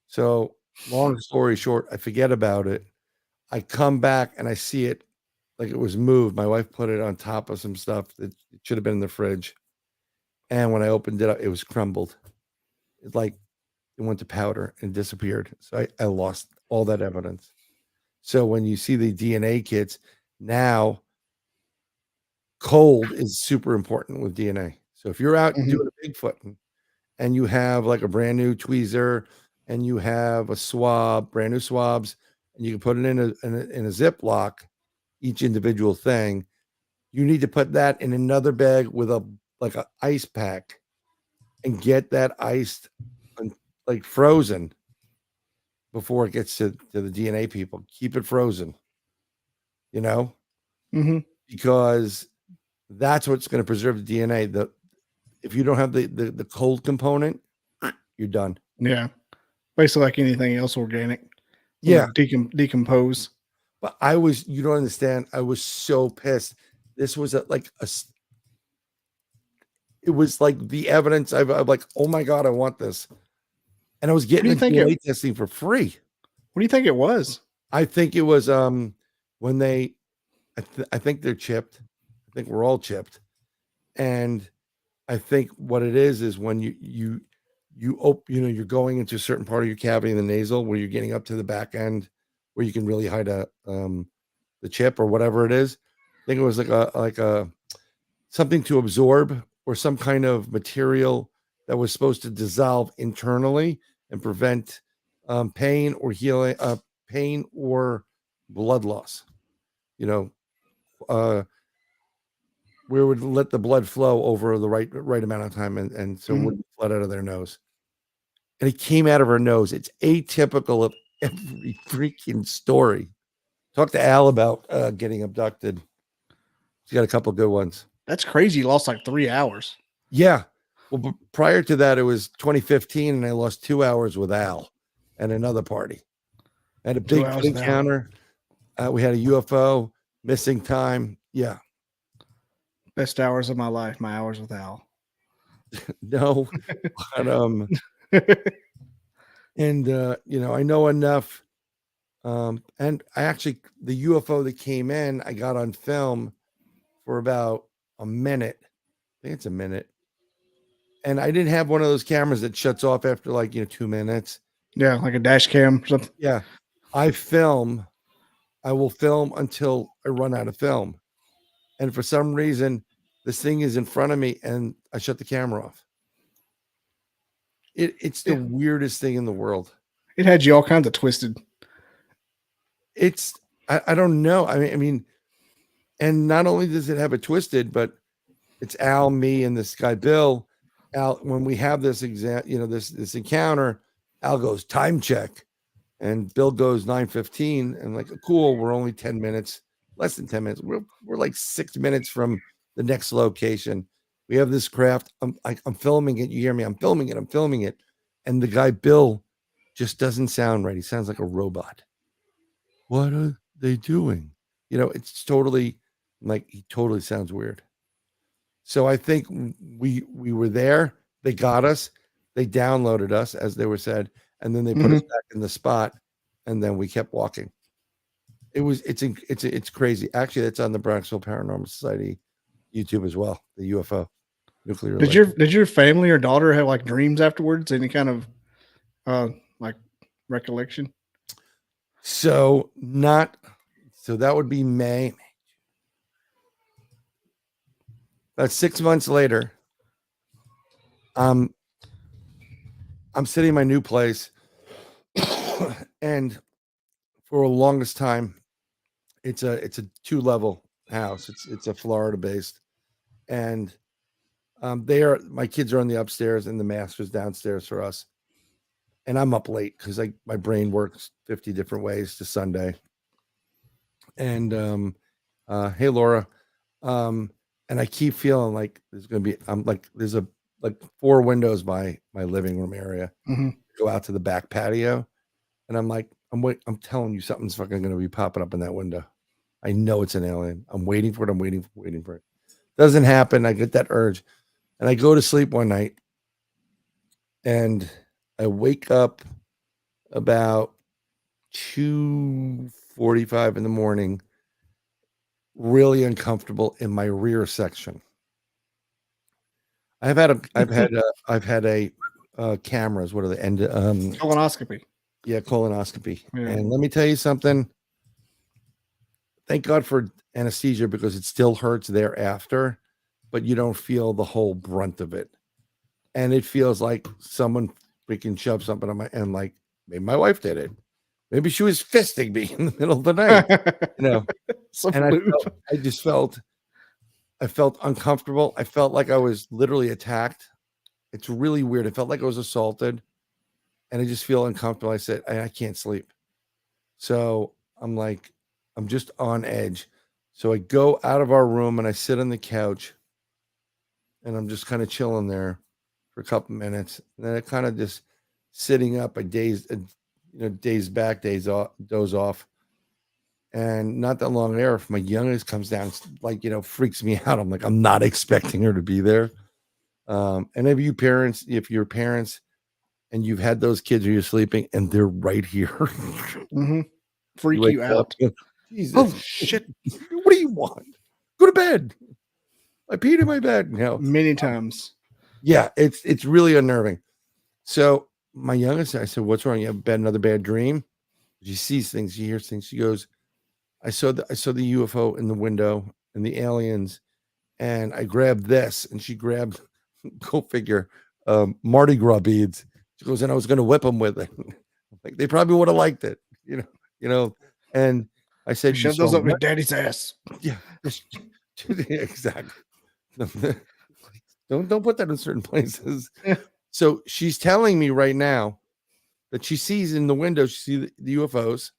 So long story short, I forget about it. I come back and I see it like it was moved. My wife put it on top of some stuff that should have been in the fridge. And when I opened it up, it was crumbled. It went to powder and disappeared. So I lost all that evidence. So when you see the DNA kits, now cold is super important with DNA. So if you're out doing a Bigfoot and you have like a brand new tweezer and you have a swab, brand new swabs, and you can put it in a Ziploc, each individual thing, you need to put that in another bag with a ice pack and get that iced and frozen before it gets to the DNA people. Keep it frozen, because that's what's going to preserve the DNA. If you don't have the cold component, you're done. Yeah. Basically like anything else organic. Yeah. Decompose. But you don't understand. I was so pissed. This was it was like the evidence. I'm like, oh my God, I want this. And I was getting the DNA testing for free. What do you think it was? I think it was when they, I think they're chipped. I think we're all chipped. And I think what it is when you you're going into a certain part of your cavity in the nasal where you're getting up to the back end where you can really hide a the chip or whatever it is. I think it was like a something to absorb or some kind of material that was supposed to dissolve internally and prevent pain or healing, pain or blood loss. You know, we would let the blood flow over the right amount of time, and so it wouldn't flood out of their nose. And it came out of her nose. It's atypical of every freaking story. Talk to Al about getting abducted. She's got a couple good ones. That's crazy. You lost like 3 hours. Yeah. Well, but prior to that, it was 2015, and I lost 2 hours with Al and another party. I had a big encounter. We had a UFO, missing time. Yeah. Best hours of my life, my hours with Al. No. But, and you know, I know enough. And I actually, the UFO that came in, I got on film for about a minute. I think it's a minute. And I didn't have one of those cameras that shuts off after like, 2 minutes. Yeah, like a dash cam or something. Yeah. I will film until I run out of film. And for some reason, this thing is in front of me and I shut the camera off. It's the weirdest thing in the world. It had you all kinds of twisted. I don't know. I mean, and not only does it have it twisted, but it's Al, me, and this guy, Bill. Al, when we have this this encounter, Al goes, time check. And Bill goes 9:15, and like, cool, we're only 10 minutes, less than 10 minutes. We're like 6 minutes from the next location. We have this craft. I'm filming it. You hear me? I'm filming it. And the guy, Bill, just doesn't sound right. He sounds like a robot. What are they doing? It's totally like, he totally sounds weird. So I think we were there. They got us. They downloaded us, as they were said. And then they put us back in the spot, and then we kept walking. It's crazy. Actually, that's on the Bronxville Paranormal Society YouTube as well. The UFO nuclear. Did your family or daughter have like dreams afterwards? Any kind of like recollection? So that would be May. About 6 months later, I'm sitting in my new place, and for the longest time, it's a 2-level house. It's a Florida based, and my kids are on the upstairs and the master's downstairs for us, and I'm up late because my brain works 50 different ways to Sunday. And hey Laura, and I keep feeling like there's like 4 windows by my living room area. Go out to the back patio, and I'm like, I'm telling you, something's fucking going to be popping up in that window. I know it's an alien. I'm waiting for it. I'm waiting for it. Doesn't happen. I get that urge, and I go to sleep one night, and I wake up about 2:45 in the morning, really uncomfortable in my rear section. I've had cameras. What are they? And Colonoscopy. Yeah, colonoscopy. Yeah. And let me tell you something. Thank God for anesthesia, because it still hurts thereafter, but you don't feel the whole brunt of it. And it feels like someone freaking shoved something on and like, maybe my wife did it. Maybe she was fisting me in the middle of the night. And I felt uncomfortable. I felt like I was literally attacked. It's really weird. I felt like I was assaulted, and I just feel uncomfortable. I said, I can't sleep. So I'm like, I'm just on edge. So I go out of our room and I sit on the couch, and I'm just kind of chilling there for a couple minutes. And then I kind of just sitting up, I daze back, doze off. And not that long there, if my youngest comes down, it's like, freaks me out. I'm like, I'm not expecting her to be there. And maybe if you're parents and you've had those kids who you're sleeping and they're right here, freak you out. Jesus. Oh shit. What do you want? Go to bed. I peed in my bed. No. Many times. Yeah, it's really unnerving. So my youngest, I said, what's wrong? You have another bad dream? She sees things, she hears things. She goes, I saw the UFO in the window and the aliens, and I grabbed this, and she grabbed, go figure, Mardi Gras beads. She goes, and I was going to whip them with it. Like, they probably would have liked it, And I said, Shove those up my daddy's ass. Yeah, exactly. Don't put that in certain places. So she's telling me right now that she sees in the window, she sees the UFOs,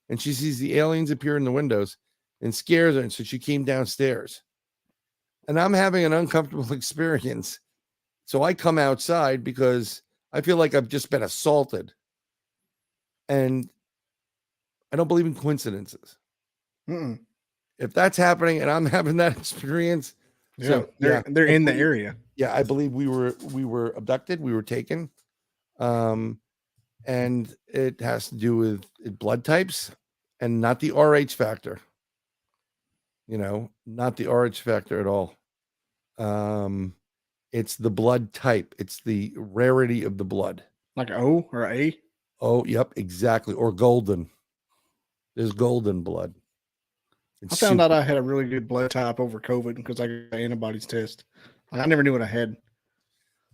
and she sees the aliens appear in the windows and scares her. And so she came downstairs. And I'm having an uncomfortable experience. So I come outside because I feel like I've just been assaulted. And I don't believe in coincidences. Mm-mm. If that's happening and I'm having that experience, they're in the area. Yeah, I believe we were abducted, we were taken. And it has to do with blood types and not the RH factor. Not the RH factor at all. It's the blood type. It's the rarity of the blood. Like an O or A? Oh, yep, exactly. Or golden. There's golden blood. I found out I had a really good blood type over COVID because I got antibodies test. I never knew what I had.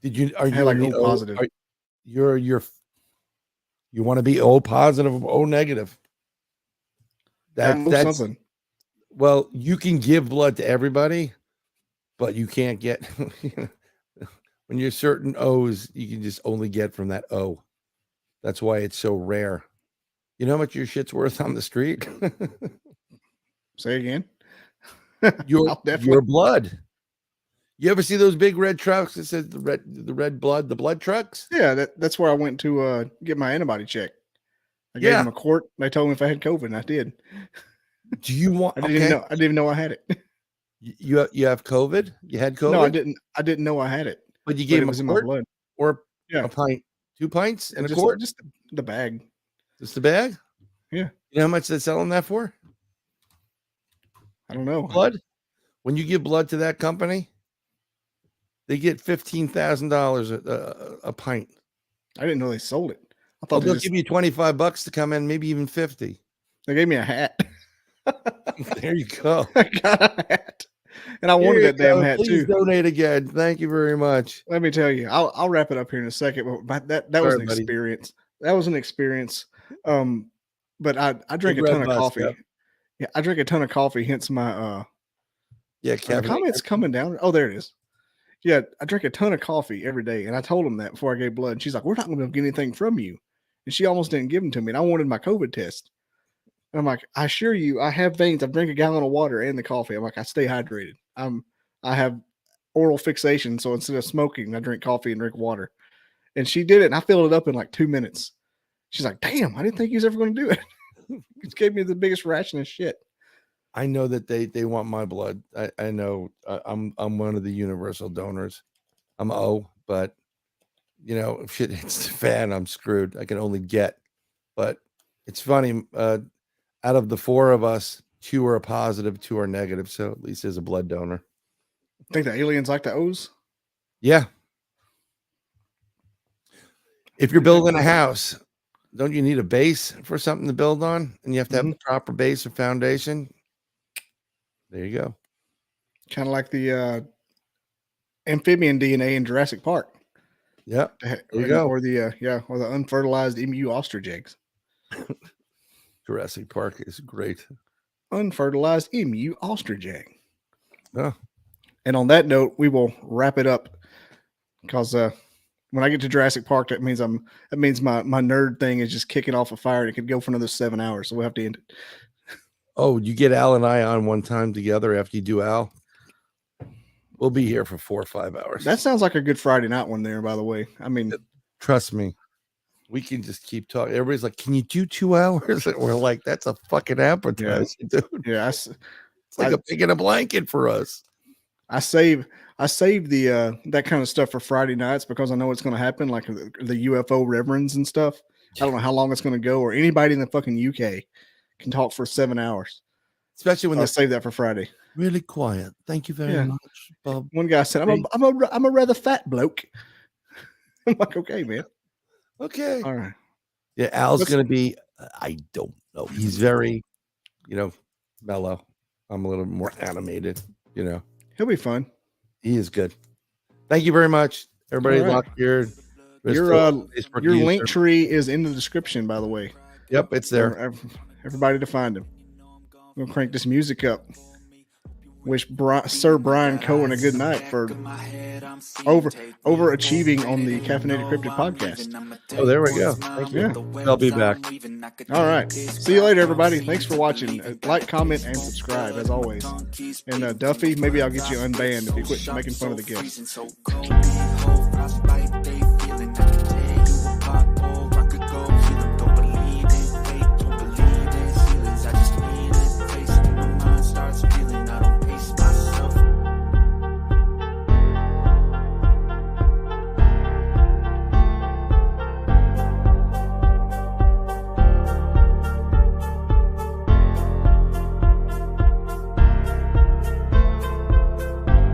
Did you? Are I you had like O O positive? You want to be O positive or O negative? That's something. Well, you can give blood to everybody, but you can't get when you're certain O's, you can just only get from that O. That's why it's so rare. You know how much your shit's worth on the street? Say again. Your blood. You ever see those big red trucks that says the red blood, the blood trucks? Yeah, that's where I went to get my antibody check. I gave them a quart. They told me if I had COVID, and I did. Do you want? I didn't even know I had it. You have COVID? You had COVID? No, I didn't. I didn't know I had it. But you gave them in my blood, or a pint, 2 pints, and a just, quart. Just the bag. Just the bag? Yeah. You know how much they're selling that for? I don't know. Blood. When you give blood to that company, they get $15,000 a pint. I didn't know they sold it. I thought they'll give you $25 to come in, maybe even 50. They gave me a hat. There you go. I got a hat, and I wanted that damn hat Please too. Donate again. Thank you very much. Let me tell you, I'll wrap it up here in a second. But that was an experience. That was an experience. But I drank a ton of coffee. Yep. Yeah, I drank a ton of coffee. Hence my comments coming down. Oh, there it is. Yeah, I drank a ton of coffee every day, and I told him that before I gave blood. And she's like, "We're not going to get anything from you," and she almost didn't give them to me. And I wanted my COVID test. And I'm like, I assure you, I have veins. I drink a gallon of water and the coffee. I'm like, I stay hydrated. I have oral fixation, so instead of smoking, I drink coffee and drink water. And she did it, and I filled it up in like 2 minutes. She's like, "Damn, I didn't think he was ever going to do it." It gave me the biggest ration of shit. I know that they want my blood. I know I'm one of the universal donors. I'm O, but if shit hits the fan, I'm screwed. I can only get. But it's funny. Out of the 4 of us, 2 are positive, 2 are negative. So at least there's a blood donor. Think the aliens like the O's? Yeah. If you're building a house, don't you need a base for something to build on? And you have to have the proper base or foundation. There you go. Kind of like the amphibian DNA in Jurassic Park. Yep. There you go. Or the unfertilized emu ostrich eggs. Jurassic Park is great. Unfertilized emu ostrich egg. Oh. And on that note, we will wrap it up because when I get to Jurassic Park, that means my nerd thing is just kicking off a fire. And it could go for another 7 hours, so we'll have to end it. Oh, you get Al and I on one time together after you do Al? We'll be here for 4 or 5 hours. That sounds like a good Friday night one there, by the way. I mean, trust me. We can just keep talking. Everybody's like, "Can you do 2 hours?" And we're like, "That's a fucking appetizer, dude." Yeah, it's like a pig in a blanket for us. I save the that kind of stuff for Friday nights because I know it's going to happen, like the UFO reverends and stuff. I don't know how long it's going to go, or anybody in the fucking UK can talk for 7 hours. Especially when they save that for Friday. Really quiet. Thank you very much, Bob. One guy said, "I'm a rather fat bloke." I'm like, "Okay, man." Okay. All right. Yeah, Al's going to be, I don't know. He's very mellow. I'm a little more animated. He'll be fun. He is good. Thank you very much, everybody. All right. Lockbeard. Your link tree is in the description, by the way. Yep, it's there. For everybody to find him. We'll crank this music up. Wish Sir Brian Cohen a good night for overachieving on the Caffeinated Cryptid podcast. Oh, there we go. Thank you. Yeah. I'll be back. All right. See you later, everybody. Thanks for watching. Like, comment, and subscribe, as always. And Duffy, maybe I'll get you unbanned if you quit making fun of the guests.